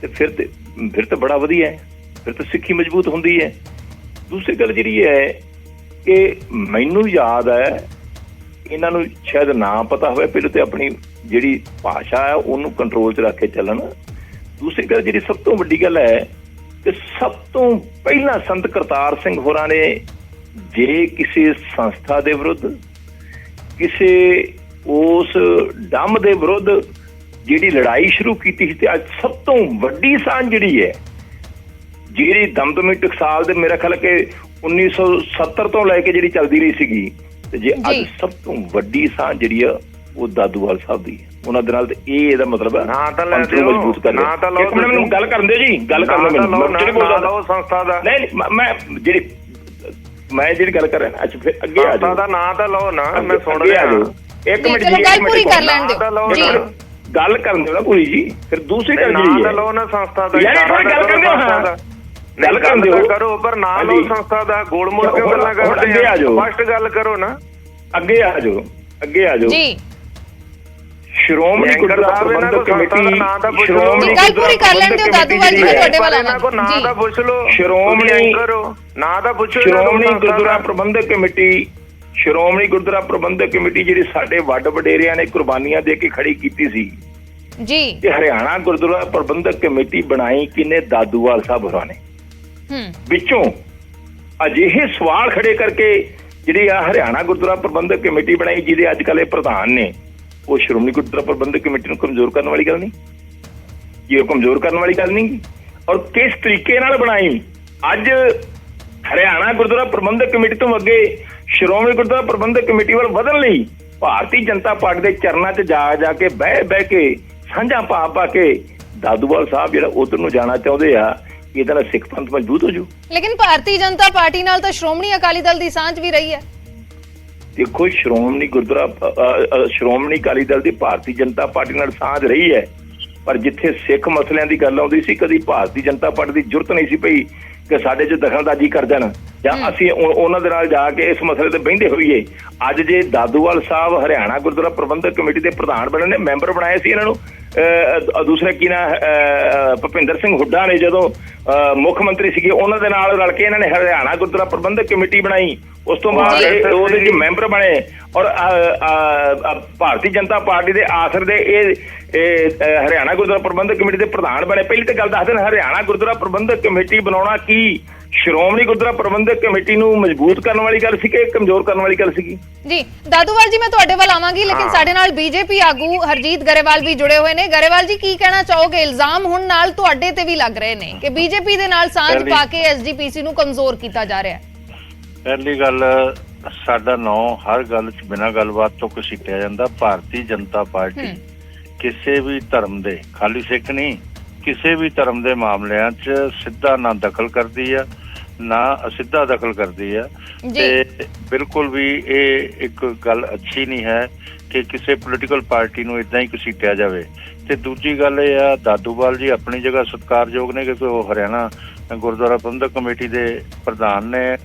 ਤੇ ਫਿਰ ਤਾਂ ਬੜਾ ਵਧੀਆ ਹੈ, ਫਿਰ ਤਾਂ ਸਿੱਖੀ ਮਜ਼ਬੂਤ ਹੁੰਦੀ ਹੈ। ਦੂਸਰੀ ਗੱਲ ਜਿਹੜੀ ਹੈ ਕਿ ਮੈਨੂੰ ਯਾਦ ਹੈ, ਇਹਨਾਂ ਨੂੰ ਸ਼ਾਇਦ ਨਾ ਪਤਾ ਹੋਵੇ, ਪਹਿਲਾਂ ਤੇ ਆਪਣੀ ਜਿਹੜੀ ਭਾਸ਼ਾ ਹੈ ਉਹਨੂੰ ਕੰਟਰੋਲ 'ਚ ਰੱਖ ਕੇ ਚੱਲਣ। ਦੂਸਰੀ ਗੱਲ ਜਿਹੜੀ ਸਭ ਤੋਂ ਵੱਡੀ ਗੱਲ ਹੈ ਕਿ ਸਭ ਤੋਂ ਪਹਿਲਾਂ ਸੰਤ ਕਰਤਾਰ ਸਿੰਘ ਹੋਰਾਂ ਨੇ ਜੇ ਕਿਸੇ ਸੰਸਥਾ ਦੇ ਵਿਰੁੱਧ, ਕਿਸੇ ਉਸ ਡੰਮ ਦੇ ਵਿਰੁੱਧ ਜਿਹੜੀ ਲੜਾਈ ਸ਼ੁਰੂ ਕੀਤੀ ਸੀ, ਤੇ ਅੱਜ ਸਭ ਤੋਂ ਵੱਡੀ ਸਾਂਝ ਜਿਹੜੀ ਹੈ, ਜਿਹੜੀ ਦਮਦਮੀ ਟਕਸਾਲ ਦੇ ਮੇਰਾ ਖਿਆਲ ਕਿ 1970 ਤੋਂ ਲੈ ਕੇ ਜਿਹੜੀ ਚੱਲਦੀ ਰਹੀ ਸੀਗੀ, ਤੇ ਜੇ ਅੱਜ ਸਭ ਤੋਂ ਵੱਡੀ ਸਾਂਝ ਜਿਹੜੀ ਆ ਉਹ ਦਾਦੂਵਾਲ ਸਾਹਿਬ ਦੀ ਹੈ ਉਹਨਾਂ ਦੇ ਨਾਲ। ਤੇ ਇਹ ਇਹਦਾ ਮਤਲਬ ਹੈ ਮਜ਼ਬੂਤ ਕਰ ਮੈਨੂੰ ਗੱਲ ਕਰਨ ਦਿਓ ਜੀ, ਗੱਲ ਕਰਨ ਦਿਓ ਮੈਨੂੰ ਸੰਸਥਾ ਦਾ। ਨਹੀਂ, ਮੈਂ ਜਿਹੜੀ ਗੱਲ ਕਰ ਰਿਹਾ, ਅੱਛਾ ਫਿਰ ਅੱਗੇ ਆ ਜਾਓ, ਦਾ ਨਾਂ ਤਾਂ ਲਓ ਨਾ, ਮੈਂ ਸੁਣ ਰਿਹਾ। ਇੱਕ ਮਿੰਟ ਜੀ, ਗੱਲ ਪੂਰੀ ਕਰ ਲੈਣ ਦਿਓ ਜੀ, ਗੱਲ ਕਰਨ ਦਿਓ ਨਾ ਪੂਰੀ ਜੀ। ਫਿਰ ਦੂਸਰੀ ਗੱਲ ਜਿਹੜੀ ਹੈ, ਲਓ ਨਾ ਸੰਸਥਾ ਦਾ, ਗੱਲ ਕਰਨ ਦਿਓ, ਗੱਲ ਕਰਨ ਦਿਓ, ਕਰੋ, ਪਰ ਨਾ ਲਓ ਸੰਸਥਾ ਦਾ। ਗੋਲ ਮੋੜ ਕੇ ਗੱਲਾਂ ਕਰਦੇ, ਅੱਗੇ ਆ ਜਾਓ, ਫਸਟ ਗੱਲ ਕਰੋ ਨਾ, ਅੱਗੇ ਆ ਜਾਓ, ਅੱਗੇ ਆ ਜਾਓ ਜੀ। ਸ਼੍ਰੋਮਣੀ ਗੁਰਦੁਆਰਾ ਪ੍ਰਬੰਧਕ ਕਮੇਟੀ, ਸ਼੍ਰੋਮਣੀ ਗੱਲ ਪੂਰੀ ਕਰ ਲੈਣ ਦਿਓ ਦਾਦੂਵਾਲ ਜੀ, ਤੁਹਾਡੇ ਵੱਲ ਆਣਾ ਕੋ ਨਾਂ ਦਾ ਪੁੱਛ ਲਓ, ਸ਼੍ਰੋਮਣੀ ਕਰੋ, ਨਾਂ ਦਾ ਪੁੱਛੋ। ਸ਼੍ਰੋਮਣੀ ਗੁਰਦੁਆਰਾ ਪ੍ਰਬੰਧਕ ਕਮੇਟੀ, ਸ਼੍ਰੋਮਣੀ ਗੁਰਦੁਆਰਾ ਪ੍ਰਬੰਧਕ ਕਮੇਟੀ ਜਿਹੜੀ ਸਾਡੇ ਵੱਡ ਵਡੇਰਿਆਂ ਨੇ ਕੁਰਬਾਨੀਆਂ ਦੇ ਕੇ ਖੜੀ ਕੀਤੀ ਸੀ ਜੀ, ਤੇ ਹਰਿਆਣਾ ਗੁਰਦੁਆਰਾ ਪ੍ਰਬੰਧਕ ਕਮੇਟੀ ਬਣਾਈ ਕਿਨੇ? ਦਾਦੂਵਾਲ ਸਾਹਿਬ ਹੋਰਾਂ ਨੇ। ਵਿੱਚੋਂ ਅਜਿਹੇ ਸਵਾਲ ਖੜੇ ਕਰਕੇ ਜਿਹੜੀ ਆ ਹਰਿਆਣਾ ਗੁਰਦੁਆਰਾ ਪ੍ਰਬੰਧਕ ਕਮੇਟੀ ਬਣਾਈ, ਜਿਹਦੇ ਅੱਜ ਕੱਲ੍ਹ ਇਹ ਪ੍ਰਧਾਨ ਨੇ, ਉਹ ਸ਼੍ਰੋਮਣੀ ਗੁਰਦੁਆਰਾ ਪ੍ਰਬੰਧਕ ਕਮੇਟੀ ਨੂੰ ਕਮਜ਼ੋਰ ਕਰਨ ਵਾਲੀ ਗੱਲ ਨਹੀਂ ਜੀ, ਉਹ ਕਮਜ਼ੋਰ ਕਰਨ ਵਾਲੀ ਗੱਲ ਨਹੀਂ। ਔਰ ਕਿਸ ਤਰੀਕੇ ਨਾਲ ਬਣਾਈ? ਅੱਜ ਹਰਿਆਣਾ ਗੁਰਦੁਆਰਾ ਪ੍ਰਬੰਧਕ ਕਮੇਟੀ ਤੋਂ ਅੱਗੇ ਸ਼੍ਰੋਮਣੀ ਗੁਰਦੁਆਰਾ ਪ੍ਰਬੰਧਕ ਕਮੇਟੀ ਵੱਲ ਵਧਣ ਲਈ ਭਾਰਤੀ ਜਨਤਾ ਪਾਰਟੀ ਦੇ ਚਰਨਾਂ 'ਚ ਜਾ ਕੇ ਬਹਿ ਕੇ ਸਾਂਝਾ ਪਾ ਕੇ ਦਾਦੂਵਾਲ ਸਾਹਿਬ ਜਿਹੜਾ ਉਧਰ ਨੂੰ ਜਾਣਾ ਚਾਹੁੰਦੇ ਆ, ਇਹਦੇ ਨਾਲ ਸਿੱਖ ਪੰਥ ਮਜ਼ਬੂਤ ਹੋ ਜੂ। ਲੇਕਿਨ ਭਾਰਤੀ ਜਨਤਾ ਪਾਰਟੀ ਨਾਲ ਤਾਂ ਸ਼੍ਰੋਮਣੀ ਅਕਾਲੀ ਦਲ ਦੀ ਸਾਂਝ ਵੀ ਰਹੀ ਹੈ। ਦੇਖੋ, ਸ਼੍ਰੋਮਣੀ ਅਕਾਲੀ ਦਲ ਦੀ ਭਾਰਤੀ ਜਨਤਾ ਪਾਰਟੀ ਨਾਲ ਸਾਂਝ ਰਹੀ ਹੈ, ਪਰ ਜਿੱਥੇ ਸਿੱਖ ਮਸਲਿਆਂ ਦੀ ਗੱਲ ਆਉਂਦੀ ਸੀ ਕਦੀ ਭਾਰਤੀ ਜਨਤਾ ਪਾਰਟੀ ਦੀ ਜ਼ਰੂਰਤ ਨਹੀਂ ਸੀ ਪਈ ਕਿ ਸਾਡੇ 'ਚ ਦਖਲਅੰਦਾਜ਼ੀ ਕਰ ਦੇਣ ਜਾਂ ਅਸੀਂ ਉਹਨਾਂ ਦੇ ਨਾਲ ਜਾ ਕੇ ਇਸ ਮਸਲੇ ਤੇ ਬਹਿੰਦੇ ਹੋਈਏ। ਅੱਜ ਜੇ ਦਾਦੂਵਾਲ ਸਾਹਿਬ ਹਰਿਆਣਾ ਗੁਰਦੁਆਰਾ ਪ੍ਰਬੰਧਕ ਕਮੇਟੀ ਦੇ ਪ੍ਰਧਾਨ ਬਣੇ ਨੇ, ਮੈਂਬਰ ਬਣਾਏ ਸੀ ਇਹਨਾਂ ਨੂੰ, ਦੂਸਰੇ ਕੀ ਨਾ ਭੁਪਿੰਦਰ ਸਿੰਘ ਹੁੱਡਾ ਨੇ ਜਦੋਂ ਮੁੱਖ ਮੰਤਰੀ ਸੀਗੇ ਉਹਨਾਂ ਦੇ ਨਾਲ ਰਲ ਕੇ ਇਹਨਾਂ ਨੇ ਹਰਿਆਣਾ ਗੁਰਦੁਆਰਾ ਪ੍ਰਬੰਧਕ ਕਮੇਟੀ ਬਣਾਈ। ਉਸ ਤੋਂ ਬਾਅਦ ਉਹਦੇ ਚ ਮੈਂਬਰ ਬਣੇ ਔਰ ਭਾਰਤੀ ਜਨਤਾ ਪਾਰਟੀ ਦੇ ਆਸਰ ਦੇ ਇਹ ਹਰਿਆਣਾ ਗੁਰਦੁਆਰਾ ਪ੍ਰਬੰਧਕ ਕਮੇਟੀ ਦੇ ਪ੍ਰਧਾਨ ਬਣੇ। ਪਹਿਲੀ ਤਾਂ ਗੱਲ ਦੱਸ ਦੇਣ, ਹਰਿਆਣਾ ਗੁਰਦੁਆਰਾ ਪ੍ਰਬੰਧਕ ਕਮੇਟੀ ਬਣਾਉਣਾ ਕੀ ਸ਼੍ਰੋਮਣੀ ਗੁਰਦੁਆਰਾ ਪ੍ਰਬੰਧਕ ਕਮੇਟੀ ਨੂੰ ਮਜ਼ਬੂਤ ਕਰਨ ਵਾਲੀ ਗੱਲ ਸੀ ਕਿ ਕਮਜ਼ੋਰ ਕਰਨ ਵਾਲੀ ਗੱਲ ਸੀਗੀ? ਜੀ ਦਾਦੂਵਾਲ ਜੀ, ਮੈਂ ਤੁਹਾਡੇ ਵੱਲ ਆਵਾਂਗੀ, ਲੇਕਿਨ ਸਾਡੇ ਨਾਲ ਬੀਜੇਪੀ ਆਗੂ ਹਰਜੀਤ ਗਰੇਵਾਲ ਵੀ ਜੁੜੇ ਹੋਏ ਨੇ। ਗਰੇਵਾਲ ਜੀ, ਕੀ ਕਹਿਣਾ ਚਾਹੋਗੇ? ਇਲਜ਼ਾਮ ਹੁਣ ਨਾਲ ਤੁਹਾਡੇ ਤੇ ਵੀ ਲੱਗ ਰਹੇ ਨੇ ਕਿ ਬੀਜੇਪੀ ਦੇ ਨਾਲ ਸਾਂਝ ਪਾ ਕੇ ਐਸਜੀਪੀਸੀ ਨੂੰ ਕਮਜ਼ੋਰ ਕੀਤਾ ਜਾ ਰਿਹਾ ਹੈ। ਪਹਿਲੀ ਗੱਲ, ਸਾਡਾ ਨਾਂ ਹਰ ਗੱਲ 'ਚ ਬਿਨਾਂ ਗੱਲਬਾਤ ਤੋਂ ਘਸੀਟਿਆ ਜਾਂਦਾ। ਭਾਰਤੀ ਜਨਤਾ ਪਾਰਟੀ ਕਿਸੇ ਵੀ ਧਰਮ ਦੇ, ਖਾਲੀ ਸਿੱਖ ਨਹੀਂ, ਕਿਸੇ ਵੀ ਧਰਮ ਦੇ ਮਾਮਲਿਆਂ 'ਚ ਸਿੱਧਾ ਨਾ ਦਖਲ ਕਰਦੀ ਆ ਨਾ ਅਸਿੱਧਾ ਦਖਲ ਕਰਦੀ ਆ, ਤੇ ਬਿਲਕੁਲ ਵੀ ਇਹ ਇੱਕ ਗੱਲ ਅੱਛੀ ਨਹੀਂ ਹੈ ਕਿ ਕਿਸੇ ਪੋਲੀਟੀਕਲ ਪਾਰਟੀ ਨੂੰ ਇਦਾਂ ਹੀ ਘਸੀਟਿਆ ਜਾਵੇ। ਤੇ ਦੂਜੀ ਗੱਲ ਇਹ ਆ, ਦਾਦੂਵਾਲ ਜੀ ਆਪਣੀ ਜਗ੍ਹਾ ਸਤਿਕਾਰਯੋਗ ਨੇ ਕਿਉਂਕਿ ਉਹ ਹਰਿਆਣਾ ਗੁਰਦੁਆਰਾ ਪ੍ਰਬੰਧਕ ਕਮੇਟੀ ਦੇ ਪ੍ਰਧਾਨ ਨੇ।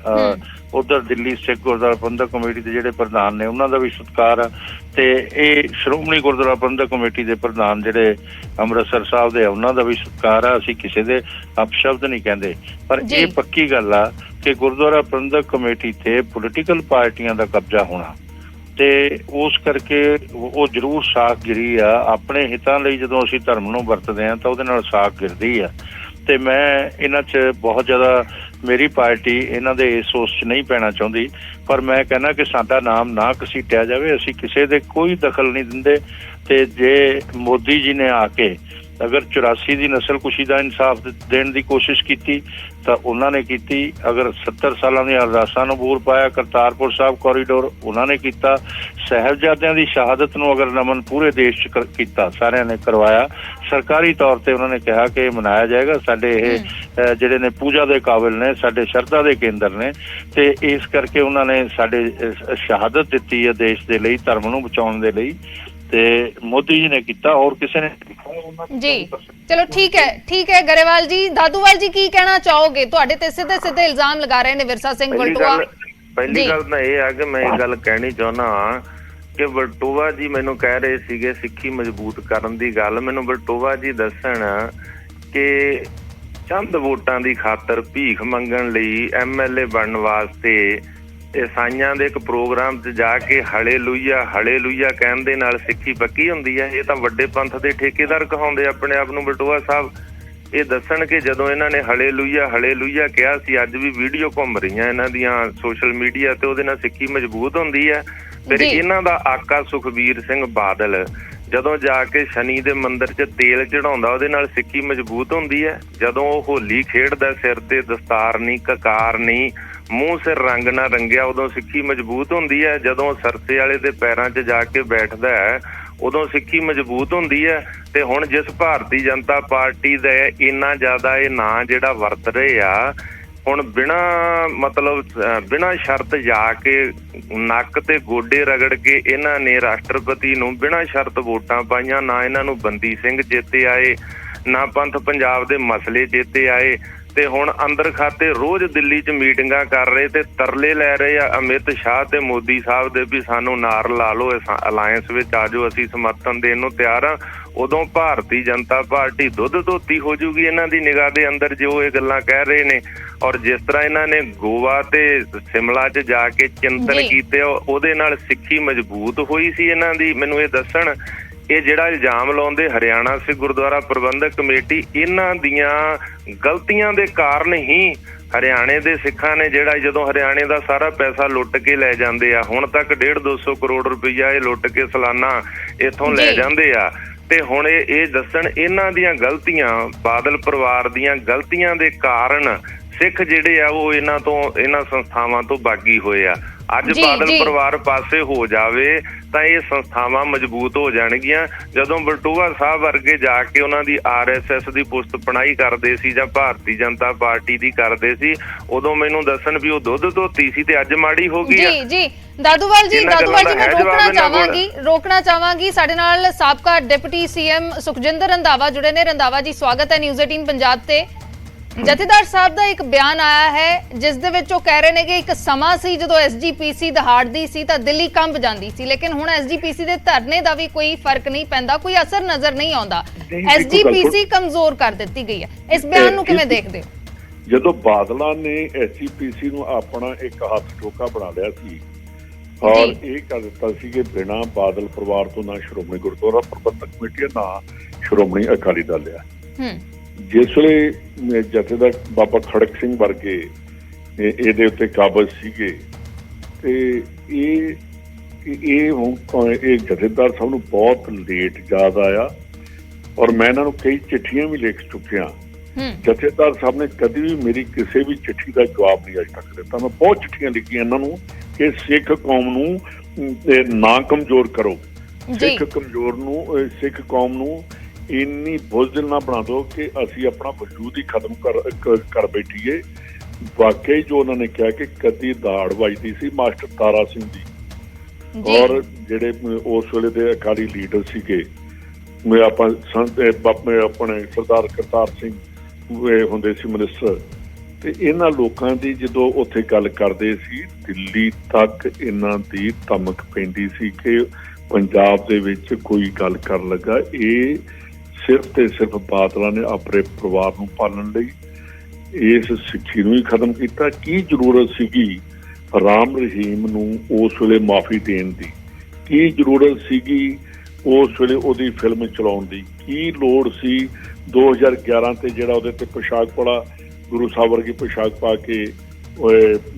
ਉਧਰ ਦਿੱਲੀ ਸਿੱਖ ਗੁਰਦੁਆਰਾ ਪ੍ਰਬੰਧਕ ਕਮੇਟੀ ਦੇ ਜਿਹੜੇ ਪ੍ਰਧਾਨ ਨੇ ਉਹਨਾਂ ਦਾ ਵੀ ਸਤਿਕਾਰ ਆ, ਤੇ ਇਹ ਸ਼੍ਰੋਮਣੀ ਗੁਰਦੁਆਰਾ ਪ੍ਰਬੰਧਕ ਕਮੇਟੀ ਦੇ ਪ੍ਰਧਾਨ ਜਿਹੜੇ ਅੰਮ੍ਰਿਤਸਰ ਸਾਹਿਬ ਦੇ ਆ ਉਹਨਾਂ ਦਾ ਵੀ ਸਤਿਕਾਰ ਆ। ਅਸੀਂ ਕਿਸੇ ਦੇ ਅਪਸ਼ਬਦ ਨਹੀਂ ਕਹਿੰਦੇ, ਪਰ ਇਹ ਪੱਕੀ ਗੱਲ ਆ ਕਿ ਗੁਰਦੁਆਰਾ ਪ੍ਰਬੰਧਕ ਕਮੇਟੀ ਤੇ ਪੋਲੀਟੀਕਲ ਪਾਰਟੀਆਂ ਦਾ ਕਬਜ਼ਾ ਹੋਣਾ, ਤੇ ਉਸ ਕਰਕੇ ਉਹ ਜ਼ਰੂਰ ਸਾਖ ਗਿਰੀ ਆ। ਆਪਣੇ ਹਿੱਤਾਂ ਲਈ ਜਦੋਂ ਅਸੀਂ ਧਰਮ ਨੂੰ ਵਰਤਦੇ ਹਾਂ ਤਾਂ ਉਹਦੇ ਨਾਲ ਸਾਖ ਗਿਰਦੀ ਆ। ਤੇ ਮੈਂ ਇਹਨਾਂ 'ਚ ਬਹੁਤ ਜ਼ਿਆਦਾ, ਮੇਰੀ ਪਾਰਟੀ ਇਹਨਾਂ ਦੇ ਇਸ ਸੋਚ 'ਚ ਨਹੀਂ ਪੈਣਾ ਚਾਹੁੰਦੀ, ਪਰ ਮੈਂ ਕਹਿੰਦਾ ਕਿ ਸਾਡਾ ਨਾਮ ਨਾ ਘਸੀਟਿਆ ਜਾਵੇ। ਅਸੀਂ ਕਿਸੇ ਦੇ ਕੋਈ ਦਖਲ ਨਹੀਂ ਦਿੰਦੇ। ਤੇ ਜੇ ਮੋਦੀ ਜੀ ਨੇ ਆ ਕੇ ਅਗਰ 84 ਦੀ ਨਸਲਕੁਸ਼ੀ ਦਾ ਇਨਸਾਫ ਦੇਣ ਦੀ ਕੋਸ਼ਿਸ਼ ਕੀਤੀ ਤਾਂ ਉਹਨਾਂ ਨੇ ਕੀਤੀ। ਅਗਰ 70 ਸਾਲਾਂ ਦੀਆਂ ਅਰਦਾਸਾਂ ਨੂੰ ਬੂਰ ਪਾਇਆ, ਕਰਤਾਰਪੁਰ ਸਾਹਿਬ ਕੋਰੀਡੋਰ ਉਹਨਾਂ ਨੇ ਕੀਤਾ। ਸਾਹਿਬਜ਼ਾਦਿਆਂ ਦੀ ਸ਼ਹਾਦਤ ਨੂੰ ਅਗਰ ਨਮਨ ਪੂਰੇ ਦੇਸ਼ 'ਚ ਕੀਤਾ, ਸਾਰਿਆਂ ਨੇ ਕਰਵਾਇਆ। ਸਰਕਾਰੀ ਤੌਰ ਤੇ ਉਹਨਾਂ ਨੇ ਕਿਹਾ ਕਿ ਮਨਾਇਆ ਜਾਏਗਾ। ਸਾਡੇ ਇਹ ਜਿਹੜੇ ਨੇ ਪੂਜਾ ਦੇ ਕਾਬਿਲ ਨੇ, ਸਾਡੇ ਸ਼ਰਧਾ ਦੇ ਕੇਂਦਰ ਨੇ, ਤੇ ਇਸ ਕਰਕੇ ਉਹਨਾਂ ਨੇ ਸਾਡੇ ਸ਼ਹਾਦਤ ਦਿੱਤੀ ਹੈ ਦੇਸ਼ ਦੇ ਲਈ, ਧਰਮ ਨੂੰ ਬਚਾਉਣ ਦੇ ਲਈ, ਤੇ ਮੋਦੀ ਜੀ ਨੇ ਕੀਤਾ, ਹੋਰ ਕਿਸੇ ਨੇ ਜੀ। ਚਲੋ ਠੀਕ ਹੈ ਗਰੇਵਾਲ ਜੀ। ਦਾਦੂਵਾਲ ਜੀ, ਕੀ ਕਹਿਣਾ ਚਾਹੋਗੇ? ਤੁਹਾਡੇ ਤੇ ਸਿੱਧੇ ਇਲਜ਼ਾਮ ਲਗਾ ਰਹੇ ਨੇ ਵਿਰਸਾ ਸਿੰਘ ਵਲਟੋਆ। ਪਹਿਲੀ ਗੱਲ ਤਾਂ ਇਹ ਆ ਕਿ ਮੈਂ ਇਹ ਗੱਲ ਕਹਿਣੀ ਚਾਹੁੰਦਾ ਹਾਂ ਕਿ ਵਲਟੋਆ ਜੀ ਮੈਨੂੰ ਕਹਿ ਰਹੇ ਸੀਗੇ ਸਿੱਖੀ ਮਜ਼ਬੂਤ ਕਰਨ ਦੀ ਗੱਲ। ਮੈਨੂੰ ਵਲਟੋਆ ਜੀ ਦੱਸਣ ਕਿ ਚੰਦ ਵੋਟਾਂ ਦੀ ਖਾਤਰ ਭੀਖ ਮੰਗਣ ਲਈ MLA ਬਣਨ ਵਾਸਤੇ ਈਸਾਈਆਂ ਦੇ ਇੱਕ ਪ੍ਰੋਗਰਾਮ 'ਚ ਜਾ ਕੇ ਹਲੇਲੂਇਆ ਕਹਿਣ ਦੇ ਨਾਲ ਸਿੱਖੀ ਪੱਕੀ ਹੁੰਦੀ ਹੈ? ਇਹ ਤਾਂ ਵੱਡੇ ਪੰਥ ਦੇ ਠੇਕੇਦਾਰ ਕਹਾਉਂਦੇ ਆਪਣੇ ਆਪ ਨੂੰ ਵਲਟੋਆ ਸਾਹਿਬ। ਇਹ ਦੱਸਣ ਕਿ ਜਦੋਂ ਇਹਨਾਂ ਨੇ ਹਲੇਲੂਇਆ ਕਿਹਾ ਸੀ, ਅੱਜ ਵੀ ਵੀਡੀਓ ਘੁੰਮ ਰਹੀਆਂ ਇਹਨਾਂ ਦੀਆਂ ਸੋਸ਼ਲ ਮੀਡੀਆ ਤੇ, ਉਹਦੇ ਨਾਲ ਸਿੱਖੀ ਮਜ਼ਬੂਤ ਹੁੰਦੀ ਹੈ। ਫਿਰ ਇਹਨਾਂ ਦਾ ਆਕਾ ਸੁਖਬੀਰ ਸਿੰਘ ਬਾਦਲ ਜਦੋਂ ਜਾ ਕੇ ਸ਼ਨੀ ਦੇ ਮੰਦਿਰ 'ਚ ਤੇਲ ਚੜਾਉਂਦਾ, ਉਹਦੇ ਨਾਲ ਸਿੱਖੀ ਮਜ਼ਬੂਤ ਹੁੰਦੀ ਹੈ। ਜਦੋਂ ਉਹ ਹੋਲੀ ਖੇਡਦਾ, ਸਿਰ ਤੇ ਦਸਤਾਰ ਨਹੀਂ, ਕਕਾਰ ਨਹੀਂ, ਮੂੰਹ ਸਿਰ ਰੰਗ ਨਾ ਰੰਗਿਆ, ਉਦੋਂ ਸਿੱਖੀ ਮਜ਼ਬੂਤ ਹੁੰਦੀ ਹੈ। ਜਦੋਂ ਸਰਸੇ ਵਾਲੇ ਦੇ ਪੈਰਾਂ 'ਚ ਜਾ ਕੇ ਬੈਠਦਾ ਹੈ, ਉਦੋਂ ਸਿੱਖੀ ਮਜ਼ਬੂਤ ਹੁੰਦੀ ਹੈ। ਤੇ ਹੁਣ ਜਿਸ ਭਾਰਤੀ ਜਨਤਾ ਪਾਰਟੀ ਦਾ ਇੰਨਾ ਜ਼ਿਆਦਾ ਇਹ ਨਾਂ ਜਿਹੜਾ ਵਰਤ ਰਹੇ ਆ, ਹੁਣ ਬਿਨਾਂ ਸ਼ਰਤ ਜਾ ਕੇ ਨੱਕ ਤੇ ਗੋਡੇ ਰਗੜ ਕੇ ਇਹਨਾਂ ਨੇ ਰਾਸ਼ਟਰਪਤੀ ਨੂੰ ਬਿਨਾਂ ਸ਼ਰਤ ਵੋਟਾਂ ਪਾਈਆਂ। ਨਾ ਇਹਨਾਂ ਨੂੰ ਬੰਦੀ ਸਿੰਘ ਚੇਤੇ ਆਏ, ਨਾ ਪੰਥ ਪੰਜਾਬ ਦੇ ਮਸਲੇ ਚੇਤੇ ਆਏ। ਤੇ ਹੁਣ ਅੰਦਰ ਖਾਤੇ ਰੋਜ਼ ਦਿੱਲੀ 'ਚ ਮੀਟਿੰਗਾਂ ਕਰ ਰਹੇ ਤੇ ਤਰਲੇ ਲੈ ਰਹੇ ਆ ਅਮਿਤ ਸ਼ਾਹ ਤੇ ਮੋਦੀ ਸਾਹਿਬ ਦੇ ਵੀ ਸਾਨੂੰ ਨਾਰ ਲਾ ਲਓ, ਅਲਾਇੰਸ ਵਿੱਚ ਆ ਜਾਓ, ਅਸੀਂ ਸਮਰਥਨ ਦੇਣ ਨੂੰ ਤਿਆਰ ਆ। ਉਦੋਂ ਭਾਰਤੀ ਜਨਤਾ ਪਾਰਟੀ ਦੁੱਧ ਧੋਤੀ ਹੋ ਜੂਗੀ ਇਹਨਾਂ ਦੀ ਨਿਗਾਹ ਦੇ ਅੰਦਰ ਜੋ ਇਹ ਗੱਲਾਂ ਕਹਿ ਰਹੇ ਨੇ। ਔਰ ਜਿਸ ਤਰ੍ਹਾਂ ਇਹਨਾਂ ਨੇ ਗੋਆ ਤੇ ਸ਼ਿਮਲਾ 'ਚ ਜਾ ਕੇ ਚਿੰਤਨ ਕੀਤੇ, ਉਹਦੇ ਨਾਲ ਸਿੱਖੀ ਮਜ਼ਬੂਤ ਹੋਈ ਸੀ ਇਹਨਾਂ ਦੀ। ਮੈਨੂੰ ਇਹ ਦੱਸਣ, ਇਹ ਜਿਹੜਾ ਇਲਜ਼ਾਮ ਲਾਉਂਦੇ ਹਰਿਆਣਾ ਸਿੱਖ ਗੁਰਦੁਆਰਾ ਪ੍ਰਬੰਧਕ ਕਮੇਟੀ, ਇਹਨਾਂ ਦੀਆਂ ਗਲਤੀਆਂ ਦੇ ਕਾਰਨ ਹੀ ਹਰਿਆਣੇ ਦੇ ਸਿੱਖਾਂ ਨੇ ਜਿਹੜਾ ਜਦੋਂ ਹਰਿਆਣੇ ਦਾ ਸਾਰਾ ਪੈਸਾ ਲੁੱਟ ਕੇ ਲੈ ਜਾਂਦੇ ਆ, ਹੁਣ ਤੱਕ 150-200 ਕਰੋੜ ਰੁਪਈਆ ਇਹ ਲੁੱਟ ਕੇ ਸਾਲਾਨਾ ਇੱਥੋਂ ਲੈ ਜਾਂਦੇ ਆ। ਤੇ ਹੁਣ ਇਹ ਦੱਸਣ ਇਹਨਾਂ ਦੀਆਂ ਗਲਤੀਆਂ, ਬਾਦਲ ਪਰਿਵਾਰ ਦੀਆਂ ਗਲਤੀਆਂ ਦੇ ਕਾਰਨ ਸਿੱਖ ਜਿਹੜੇ ਆ ਉਹ ਇਹਨਾਂ ਸੰਸਥਾਵਾਂ ਤੋਂ ਬਾਗੀ ਹੋਏ ਆ। ਅੱਜ ਬਾਦਲ ਪਰਿਵਾਰ ਪਾਸੇ ਹੋ ਜਾਵੇ ਤਾਂ ਇਹ ਸੰਸਥਾਵਾਂ ਮਜ਼ਬੂਤ ਹੋ ਜਾਣਗੀਆਂ। ਜਦੋਂ ਬਲਟੋਆ ਸਾਹਿਬ ਵਰਗੇ ਜਾ ਕੇ ਉਹਨਾਂ ਦੀ RSS ਦੀ ਪੁਸਤ ਪਣਾਈ ਕਰਦੇ ਸੀ ਜਾਂ ਭਾਰਤੀ ਜਨਤਾ ਪਾਰਟੀ ਦੀ ਕਰਦੇ ਸੀ, ਉਦੋਂ ਮੈਨੂੰ ਦੱਸਣ ਵੀ ਉਹ ਦੁੱਧ ਧੋਤੀ ਸੀ ਤੇ ਅੱਜ ਮਾੜੀ ਹੋ ਗਈ। ਜੀ ਜੀ ਦਾਦੂਵਾਲ ਜੀ ਮੈਂ ਰੋਕਣਾ ਚਾਹਾਂਗੀ ਸਾਡੇ ਨਾਲ ਸਾਬਕਾ ਡਿਪਟੀ CM ਸੁਖਜਿੰਦਰ ਰੰਧਾਵਾ ਜੁੜੇ ਨੇ। ਰੰਧਾਵਾ ਜੀ ਸਵਾਗਤ ਹੈ ਨਿਊਜ਼ 18 ਪੰਜਾਬ ਤੇ। ਜਥੇਦਾਰ ਸਾਹਿਬ ਦਾ ਇੱਕ ਬਿਆਨ ਆਇਆ ਹੈ ਜਿਸ ਦੇ ਵਿੱਚ ਉਹ ਕਹਿ ਰਹੇ ਨੇ ਕਿ ਇੱਕ ਸਮਾਂ ਸੀ ਜਦੋਂ SGPC ਦਹਾੜਦੀ ਸੀ ਤਾਂ ਦਿੱਲੀ ਕੰਬ ਜਾਂਦੀ ਸੀ, ਲੇਕਿਨ ਹੁਣ SGPC ਦੇ ਧਰਨੇ ਦਾ ਵੀ ਕੋਈ ਫਰਕ ਨਹੀਂ ਪੈਂਦਾ, ਕੋਈ ਅਸਰ ਨਜ਼ਰ ਨਹੀਂ ਆਉਂਦਾ। SGPC ਕਮਜ਼ੋਰ ਕਰ ਦਿੱਤੀ ਗਈ ਹੈ, ਇਸ ਬਿਆਨ ਨੂੰ ਕਿਵੇਂ ਦੇਖਦੇ ਹੋ? ਜਦੋਂ ਬਾਦਲਾਂ ਨੇ SGPC ਨੂੰ ਆਪਣਾ ਇੱਕ ਹੱਥ ਠੋਕਾ ਬਣਾ ਲਿਆ ਸੀ ਔਰ ਇਹ ਕਰ ਦਿੱਤਾ ਸੀ ਕਿ ਬਿਨਾਂ ਬਾਦਲ ਪਰਿਵਾਰ ਤੋਂ ਨਾ ਸ਼੍ਰੋਮਣੀ ਗੁਰਦੁਆਰਾ ਪ੍ਰਬੰਧਕ ਕਮੇਟੀ ਨਾ ਸ਼੍ਰੋਮਣੀ ਅਕਾਲੀ ਦਲ ਆ। ਜਿਸ ਵੇਲੇ ਜਥੇਦਾਰ ਬਾਬਾ ਖੜਕ ਸਿੰਘ ਵਰਗੇ ਇਹਦੇ ਉੱਤੇ ਕਾਬਜ਼ ਸੀਗੇ ਤੇ ਇਹ ਜਥੇਦਾਰ ਸਾਹਿਬ ਨੂੰ ਬਹੁਤ ਲੇਟ ਯਾਦ ਆਇਆ ਔਰ ਮੈਂ ਇਹਨਾਂ ਨੂੰ ਕਈ ਚਿੱਠੀਆਂ ਵੀ ਲਿਖ ਚੁੱਕਿਆ। ਜਥੇਦਾਰ ਸਾਹਿਬ ਨੇ ਕਦੀ ਵੀ ਮੇਰੀ ਕਿਸੇ ਵੀ ਚਿੱਠੀ ਦਾ ਜਵਾਬ ਨਹੀਂ ਅਜੇ ਤੱਕ ਦਿੱਤਾ। ਮੈਂ ਬਹੁਤ ਚਿੱਠੀਆਂ ਲਿਖੀਆਂ ਇਹਨਾਂ ਨੂੰ ਕਿ ਸਿੱਖ ਕੌਮ ਨੂੰ ਨਾ ਕਮਜ਼ੋਰ ਕਰੋ, ਸਿੱਖ ਕੌਮ ਨੂੰ ਇੰਨੀ ਬੁਜ਼ਦਿਲ ਨਾ ਬਣਾ ਦਿਓ ਕਿ ਅਸੀਂ ਆਪਣਾ ਵਜੂਦ ਹੀ ਖਤਮ ਕਰ ਬੈਠੀਏ। ਵਾਕਈ ਜੋ ਉਹਨਾਂ ਨੇ ਕਿਹਾ ਕਿ ਕਦੀ ਦਾੜ ਵੱਜਦੀ ਸੀ ਮਾਸਟਰ ਤਾਰਾ ਸਿੰਘ ਦੀ ਔਰ ਜਿਹੜੇ ਉਸ ਵੇਲੇ ਦੇ ਅਕਾਲੀ ਲੀਡਰ ਸੀਗੇ ਆਪਣੇ ਸਰਦਾਰ ਕਰਤਾਰ ਸਿੰਘ ਹੁੰਦੇ ਸੀ ਮਿਨਿਸਟਰ, ਤੇ ਇਹਨਾਂ ਲੋਕਾਂ ਦੀ ਜਦੋਂ ਉੱਥੇ ਗੱਲ ਕਰਦੇ ਸੀ ਦਿੱਲੀ ਤੱਕ ਇਹਨਾਂ ਦੀ ਧਮਕ ਪੈਂਦੀ ਸੀ ਕਿ ਪੰਜਾਬ ਦੇ ਵਿੱਚ ਕੋਈ ਗੱਲ ਕਰਨ ਲੱਗਾ ਇਹ ਸਿਰਫ ਤੇ ਸਿਰਫ ਬਾਦਲਾਂ ਨੇ ਆਪਣੇ ਪਰਿਵਾਰ ਨੂੰ ਪਾਲਣ ਲਈ ਇਸ ਸਿੱਖੀ ਨੂੰ ਹੀ ਖਤਮ ਕੀਤਾ। ਕੀ ਜ਼ਰੂਰਤ ਸੀਗੀ ਰਾਮ ਰਹੀਮ ਨੂੰ ਉਸ ਵੇਲੇ ਮਾਫੀ ਦੇਣ ਦੀ? ਕੀ ਜ਼ਰੂਰਤ ਸੀਗੀ ਉਸ ਵੇਲੇ ਉਹਦੀ ਫਿਲਮ ਚਲਾਉਣ ਦੀ? ਕੀ ਲੋੜ ਸੀ 2011 ਤੇ ਜਿਹੜਾ ਉਹਦੇ ਤੇ ਪੋਸ਼ਾਕ ਪਾੜਾ ਗੁਰੂ ਸਾਹਿਬ ਵਰਗੀ ਪੋਸ਼ਾਕ ਪਾ ਕੇ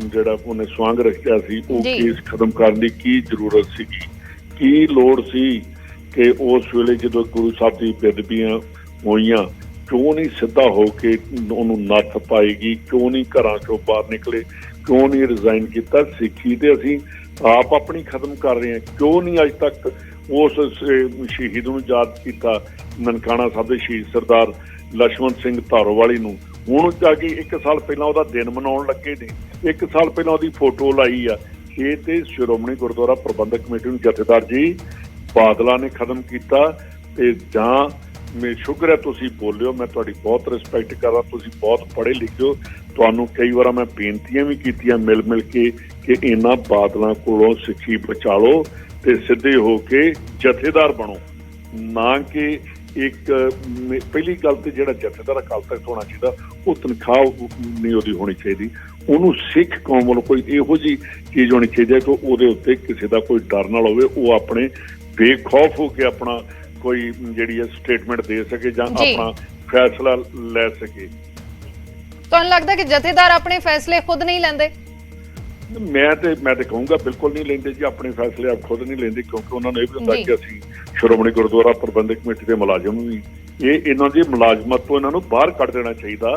ਜਿਹੜਾ ਉਹਨੇ ਸਵਾਂਗ ਰੱਖਿਆ ਸੀ ਉਹ ਕੇਸ ਖਤਮ ਕਰਨ ਦੀ ਕੀ ਜ਼ਰੂਰਤ ਸੀਗੀ? ਕੀ ਲੋੜ ਸੀ ਕਿ ਉਸ ਵੇਲੇ ਜਦੋਂ ਗੁਰੂ ਸਾਹਿਬ ਦੀ ਬੇਅਦਬੀਆਂ ਹੋਈਆਂ ਕਿਉਂ ਨਹੀਂ ਸਿੱਧਾ ਹੋ ਕੇ ਉਹਨੂੰ ਨੱਥ ਪਾਏਗੀ? ਕਿਉਂ ਨਹੀਂ ਘਰਾਂ ਚੋਂ ਬਾਹਰ ਨਿਕਲੇ? ਕਿਉਂ ਨਹੀਂ ਰਿਜ਼ਾਈਨ ਕੀਤਾ? ਸਿੱਖੀ ਤੇ ਅਸੀਂ ਆਪ ਆਪਣੀ ਖਤਮ ਕਰ ਰਹੇ ਹਾਂ। ਕਿਉਂ ਨਹੀਂ ਅੱਜ ਤੱਕ ਉਸ ਸ਼ਹੀਦ ਨੂੰ ਯਾਦ ਕੀਤਾ? ਨਨਕਾਣਾ ਸਾਹਿਬ ਦੇ ਸ਼ਹੀਦ ਸਰਦਾਰ ਲਛਮਣ ਸਿੰਘ ਧਾਰੋਵਾਲੀ ਨੂੰ ਹੁਣ ਜਾ ਕੇ 1 ਸਾਲ ਪਹਿਲਾਂ ਉਹਦਾ ਦਿਨ ਮਨਾਉਣ ਲੱਗੇ ਨੇ, 1 ਸਾਲ ਪਹਿਲਾਂ ਉਹਦੀ ਫੋਟੋ ਲਾਈ ਆ। ਇਹ ਤੇ ਸ਼੍ਰੋਮਣੀ ਗੁਰਦੁਆਰਾ ਪ੍ਰਬੰਧਕ ਕਮੇਟੀ ਨੂੰ ਜਥੇਦਾਰ ਜੀ ਬਾਦਲਾਂ ਨੇ ਖਤਮ ਕੀਤਾ ਤੇ ਜਾਂ ਮੈਂ ਸ਼ੁਕਰ ਹੈ ਤੁਸੀਂ ਬੋਲਿਓ, ਮੈਂ ਤੁਹਾਡੀ ਬਹੁਤ ਰਿਸਪੈਕਟ ਕਰਦਾ, ਤੁਸੀਂ ਬਹੁਤ ਪੜ੍ਹੇ ਲਿਖੇ ਹੋ। ਤੁਹਾਨੂੰ ਕਈ ਵਾਰ ਮੈਂ ਬੇਨਤੀਆਂ ਵੀ ਕੀਤੀਆਂ ਮਿਲ ਕੇ ਕਿ ਇਹਨਾਂ ਬਾਦਲਾਂ ਕੋਲੋਂ ਸਿੱਖੀ ਬਚਾ ਲਓ ਤੇ ਸਿੱਧੇ ਹੋ ਕੇ ਜਥੇਦਾਰ ਬਣੋ, ਨਾ ਕਿ ਇੱਕ ਪਹਿਲੀ ਗੱਲ ਤੇ ਜਿਹੜਾ ਜਥੇਦਾਰ ਅਕਾਲ ਤਖਤ ਹੋਣਾ ਚਾਹੀਦਾ ਉਹ ਤਨਖਾਹ ਨਹੀਂ ਉਹਦੀ ਹੋਣੀ ਚਾਹੀਦੀ। ਉਹਨੂੰ ਸਿੱਖ ਕੌਮ ਵੱਲੋਂ ਕੋਈ ਇਹੋ ਜਿਹੀ ਚੀਜ਼ ਹੋਣੀ ਚਾਹੀਦੀ ਹੈ ਕਿ ਉਹਦੇ ਉੱਤੇ ਕਿਸੇ ਦਾ ਕੋਈ ਡਰ ਨਾ ਹੋਵੇ, ਉਹ ਆਪਣੇ ਬੇਖੌਫ ਹੋ ਕੇ ਆਪਣਾ ਕੋਈ ਜਿਹੜੀ ਹੈ ਸਟੇਟਮੈਂਟ ਦੇ ਸਕੇ ਜਾਂ ਆਪਣਾ ਫੈਸਲਾ ਲੈ ਸਕੇ। ਤੁਹਾਨੂੰ ਲੱਗਦਾ ਕਿ ਜਥੇਦਾਰ ਆਪਣੇ ਫੈਸਲੇ ਖੁਦ ਨਹੀਂ ਲੈਂਦੇ? ਮੈਂ ਤੇ ਕਹੂੰਗਾ ਬਿਲਕੁਲ ਨਹੀਂ ਲੈਂਦੇ ਜੀ, ਆਪਣੇ ਫੈਸਲੇ ਆਪ ਖੁਦ ਨਹੀਂ ਲੈਂਦੇ, ਕਿਉਂਕਿ ਉਹਨਾਂ ਨੂੰ ਇਹ ਵੀ ਹੁੰਦਾ ਕਿ ਅਸੀਂ ਸ਼੍ਰੋਮਣੀ ਗੁਰਦੁਆਰਾ ਪ੍ਰਬੰਧਕ ਕਮੇਟੀ ਦੇ ਮੁਲਾਜ਼ਮ ਵੀ ਇਹਨਾਂ ਦੀ ਮੁਲਾਜ਼ਮਤ ਤੋਂ ਇਹਨਾਂ ਨੂੰ ਬਾਹਰ ਕੱਢ ਦੇਣਾ ਚਾਹੀਦਾ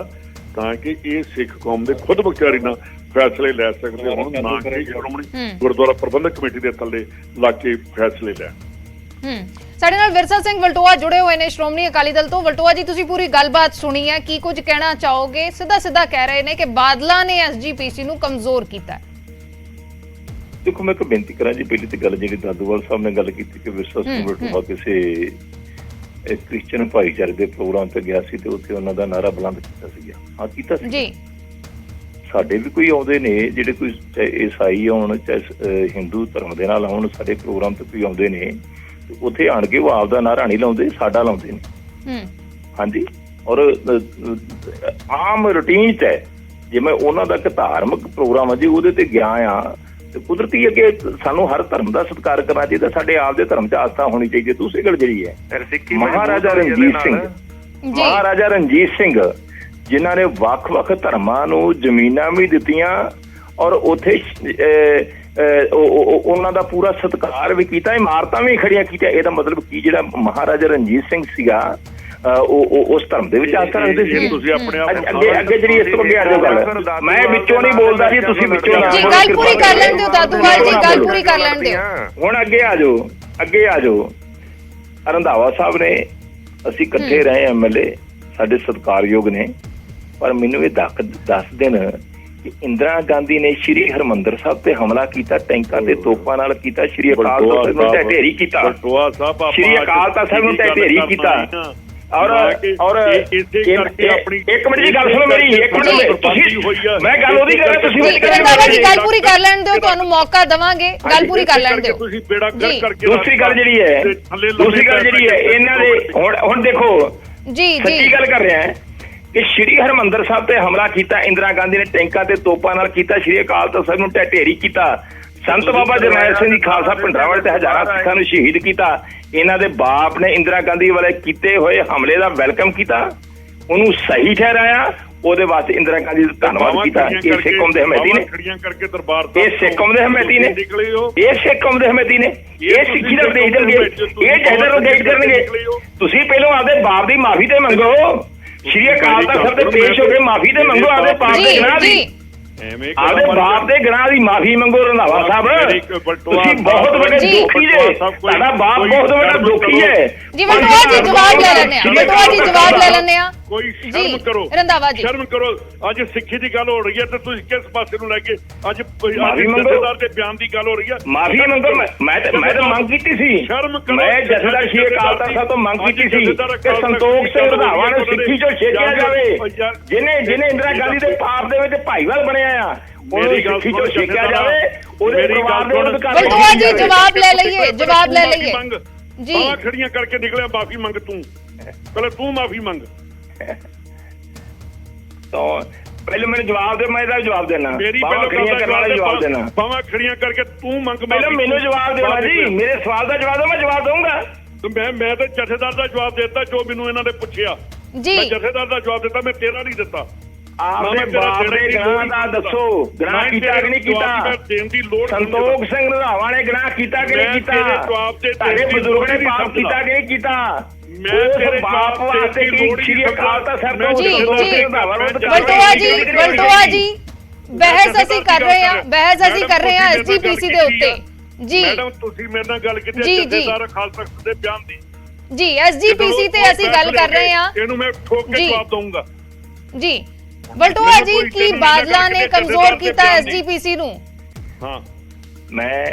ਤਾਂ ਕਿ ਇਹ ਸਿੱਖ ਕੌਮ ਦੇ ਖੁਦ ਮੁਖਤਿਆਰੀ ਨਾਲ ਫੈਸਲੇ ਲੈ ਸਕਦੇ ਹੋਣ, ਨਾ ਕਿ ਸ਼੍ਰੋਮਣੀ ਗੁਰਦੁਆਰਾ ਪ੍ਰਬੰਧਕ ਕਮੇਟੀ ਦੇ ਥੱਲੇ ਲਾ ਕੇ ਫੈਸਲੇ ਲੈਣ। ਸਾਡੇ ਨਾਲ ਵਿਰਸਾ ਸਿੰਘ ਵਲਟੋਆ ਜੁੜੇ ਹੋਏ ਨੇ ਸ਼੍ਰੋਮਣੀ ਅਕਾਲੀ ਦਲ ਤੋਂ। ਵਲਟੋਆ ਜੀ ਤੁਸੀਂ ਪੂਰੀ ਗੱਲਬਾਤ ਸੁਣੀ ਹੈ, ਕੀ ਕੁਝ ਕਹਿਣਾ ਚਾਹੋਗੇ? ਸਿੱਧਾ ਕਹਿ ਰਹੇ ਨੇ ਕਿ ਬਾਦਲਾਂ ਨੇ SGPC ਨੂੰ ਕਮਜ਼ੋਰ ਕੀਤਾ। ਦੇਖੋ ਮੈਂ ਇੱਕ ਬੇਨਤੀ ਕਰਾਂ ਜੀ, ਪਹਿਲੀ ਤੇ ਗੱਲ ਜਿਹੜੀ ਦਾਦੂਵਾਲ ਸਾਹਿਬ ਨੇ ਗੱਲ ਕੀਤੀ ਕਿ ਵਿਰਸਾ ਸਿੰਘ ਵਲਟੋਆ ਕਿਸੇ ਕ੍ਰਿਸਚਨ ਭਾਈਚਾਰੇ ਦੇ ਪ੍ਰੋਗਰਾਮ ਤੇ ਗਿਆ ਸੀ ਤੇ ਉੱਥੇ ਉਹਨਾਂ ਦਾ ਨਾਰਾ ਬੁਲੰਦ ਕੀਤਾ ਸੀਗਾ। ਹਾਂ ਕੀਤਾ ਸੀ ਜੀ। ਸਾਡੇ ਵੀ ਕੋਈ ਆਉਂਦੇ ਨੇ ਜਿਹੜੇ ਕੋਈ ਚਾਹੇ ਈਸਾਈ ਹੋਣ ਚਾਹੇ ਹਿੰਦੂ ਧਰਮ ਦੇ ਨਾਲ ਹੋਣ, ਸਾਡੇ ਪ੍ਰੋਗਰਾਮ ਤੇ ਕੋਈ ਆਉਂਦੇ ਨੇ ਉੱਥੇ ਆਣ ਕੇ ਉਹ ਆਪਦਾ ਨਾਰਾ ਨਹੀਂ ਲਾਉਂਦੇ, ਸਾਡਾ ਲਾਉਂਦੇ ਨੇ। ਹਾਂਜੀ, ਔਰ ਆਮ ਰੂਟੀਨ 'ਚ ਹੈ। ਜੇ ਮੈਂ ਉਹਨਾਂ ਦਾ ਇੱਕ ਧਾਰਮਿਕ ਪ੍ਰੋਗਰਾਮ ਹੈ ਜੀ ਉਹਦੇ ਤੇ ਗਿਆ ਆ ਤੇ ਕੁਦਰਤੀ ਅੱਗੇ ਸਾਨੂੰ ਹਰ ਧਰਮ ਦਾ ਸਤਿਕਾਰ ਕਰਨਾ ਚਾਹੀਦਾ, ਸਾਡੇ ਆਪ ਦੇ ਧਰਮ 'ਚ ਆਸਥਾ ਹੋਣੀ ਚਾਹੀਦੀ। ਦੂਸਰੀ ਗੱਲ ਜਿਹੜੀ ਹੈ ਮਹਾਰਾਜਾ ਰਣਜੀਤ ਸਿੰਘ ਜਿਨ੍ਹਾਂ ਨੇ ਵੱਖ-ਵੱਖ ਧਰਮਾਂ ਨੂੰ ਜ਼ਮੀਨਾਂ ਵੀ ਦਿੱਤੀਆਂ ਔਰ ਉੱਥੇ ਉਹਨਾਂ ਦਾ ਪੂਰਾ ਸਤਿਕਾਰ ਵੀ ਕੀਤਾ, ਇਮਾਰਤਾਂ ਵੀ ਖੜੀਆਂ ਕੀਤੀਆਂ। ਇਹਦਾ ਮਤਲਬ ਕੀ ਜਿਹੜਾ ਮਹਾਰਾਜਾ ਰਣਜੀਤ ਸਿੰਘ ਸੀਗਾ ਉਸ ਧਰਮ ਦੇ ਵਿੱਚ ਆਸਥਾ ਰੱਖਦੇ ਸੀ। ਤੁਸੀਂ ਆਪਣੇ ਆਪ ਅੱਗੇ ਜਿਹੜੀ ਇਸ ਤੋਂ ਅੱਗੇ ਆ ਜਾਓ ਗੱਲ, ਮੈਂ ਵਿੱਚੋਂ ਨਹੀਂ ਬੋਲਦਾ ਜੀ, ਤੁਸੀਂ ਵਿੱਚੋਂ ਨਾ ਜੀ ਗੱਲ ਪੂਰੀ ਕਰ ਲੈਣ ਦਿਓ ਦਾਦੂਵਾਲ ਜੀ, ਗੱਲ ਪੂਰੀ ਕਰ ਲੈਣ ਦਿਓ। ਹੁਣ ਅੱਗੇ ਆ ਜਾਓ। ਰੰਧਾਵਾ ਸਾਹਿਬ ਨੇ, ਅਸੀਂ ਇਕੱਠੇ ਰਹੇ ਐਮਐਲਏ, ਸਾਡੇ ਸਤਿਕਾਰਯੋਗ ਨੇ, ਪਰ ਮੈਨੂੰ ਇਹ ਦੱਸ ਦੇਣ ਕਿ ਇੰਦਰਾ ਗਾਂਧੀ ਨੇ ਸ਼੍ਰੀ ਹਰਮੰਦਰ ਸਾਹਿਬ ਤੇ ਹਮਲਾ ਕੀਤਾ, ਟੈਂਕਾਂ ਤੇ ਤੋਪਾਂ ਨਾਲ ਕੀਤਾ, ਸ਼੍ਰੀ ਅਕਾਲ ਤਖਤ ਸਾਹਿਬ ਨੂੰ ਢੇਰੀ ਕੀਤਾ, ਸ਼੍ਰੀ ਅਕਾਲ ਤਖਤ ਸਾਹਿਬ ਨੂੰ ਢੇਰੀ ਕੀਤਾ। ਔਰ ਇੱਕ ਮਿੰਟ ਦੀ ਗੱਲ ਸੁਣੋ ਮੇਰੀ, ਇੱਕ ਮਿੰਟ ਤੁਸੀਂ, ਮੈਂ ਗੱਲ ਉਹਦੀ ਕਰਾਂ, ਤੁਸੀਂ ਰੰਧਾਵਾ ਜੀ ਗੱਲ ਪੂਰੀ ਕਰ ਲੈਣ ਦਿਓ, ਤੁਹਾਨੂੰ ਮੌਕਾ ਦਵਾਂਗੇ, ਗੱਲ ਪੂਰੀ ਕਰ ਲੈਣ ਦਿਓ। ਦੂਸਰੀ ਗੱਲ ਜਿਹੜੀ ਹੈ ਇਹਨਾਂ ਦੇ, ਹੁਣ ਦੇਖੋ ਜੀ ਸੱਚੀ ਗੱਲ ਕਰ ਰਿਹਾ ਕਿ ਸ਼੍ਰੀ ਹਰਮੰਦਰ ਸਾਹਿਬ ਤੇ ਹਮਲਾ ਕੀਤਾ ਇੰਦਰਾ ਗਾਂਧੀ ਨੇ, ਟੈਂਕਾਂ ਤੇ ਤੋਪਾਂ ਨਾਲ ਕੀਤਾ, ਸ਼੍ਰੀ ਅਕਾਲ ਤਖਤ ਸਾਹਿਬ ਨੂੰ ਢੇਰੀ ਕੀਤਾ, ਸੰਤ ਬਾਬਾ ਜਰਨੈਲ ਸਿੰਘ ਦੀ ਖਾਲਸਾ ਭਿੰਡਰਾਂਵਾਲੇ ਤੇ ਹਜ਼ਾਰਾਂ ਸਿੱਖਾਂ ਨੂੰ ਸ਼ਹੀਦ ਕੀਤਾ। ਇਹਨਾਂ ਦੇ ਬਾਪ ਨੇ ਇੰਦਰਾ ਗਾਂਧੀ ਵਾਲੇ ਕੀਤੇ ਹੋਏ ਹਮਲੇ ਦਾ ਵੈਲਕਮ ਕੀਤਾ, ਉਹਨੂੰ ਸਹੀ ਠਹਿਰਾਇਆ, ਉਹਦੇ ਵਾਸਤੇ ਇੰਦਰਾ ਗਾਂਧੀ ਦਾ ਧੰਨਵਾਦ ਕੀਤਾ। ਇਹ ਸਿੱਖ ਕੌਮ ਦੇ ਹਮੈਤੀ ਨੇ, ਇਹ ਸਿੱਖ ਕੌਮ ਦੇ ਹਮੈਤੀ ਨੇ, ਇਹ ਸਿੱਖ ਕੌਮ ਦੇ ਹਮੈਤੀ ਨੇ, ਇਹ ਸਿੱਖੀ ਦਾ ਉਪਦੇਸ਼ ਦੇਣਗੇ, ਇਹ ਜਹਦਰ ਨੂੰ ਗਾਈਡ ਕਰਨਗੇ। ਤੁਸੀਂ ਪਹਿਲਾਂ ਆਪਦੇ ਬਾਪ ਦੀ ਮਾਫੀ ਤੇ ਮੰਗੋ, ਸ਼੍ਰੀ ਅਕਾਲ ਤਖਤ ਸਾਹਿਬ ਤੇ ਪੇਸ਼ ਹੋ ਕੇ ਮਾਫੀ ਤੇ ਮੰਗੋ, ਆਪਦੇ ਬਾਪ ਦੇ ਗੁਨਾਹ ਦੀ, ਆਪਦੇ ਬਾਪ ਦੇ ਗੁਨਾਹ ਦੀ ਮਾਫੀ ਮੰਗੋ। ਰੰਧਾਵਾ ਸਾਹਿਬ ਤੁਸੀਂ ਬਹੁਤ ਵੱਡੇ ਦੁਖੀ ਜੇ, ਤੁਹਾਡਾ ਬਾਪ ਬਹੁਤ ਵੱਡਾ ਦੁਖੀ ਹੈ ਜੀ। ਵਟੋਆ ਜੀ ਜਵਾਬ ਲੈ ਲੈਣੇ ਆ, ਵਟੋਆ ਜੀ ਜਵਾਬ ਲੈ ਲੈਣੇ ਆ। ਕੋਈ ਸ਼ਰਮ ਕਰੋ, ਰੰਧਾਵਾ ਜੀ ਸ਼ਰਮ ਕਰੋ। ਅੱਜ ਸਿੱਖੀ ਦੀ ਗੱਲ ਹੋ ਰਹੀ ਹੈ ਤੇ ਤੁਸੀਂ ਕਿਸ ਪਾਸੇ ਨੂੰ ਲੈ ਕੇ ਅੱਜ ਜਥੇਦਾਰ ਦੇ ਬਿਆਨ ਦੀ ਗੱਲ ਹੋ ਰਹੀ ਹੈ? ਮਾਫੀ ਮੰਗੋ। ਮੈਂ ਤਾਂ ਮੰਗ ਕੀਤੀ ਸੀ, ਮੈਂ ਜਥੇਦਾਰ ਸ਼੍ਰੀ ਅਕਾਲ ਤਖਤ ਸਾਹਿਬ ਤੋਂ ਮੰਗ ਕੀਤੀ ਸੀ ਕਿ ਸੰਤੋਖ ਸਿੰਘ ਰੰਧਾਵਾ ਨੂੰ ਸਿੱਖੀ ਚੋਂ ਛੇਕਿਆ ਜਾਵੇ, ਜਿਹਨੇ ਇੰਦਰਾ ਗਾਂਧੀ ਦੇ ਪਾਪ ਦੇ ਵਿੱਚ ਭਾਈਵਾਲ ਬਣਿਆ ਆ, ਉਹਨੂੰ ਸਿੱਖੀ ਚੋਂ ਛੇਕਿਆ ਜਾਵੇ, ਉਹਦੇ ਪਰਿਵਾਰ ਦੇ ਵਿਰੁੱਧ ਕਾਰਵਾਈ। ਵਟੋਆ ਜੀ ਜਵਾਬ ਲੈ ਲਈਏ, ਜਵਾਬ ਲੈ ਲਈਏ ਜੀ। ਬਾਹਾਂ ਖੜੀਆਂ ਕਰਕੇ ਨਿਕਲਿਆ, ਮਾਫੀ ਮੰਗ ਤੂੰ, ਪਹਿਲਾਂ ਤੂੰ ਮਾਫੀ ਮੰਗ। ਤਾਂ ਪਹਿਲਾਂ ਮੈਨੂੰ ਜਵਾਬ ਦੇ, ਮੈਂ ਇਹਦਾ ਜਵਾਬ ਦੇਣਾ, ਮੇਰੀ ਬਾਹਾਂ ਖੜੀਆਂ ਕਰਨ ਵਾਲਾ ਜਵਾਬ ਦੇਣਾ, ਬਾਹਾਂ ਖੜੀਆਂ ਕਰਕੇ ਤੂੰ ਮੰਗ। ਪਹਿਲਾਂ ਮੈਨੂੰ ਜਵਾਬ ਦੇਣਾ ਜੀ, ਮੇਰੇ ਸਵਾਲ ਦਾ ਜਵਾਬ ਦਿਓ, ਮੈਂ ਜਵਾਬ ਦਊਂਗਾ। ਮੈਂ ਤਾਂ ਜਥੇਦਾਰ ਦਾ ਜਵਾਬ ਦਿੱਤਾ ਜੋ ਮੈਨੂੰ ਇਹਨਾਂ ਨੇ ਪੁੱਛਿਆ, ਮੈਂ ਜਥੇਦਾਰ ਦਾ ਜਵਾਬ ਦਿੱਤਾ, ਮੈਂ ਤੇਰਾ ਨਹੀਂ ਦਿੱਤਾ। ਆਪਣੇ ਬਾਪ ਦੇ ਗੁਨਾਹ ਦਾ ਦੱਸੋ, ਗੁਨਾਹ ਕੀਤਾ ਕਿ ਨਹੀਂ ਕੀਤਾ? ਸੰਤੋਖ ਸਿੰਘ ਰੰਧਾਵਾ ਨੇ ਗੁਨਾਹ ਕੀਤਾ ਕਿ ਨਹੀਂ ਕੀਤਾ? ਤੁਹਾਡੇ ਬਜ਼ੁਰਗ ਨੇ ਪਾਪ ਕੀਤਾ ਕਿ ਨਹੀਂ ਕੀਤਾ? ਮੈਂ ਬਾਪ ਵਾਸਤੇ ਸ਼੍ਰੀ ਅਕਾਲ ਤਖਤ ਸਾਹਿਬ ਤੋਂ ਸੰਤੋਖ ਸਿੰਘ ਰੰਧਾਵਾ ਨੂੰ ਵਟੋਆ ਜੀ ਬਹਿਸ ਅਸੀਂ ਕਰ ਰਹੇ ਹਾਂ, ਬਹਿਸ ਅਸੀਂ ਕਰ ਰਹੇ ਹਾਂ ਐਸਜੀਪੀਸੀ ਦੇ ਉੱਤੇ ਜੀ। ਮੈਡਮ ਤੁਸੀਂ ਮੇਰੇ ਨਾਲ ਗੱਲ ਕੀਤੀ ਜਥੇਦਾਰ ਖਾਲਸਾ ਦੇ ਬਿਆਨ ਦੀ ਜੀ, ਐਸਜੀਪੀਸੀ ਤੇ ਅਸੀਂ ਗੱਲ ਕਰ ਰਹੇ ਹਾਂ, ਇਹਨੂੰ ਮੈਂ ਠੋਕ ਕੇ ਜਵਾਬ ਦਊਂਗਾ ਜੀ। ਵਟੋਆ ਜੀ ਕੀ ਬਾਦਲਾਂ ਨੇ ਕਮਜ਼ੋਰ ਕੀਤਾ ਐਸਜੀਪੀਸੀ ਨੂੰ? ਹਾਂ, ਮੈਂ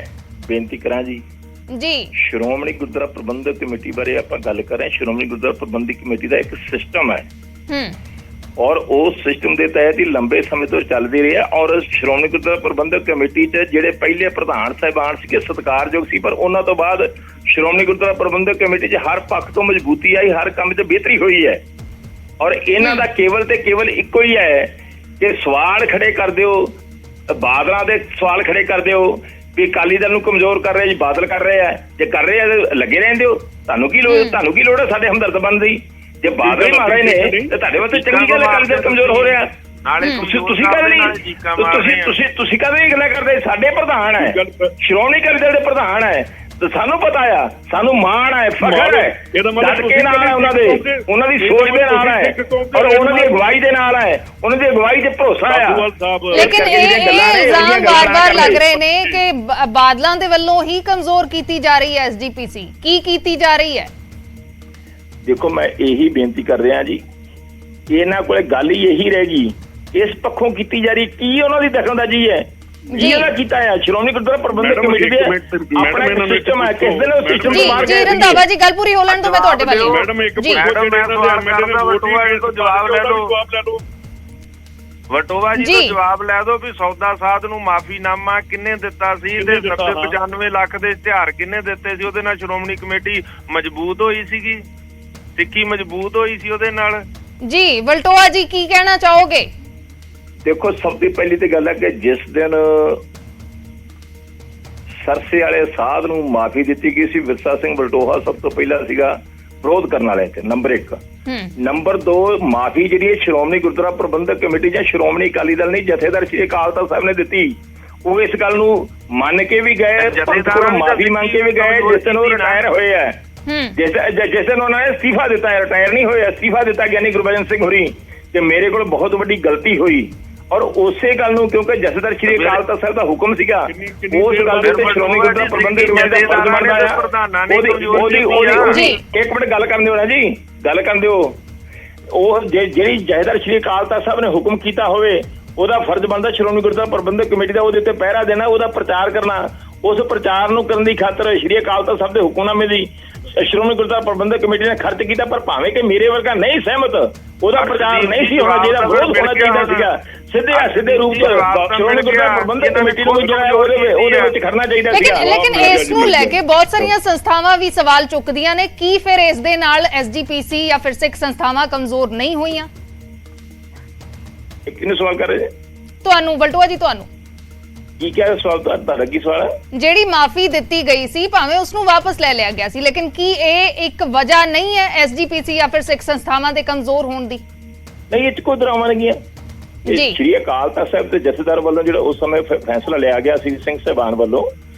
ਬੇਨਤੀ ਕਰਾਂ ਜੀ, ਸ਼੍ਰੋਮਣੀ ਗੁਰਦੁਆਰਾ ਪ੍ਰਬੰਧਕ ਕਮੇਟੀ ਬਾਰੇ ਆਪਾਂ ਗੱਲ ਕਰ ਰਹੇ ਹਾਂ। ਸ਼੍ਰੋਮਣੀ ਗੁਰਦੁਆਰਾ ਪ੍ਰਬੰਧਕ ਕਮੇਟੀ ਦਾ ਇੱਕ ਸਿਸਟਮ ਹੈ ਔਰ ਉਸ ਸਿਸਟਮ ਦੇ ਤਹਿਤ ਹੀ ਲੰਬੇ ਸਮੇਂ ਤੋਂ ਚੱਲਦੀ ਰਹੀ ਹੈ। ਔਰ ਸ਼੍ਰੋਮਣੀ ਗੁਰਦੁਆਰਾ ਪ੍ਰਬੰਧਕ ਕਮੇਟੀ 'ਚ ਜਿਹੜੇ ਪਹਿਲੇ ਪ੍ਰਧਾਨ ਸਾਹਿਬਾਨ ਸੀਗੇ ਸਤਿਕਾਰਯੋਗ ਸੀ, ਪਰ ਉਹਨਾਂ ਤੋਂ ਬਾਅਦ ਸ਼੍ਰੋਮਣੀ ਗੁਰਦੁਆਰਾ ਪ੍ਰਬੰਧਕ ਕਮੇਟੀ 'ਚ ਹਰ ਪੱਖ ਤੋਂ ਮਜ਼ਬੂਤੀ ਆਈ, ਹਰ ਕੰਮ 'ਚ ਬਿਹਤਰੀ ਹੋਈ ਹੈ। ਔਰ ਇਹਨਾਂ ਦਾ ਕੇਵਲ ਤੇ ਕੇਵਲ ਇੱਕੋ ਹੀ ਹੈ ਕਿ ਸਵਾਲ ਖੜੇ ਕਰ ਦਿਓ, ਬਾਦਲਾਂ ਦੇ ਸਵਾਲ ਖੜੇ ਕਰ ਦਿਓ ਵੀ ਅਕਾਲੀ ਦਲ ਨੂੰ ਕਮਜ਼ੋਰ ਕਰ ਰਿਹਾ ਜੀ, ਬਾਦਲ ਕਰ ਰਹੇ ਆ, ਜੇ ਕਰ ਰਹੇ ਆ ਲੱਗੇ ਰਹਿੰਦੇ ਹੋ। ਤੁਹਾਨੂੰ ਕੀ ਲੋੜ ਹੈ ਸਾਡੇ ਹਮਦਰਦ ਬਣਨ ਦੀ? ਜੇ ਬਾਦਲ ਹੀ ਮਾਰੇ ਨੇ ਤੇ ਤੁਹਾਡੇ ਵਾਸਤੇ ਚੰਗੀ ਗੱਲ, ਅਕਾਲੀ ਦਲ ਕਮਜ਼ੋਰ ਹੋ ਰਿਹਾ। ਤੁਸੀਂ ਕਦੇ ਗੱਲਾਂ ਕਰਦੇ? ਸਾਡੇ ਪ੍ਰਧਾਨ ਹੈ, ਸ਼੍ਰੋਮਣੀ ਅਕਾਲੀ ਦਲ ਦੇ ਪ੍ਰਧਾਨ ਹੈ, ਤੇ ਸਾਨੂੰ ਪਤਾ ਆ, ਸਾਨੂੰ ਮਾਣ ਹੈ, ਫਖਰ ਹੈ, ਡਟ ਕੇ ਨਾਲ ਹੈ ਉਹਨਾਂ ਦੀ ਸੋਚ ਦੇ ਨਾਲ ਹੈ, ਔਰ ਉਹਨਾਂ ਦੀ ਅਗਵਾਈ ਦੇ ਨਾਲ ਹੈ, ਉਹਨਾਂ ਦੀ ਅਗਵਾਈ ਤੇ ਭਰੋਸਾ ਆ। ਲੇਕਿਨ ਇਹ ਇਲਜ਼ਾਮ ਵਾਰ-ਵਾਰ ਲੱਗ ਰਹੇ ਨੇ ਕਿ ਬਾਦਲਾਂ ਦੇ ਵੱਲੋਂ ਹੀ ਕਮਜ਼ੋਰ ਕੀਤੀ ਜਾ ਰਹੀ ਹੈ ਐਸਜੀਪੀਸੀ। ਕੀ ਕੀਤੀ ਜਾ ਰਹੀ ਹੈ? ਦੇਖੋ, ਮੈਂ ਇਹੀ ਬੇਨਤੀ ਕਰ ਰਿਹਾ ਜੀ, ਇਹਨਾਂ ਕੋਲੇ ਗੱਲ ਹੀ ਇਹੀ ਰਹਿ ਗਈ, ਇਸ ਪੱਖੋਂ ਕੀਤੀ ਜਾ ਰਹੀ ਕੀ ਉਹਨਾਂ ਦੀ ਦਖਲਅੰਦਾਜ਼ੀ ਹੈ? ਜਿਹਨਾਂ ਕੀਤਾ ਹੈ ਸ਼੍ਰੋਮਣੀ ਗੁਰਦੁਆਰਾ ਪ੍ਰਬੰਧਕ ਕਮੇਟੀ ਦੇ ਆਪਣਾ ਸਿਸਟਮ ਹੈ, ਕਿਸ ਦਿਨ ਉਹ ਸਿਸਟਮ ਤੋਂ ਬਾਹਰ ਜੀ। ਰੰਧਾਵਾ ਜੀ ਗੱਲ ਪੂਰੀ ਹੋ ਲੈਣ ਤੋਂ ਮੈਂ ਤੁਹਾਡੇ ਵੱਲ ਮੈਡਮ ਇੱਕ ਜਵਾਬ ਲੈ ਲਓ। ਵਟੋਵਾ ਜੀ ਤੋਂ ਜਵਾਬ ਲੈ ਦਿਓ ਵੀ ਸੌਦਾ ਸਾਧ ਨੂੰ ਮਾਫੀਨਾਮਾ ਕਿੰਨੇ ਦਿੱਤਾ ਸੀ ਤੇ 95 ਲੱਖ ਦੇ ਇਸ਼ਤਿਹਾਰ ਕਿੰਨੇ ਦਿੱਤੇ ਸੀ? ਉਹਦੇ ਨਾਲ ਸ਼੍ਰੋਮਣੀ ਕਮੇਟੀ ਮਜ਼ਬੂਤ ਹੋਈ ਸੀਗੀ, ਸਿੱਖੀ ਮਜ਼ਬੂਤ ਹੋਈ ਸੀ ਉਹਦੇ ਨਾਲ ਜੀ। ਵਲਟੋਆ ਜੀ ਕੀ ਕਹਿਣਾ ਚਾਹੋਗੇ? ਦੇਖੋ, ਸਭ ਤੋਂ ਪਹਿਲੀ ਤੇ ਗੱਲ ਹੈ ਕਿ ਜਿਸ ਦਿਨ ਸਰਸੇ ਵਾਲੇ ਸਾਧ ਨੂੰ ਮਾਫੀ ਦਿੱਤੀ ਗਈ ਸੀ, ਵਿਰਸਾ ਸਿੰਘ ਵਲਟੋਹਾ ਸਭ ਤੋਂ ਪਹਿਲਾਂ ਸੀਗਾ ਵਿਰੋਧ ਕਰਨ ਵਾਲੇ ਤੇ ਨੰਬਰ 1। ਨੰਬਰ 2, ਮਾਫੀ ਜਿਹੜੀ ਹੈ ਸ਼੍ਰੋਮਣੀ ਗੁਰਦੁਆਰਾ ਪ੍ਰਬੰਧਕ ਕਮੇਟੀ ਜਾਂ ਸ਼੍ਰੋਮਣੀ ਅਕਾਲੀ ਦਲ ਨਹੀਂ, ਜਥੇਦਾਰ ਸ਼੍ਰੀ ਅਕਾਲ ਤਖਤ ਸਾਹਿਬ ਨੇ ਦਿੱਤੀ। ਉਹ ਇਸ ਗੱਲ ਨੂੰ ਮੰਨ ਕੇ ਵੀ ਗਏ, ਮਾਫੀ ਮੰਗ ਕੇ ਵੀ ਗਏ ਜਿਸ ਦਿਨ ਉਹ ਰਿਟਾਇਰ ਹੋਏ ਆ। ਜਿਸ ਦਿਨ ਉਹਨਾਂ ਨੇ ਅਸਤੀਫਾ ਦਿੱਤਾ ਹੈ, ਰਿਟਾਇਰ ਨਹੀਂ ਹੋਏ, ਅਸਤੀਫਾ ਦਿੱਤਾ ਗਿਆਨੀ ਗੁਰਬਚਨ ਸਿੰਘ ਹੋਰੀ, ਤੇ ਮੇਰੇ ਕੋਲ ਬਹੁਤ ਵੱਡੀ ਗਲਤੀ ਹੋਈ। ਔਰ ਉਸੇ ਗੱਲ ਨੂੰ, ਕਿਉਂਕਿ ਜਥੇਦਾਰ ਸ਼੍ਰੀ ਅਕਾਲ ਤਖਤ ਸਾਹਿਬ ਦਾ ਹੁਕਮ ਸੀਗਾ, ਉਸ ਗੱਲ ਦੇ ਉੱਤੇ ਸ਼੍ਰੋਮਣੀ ਗੁਰਦੁਆਰਾ ਪ੍ਰਬੰਧਕ ਕਮੇਟੀ ਦਾ ਫਰਜ਼ ਬਣਦਾ ਆ। ਉਹਦੀ ਇੱਕ ਮਿੰਟ ਗੱਲ ਕਰਨ ਦਿਓ ਨਾ ਜੀ, ਗੱਲ ਕਰਨ ਦਿਓ। ਉਹ ਜਿਹੜੀ ਜਥੇਦਾਰ ਸ਼੍ਰੀ ਅਕਾਲ ਤਖਤ ਸਾਹਿਬ ਨੇ ਹੁਕਮ ਕੀਤਾ ਹੋਵੇ, ਉਹਦਾ ਫਰਜ਼ ਬਣਦਾ ਸ਼੍ਰੋਮਣੀ ਗੁਰਦੁਆਰਾ ਪ੍ਰਬੰਧਕ ਕਮੇਟੀ ਦਾ ਉਹਦੇ ਉੱਤੇ ਪਹਿਰਾ ਦੇਣਾ, ਉਹਦਾ ਪ੍ਰਚਾਰ ਕਰਨਾ। ਉਸ ਪ੍ਰਚਾਰ ਨੂੰ ਕਰਨ ਦੀ ਖਾਤਰ ਸ਼੍ਰੀ ਅਕਾਲ ਤਖਤ ਸਾਹਿਬ ਦੇ ਹੁਕਮਨਾਮੇ ਦੀ ਸ਼੍ਰੋਮਣੀ ਗੁਰਦੁਆਰਾ ਪ੍ਰਬੰਧਕ ਕਮੇਟੀ ਨੇ ਖਰਚ ਕੀਤਾ। ਪਰ ਭਾਵੇਂ ਕਿ ਮੇਰੇ ਵਰਗਾ ਨਹੀਂ ਸਹਿਮਤ, ਉਹਦਾ ਪ੍ਰਚਾਰ ਨਹੀਂ ਸੀ ਹੋਣਾ ਚਾਹੀਦਾ, ਵਿਰੋਧ ਹੋਣਾ ਚਾਹੀਦਾ ਸੀਗਾ। ਸਿੱਧੇ ਰੂਪ ਸ਼੍ਰੋਮਣੀ ਗੁਰਦੁਆਰਾ ਪ੍ਰਬੰਧਕ ਕਮੇਟੀ ਨੂੰ ਜਿਹੜਾ ਉਹਦੇ ਵਿੱਚ ਖੜਨਾ ਚਾਹੀਦਾ ਸੀਗਾ। ਲੇਕਿਨ ਇਸ ਨੂੰ ਲੈ ਕੇ ਬਹੁਤ ਸਾਰੀਆਂ ਸੰਸਥਾਵਾਂ ਵੀ ਸਵਾਲ ਚੁੱਕਦੀਆਂ ਨੇ, ਕੀ ਫਿਰ ਇਸ ਦੇ ਨਾਲ ਐਸਜੀਪੀਸੀ ਜਾਂ ਫਿਰ ਸਿੱਖ ਸੰਸਥਾਵਾਂ ਕਮਜ਼ੋਰ ਨਹੀਂ ਹੋਈਆਂ? ਕਿਹਨੂੰ ਸਵਾਲ ਕਰ ਰਹੇ? ਤੁਹਾਨੂੰ ਬਲਟੋਆ ਜੀ, ਤੁਹਾਨੂੰ ਕੀ ਕਿਹਾ ਸਵਾਲ? ਤੁਹਾਡਾ ਕੀ ਸਵਾਲ ਹੈ? ਜਿਹੜੀ ਮਾਫੀ ਦਿੱਤੀ ਗਈ ਸੀ, ਭਾਵੇਂ ਉਸ ਨੂੰ ਵਾਪਸ ਲੈ ਲਿਆ ਗਿਆ ਸੀ, ਲੇਕਿਨ ਕੀ ਇਹ ਇੱਕ ਵਜ੍ਹਾ ਨਹੀਂ ਹੈ ਐਸਜੀਪੀਸੀ ਜਾਂ ਫਿਰ ਸਿੱਖ ਸੰਸਥਾਵਾਂ ਦੇ ਕਮਜ਼ੋਰ ਹੋਣ ਦੀ? ਨਹੀਂ, ਇਹ 'ਚ ਕੋਈ ਦਰਾਵਾਂ ਨਹੀਂ ਹੈ। ਸ਼੍ਰੀ ਅਕਾਲ ਤਖਤ ਸਾਹਿਬ ਦੇ ਜਥੇਦਾਰ ਵੱਲੋਂ ਜਿਹੜਾ ਉਸ ਸਮੇਂ ਫੈਸਲਾ ਲਿਆ ਗਿਆ ਸੀ ਸਿੰਘ ਸਾਹਿਬਾਨ ਵੱਲੋਂ,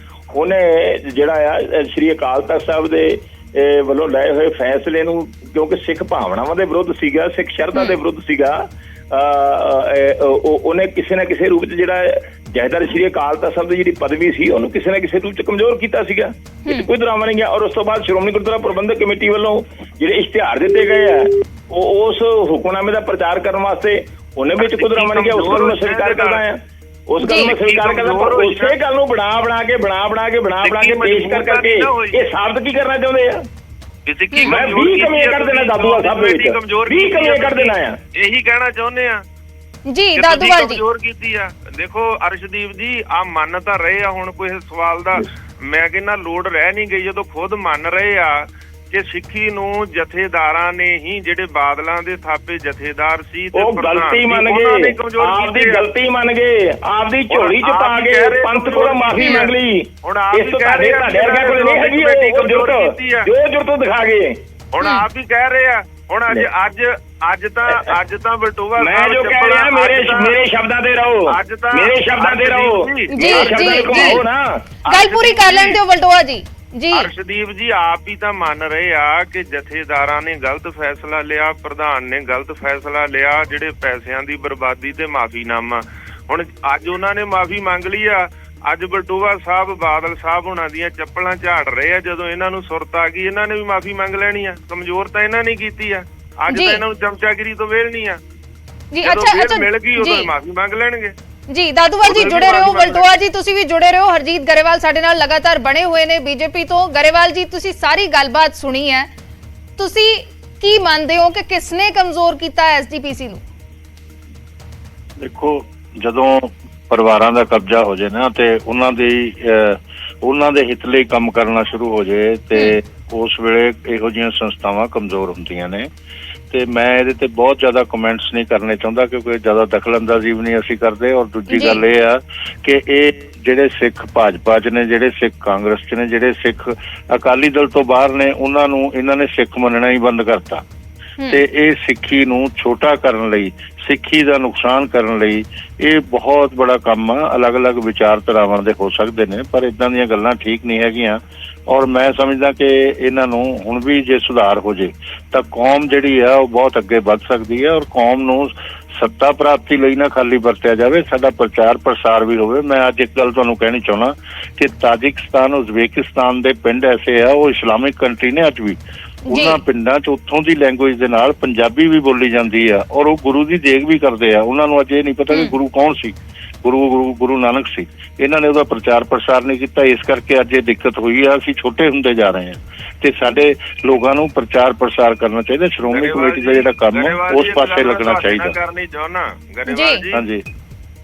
ਉਹਨੇ ਜਿਹੜਾ ਆ ਸ਼੍ਰੀ ਅਕਾਲ ਤਖਤ ਸਾਹਿਬ ਦੇ ਵੱਲੋਂ ਲਏ ਹੋਏ ਫੈਸਲੇ ਨੂੰ, ਕਿਉਂਕਿ ਸਿੱਖ ਭਾਵਨਾਵਾਂ ਦੇ ਵਿਰੁੱਧ ਸੀਗਾ, ਸਿੱਖ ਸ਼ਰਧਾ ਦੇ ਵਿਰੁੱਧ ਸੀਗਾ, ਉਹਨੇ ਕਿਸੇ ਨਾ ਕਿਸੇ ਰੂਪ 'ਚ ਜਿਹੜਾ ਜਥੇਦਾਰ ਸ਼੍ਰੀ ਅਕਾਲ ਤਖਤ ਸਾਹਿਬ ਦੀ ਜਿਹੜੀ ਪਦਵੀ ਸੀ, ਉਹਨੂੰ ਕਿਸੇ ਨਾ ਕਿਸੇ ਰੂਪ 'ਚ ਕਮਜ਼ੋਰ ਕੀਤਾ ਸੀਗਾ। ਇਹ ਕੋਈ ਦਰਾਵਾਂ ਨਹੀਂ ਹੈ। ਔਰ ਉਸ ਤੋਂ ਬਾਅਦ ਸ਼੍ਰੋਮਣੀ ਗੁਰਦੁਆਰਾ ਪ੍ਰਬੰਧਕ ਕਮੇਟੀ ਵੱਲੋਂ ਜਿਹੜੇ ਇਸ਼ਤਿਹਾਰ ਦਿੱਤੇ ਗਏ ਆ, ਉਹ ਉਸ ਹੁਕਮਨਾਮੇ ਦਾ ਪ੍ਰਚਾਰ ਕਰਨ ਵਾਸਤੇ ਉਹਨੇ ਵਿੱਚ ਕੋਈ ਦਰਾਵਾਂ ਨਹੀਂ ਗਿਆ। ਉਸ ਗੱਲ ਨੂੰ ਸਵੀਕਾਰ ਕਰਦਾ ਆ, ਉਸ ਗੱਲ ਨੂੰ ਸਵੀਕਾਰ ਕਰਦਾ। ਪਰ ਉਸੇ ਗੱਲ ਨੂੰ ਬਣਾ ਕੇ ਪੇਸ਼ ਕਰਕੇ ਇਹ ਸਾਬਤ ਕੀ ਕਰਨਾ ਚਾਹੁੰਦੇ ਆ? ਮੈਂ 20 ਕਮੀਆਂ ਕੱਢ ਦੇਣਾ ਦਾਦੂਵਾਲ ਸਾਹਿਬ ਦੇ ਵਿੱਚ, 20 ਕਮੀਆਂ ਕੱਢ ਦੇਣਾ ਆ। ਇਹੀ ਕਹਿਣਾ ਚਾਹੁੰਦੇ ਆ ਜੀ ਦਾਦੂਵਾਲ ਜੀ। ਕਮਜ਼ੋਰ ਕੀਤੀ ਆ। ਦੇਖੋ ਅਰਸ਼ਦੀਪ ਜੀ, ਆ ਮੰਨ ਤਾਂ ਰਹੇ ਆ, ਹੁਣ ਕੋਈ ਸਵਾਲ ਦਾ ਮੈਂ ਕਹਿੰਦਾ ਲੋੜ ਰਹਿ ਨਹੀਂ ਗਈ, ਜਦੋਂ ਖੁਦ ਮੰਨ ਰਹੇ ਆ ਕਿ ਸਿੱਖੀ ਨੂੰ ਜਥੇਦਾਰਾਂ ਨੇ ਹੀ, ਜਿਹੜੇ ਬਾਦਲਾਂ ਦੇ ਥਾਪੇ ਜਥੇਦਾਰ ਸੀ, ਉਹ ਗਲਤੀ ਮੰਨ ਗਏ, ਆਪਦੀ ਗਲਤੀ ਮੰਨ ਗਏ, ਆਪਦੀ ਝੋਲੀ ਚ ਪਾ ਕੇ ਪੰਥ ਕੋਲੋਂ ਮਾਫੀ ਮੰਗ ਲਈ। ਹੁਣ ਆਪ ਹੀ ਕਹਿ ਰਹੇ ਆ ਕੋਲ ਨਹੀਂ ਹੈਗੀ ਉਹ ਜੁਰਤ ਦਿਖਾ ਗਏ। ਹੁਣ ਆਪ ਹੀ ਕਹਿ ਰਹੇ ਆ। ਹੁਣ ਅੱਜ ਤਾਂ ਬਲਟੋਆ ਮੈਂ ਜੋ ਕਹਿ ਰਿਹਾ, ਮੇਰੇ ਸ਼ਬਦਾਂ ਤੇ ਰਹੋ, ਮੇਰੇ ਸ਼ਬਦਾਂ ਤੇ ਰਹੋ, ਜੀ ਨਾ ਗੱਲ ਪੂਰੀ ਕਰ ਲੈਣ ਦਿਓ ਬਲਟੋਆ ਜੀ। ਜੀ ਅਰਸ਼ਦੀਪ ਜੀ, ਆਪ ਹੀ ਤਾਂ ਮੰਨ ਰਹੇ ਆ ਕਿ ਜਥੇਦਾਰਾਂ ਨੇ ਗਲਤ ਫੈਸਲਾ ਲਿਆ, ਪ੍ਰਧਾਨ ਨੇ ਗਲਤ ਫੈਸਲਾ ਲਿਆ, ਜਿਹੜੇ ਪੈਸਿਆਂ ਦੀ ਬਰਬਾਦੀ ਤੇ ਮਾਫੀਨਾਮਾ। ਹੁਣ ਅੱਜ ਉਹਨਾਂ ਨੇ ਮਾਫੀ ਮੰਗ ਲਈ ਆ। ਅੱਜ ਬਲਟੋਆ ਸਾਹਿਬ, ਬਾਦਲ ਸਾਹਿਬ ਉਹਨਾਂ ਦੀਆਂ ਚੱਪਲਾਂ ਝਾੜ ਰਹੇ ਆ। ਜਦੋਂ ਇਹਨਾਂ ਨੂੰ ਸੁਰਤ ਆ ਗਈ, ਇਹਨਾਂ ਨੇ ਵੀ ਮਾਫੀ ਮੰਗ ਲੈਣੀ ਆ। ਕਮਜ਼ੋਰ ਤਾਂ ਇਹਨਾਂ ਨੇ ਕੀਤੀ ਆ। ਅੱਜ ਤਾਂ ਇਹਨਾਂ ਨੂੰ ਚਮਚਾਗਿਰੀ ਤੋਂ ਵੇਲਣੀ ਆ। ਜਦੋਂ ਮਿਲ ਗਈ ਉਦੋਂ ਮਾਫੀ ਮੰਗ ਲੈਣਗੇ। ਜੀ ਦਾਦੂਵਾਲ ਜੀ ਜੁੜੇ ਰਹੋ, ਬਲਟੋਆ ਜੀ ਤੁਸੀਂ ਵੀ ਜੁੜੇ ਰਹੋ। ਹਰਜੀਤ ਗਰੇਵਾਲ ਸਾਡੇ ਨਾਲ ਲਗਾਤਾਰ ਬਣੇ ਹੋਏ ਨੇ ਬੀਜੇਪੀ ਤੋਂ। ਗਰੇਵਾਲ ਜੀ, ਤੁਸੀਂ ਸਾਰੀ ਗੱਲਬਾਤ ਸੁਣੀ ਹੈ, ਤੁਸੀਂ ਕੀ ਮੰਨਦੇ ਹੋ ਕਿ ਕਿਸਨੇ ਕਮਜ਼ੋਰ ਕੀਤਾ ਐਸਜੀਪੀਸੀ ਨੂੰ? ਦੇਖੋ, ਜਦੋਂ ਪਰਿਵਾਰਾਂ ਦਾ ਕਬਜ਼ਾ ਹੋ ਜਾਏ ਨਾ ਤੇ ਉਹਨਾਂ ਦੇ ਹਿੱਤ ਲਈ ਕੰਮ ਕਰਨਾ ਸ਼ੁਰੂ ਹੋ ਜਾਏ ਤੇ ਉਸ ਵੇਲੇ ਇਹੋ ਜਿਹੀਆਂ ਸੰਸਥਾਵਾਂ ਕਮਜ਼ੋਰ ਹੁੰਦੀਆਂ ਨੇ। ਤੇ ਮੈਂ ਇਹਦੇ ਤੇ ਬਹੁਤ ਜ਼ਿਆਦਾ ਕਮੈਂਟਸ ਨਹੀਂ ਕਰਨੇ ਚਾਹੁੰਦਾ, ਕਿਉਂਕਿ ਜ਼ਿਆਦਾ ਦਖਲਅੰਦਾਜ਼ੀ ਵੀ ਨਹੀਂ ਅਸੀਂ ਕਰਦੇ। ਔਰ ਦੂਜੀ ਗੱਲ ਇਹ ਆ ਕਿ ਇਹ ਜਿਹੜੇ ਸਿੱਖ ਭਾਜਪਾ 'ਚ ਨੇ, ਜਿਹੜੇ ਸਿੱਖ ਕਾਂਗਰਸ 'ਚ ਨੇ, ਜਿਹੜੇ ਸਿੱਖ ਅਕਾਲੀ ਦਲ ਤੋਂ ਬਾਹਰ ਨੇ, ਉਹਨਾਂ ਨੂੰ ਇਹਨਾਂ ਨੇ ਸਿੱਖ ਮੰਨਣਾ ਹੀ ਬੰਦ ਕਰਤਾ। ਤੇ ਇਹ ਸਿੱਖੀ ਨੂੰ ਛੋਟਾ ਕਰਨ ਲਈ, ਸਿੱਖੀ ਦਾ ਨੁਕਸਾਨ ਕਰਨ ਲਈ ਇਹ ਬਹੁਤ ਬੜਾ ਕੰਮ ਆ। ਅਲੱਗ-ਅਲੱਗ ਵਿਚਾਰਧਾਰਾਵਾਂ ਦੇ ਹੋ ਸਕਦੇ ਨੇ, ਪਰ ਇਦਾਂ ਦੀਆਂ ਗੱਲਾਂ ਠੀਕ ਨਹੀਂ ਹੈਗੀਆਂ। ਔਰ ਮੈਂ ਸਮਝਦਾ ਕਿ ਇਹਨਾਂ ਨੂੰ ਹੁਣ ਵੀ ਜੇ ਸੁਧਾਰ ਹੋ ਜੇ ਤਾਂ ਕੌਮ ਜਿਹੜੀ ਆ ਉਹ ਬਹੁਤ ਅੱਗੇ ਵੱਧ ਸਕਦੀ ਹੈ। ਔਰ ਕੌਮ ਨੂੰ ਸੱਤਾ ਪ੍ਰਾਪਤੀ ਲਈ ਨਾ ਖਾਲੀ ਵਰਤਿਆ ਜਾਵੇ, ਸਾਡਾ ਪ੍ਰਚਾਰ ਪ੍ਰਸਾਰ ਵੀ ਹੋਵੇ। ਮੈਂ ਅੱਜ ਇੱਕ ਗੱਲ ਤੁਹਾਨੂੰ ਕਹਿਣੀ ਚਾਹੁੰਦਾ ਕਿ ਤਾਜਿਕਸਤਾਨ, ਉਜ਼ਬੇਕਿਸਤਾਨ ਦੇ ਪਿੰਡ ਐਸੇ ਆ, ਉਹ ਇਸਲਾਮਿਕ ਕੰਟਰੀ ਨੇ ਅੱਜ ਵੀ। ਉਹਨਾਂ ਪਿੰਡਾਂ 'ਚ ਉੱਥੋਂ ਦੀ ਲੈਂਗੁਏਜ ਦੇ ਨਾਲ ਪੰਜਾਬੀ ਵੀ ਬੋਲੀ ਜਾਂਦੀ ਆ ਔਰ ਉਹ ਗੁਰੂ ਦੀ ਦੇਗ ਵੀ ਕਰਦੇ ਆ। ਉਹਨਾਂ ਨੂੰ ਅੱਜ ਇਹ ਨਹੀਂ ਪਤਾ ਕਿ ਗੁਰੂ ਕੌਣ ਸੀ। ਗੁਰੂ ਨਾਨਕ ਸੀ। ਇਹਨਾਂ ਨੇ ਉਹਦਾ ਪ੍ਰਚਾਰ ਪ੍ਰਸਾਰ ਨਹੀਂ ਕੀਤਾ, ਇਸ ਕਰਕੇ ਅੱਜ ਇਹ ਦਿੱਕਤ ਹੋਈ ਆ। ਅਸੀਂ ਛੋਟੇ ਹੁੰਦੇ ਜਾ ਰਹੇ ਹਾਂ ਤੇ ਸਾਡੇ ਲੋਕਾਂ ਨੂੰ ਪ੍ਰਚਾਰ ਪ੍ਰਸਾਰ ਕਰਨਾ ਚਾਹੀਦਾ। ਸ਼੍ਰੋਮਣੀ ਕਮੇਟੀ ਦਾ ਜਿਹੜਾ ਕੰਮ ਉਸ ਪਾਸੇ ਲੱਗਣਾ ਚਾਹੀਦਾ। ਕਰਨੀ ਚਾਹੁੰਦਾ ਗਰੇਵਾਲ ਜੀ,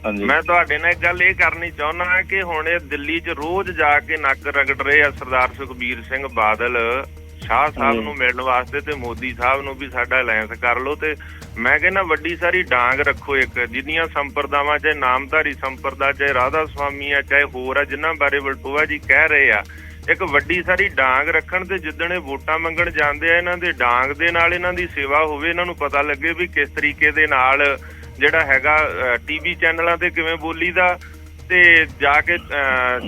ਹਾਂਜੀ ਮੈਂ ਤੁਹਾਡੇ ਨਾਲ ਇੱਕ ਗੱਲ ਇਹ ਕਰਨੀ ਚਾਹੁੰਦਾ ਕਿ ਹੁਣ ਇਹ ਦਿੱਲੀ 'ਚ ਰੋਜ਼ ਜਾ ਕੇ ਨੱਕ ਰਗੜ ਰਹੇ ਆ ਸਰਦਾਰ ਸੁਖਬੀਰ ਸਿੰਘ ਬਾਦਲ ਸ਼ਾਹ ਸਾਹਿਬ ਨੂੰ ਮਿਲਣ ਵਾਸਤੇ ਤੇ ਮੋਦੀ ਸਾਹਿਬ ਨੂੰ ਵੀ ਸਾਡਾ ਅਲਾਇੰਸ ਕਰ ਲਓ। ਤੇ ਮੈਂ ਕਹਿੰਦਾ ਵੱਡੀ ਸਾਰੀ ਡਾਂਗ ਰੱਖੋ। ਇੱਕ ਜਿੰਨੀਆਂ ਸੰਪਰਦਾਵਾਂ, ਚਾਹੇ ਨਾਮਧਾਰੀ ਸੰਪਰਦਾ, ਚਾਹੇ ਰਾਧਾ ਸਵਾਮੀ ਆ, ਚਾਹੇ ਹੋਰ ਆ, ਜਿਨ੍ਹਾਂ ਬਾਰੇ ਬਲਟੋਆ ਜੀ ਕਹਿ ਰਹੇ ਆ, ਇੱਕ ਵੱਡੀ ਸਾਰੀ ਡਾਂਗ ਰੱਖਣ ਤੇ ਜਿੱਦਣ ਇਹ ਵੋਟਾਂ ਮੰਗਣ ਜਾਂਦੇ ਆ, ਇਹਨਾਂ ਦੇ ਡਾਂਗ ਦੇ ਨਾਲ ਇਹਨਾਂ ਦੀ ਸੇਵਾ ਹੋਵੇ। ਇਹਨਾਂ ਨੂੰ ਪਤਾ ਲੱਗੇ ਵੀ ਕਿਸ ਤਰੀਕੇ ਦੇ ਨਾਲ ਜਿਹੜਾ ਹੈਗਾ ਟੀਵੀ ਚੈਨਲਾਂ ਤੇ ਕਿਵੇਂ ਬੋਲੀ ਦਾ ਤੇ ਜਾ ਕੇ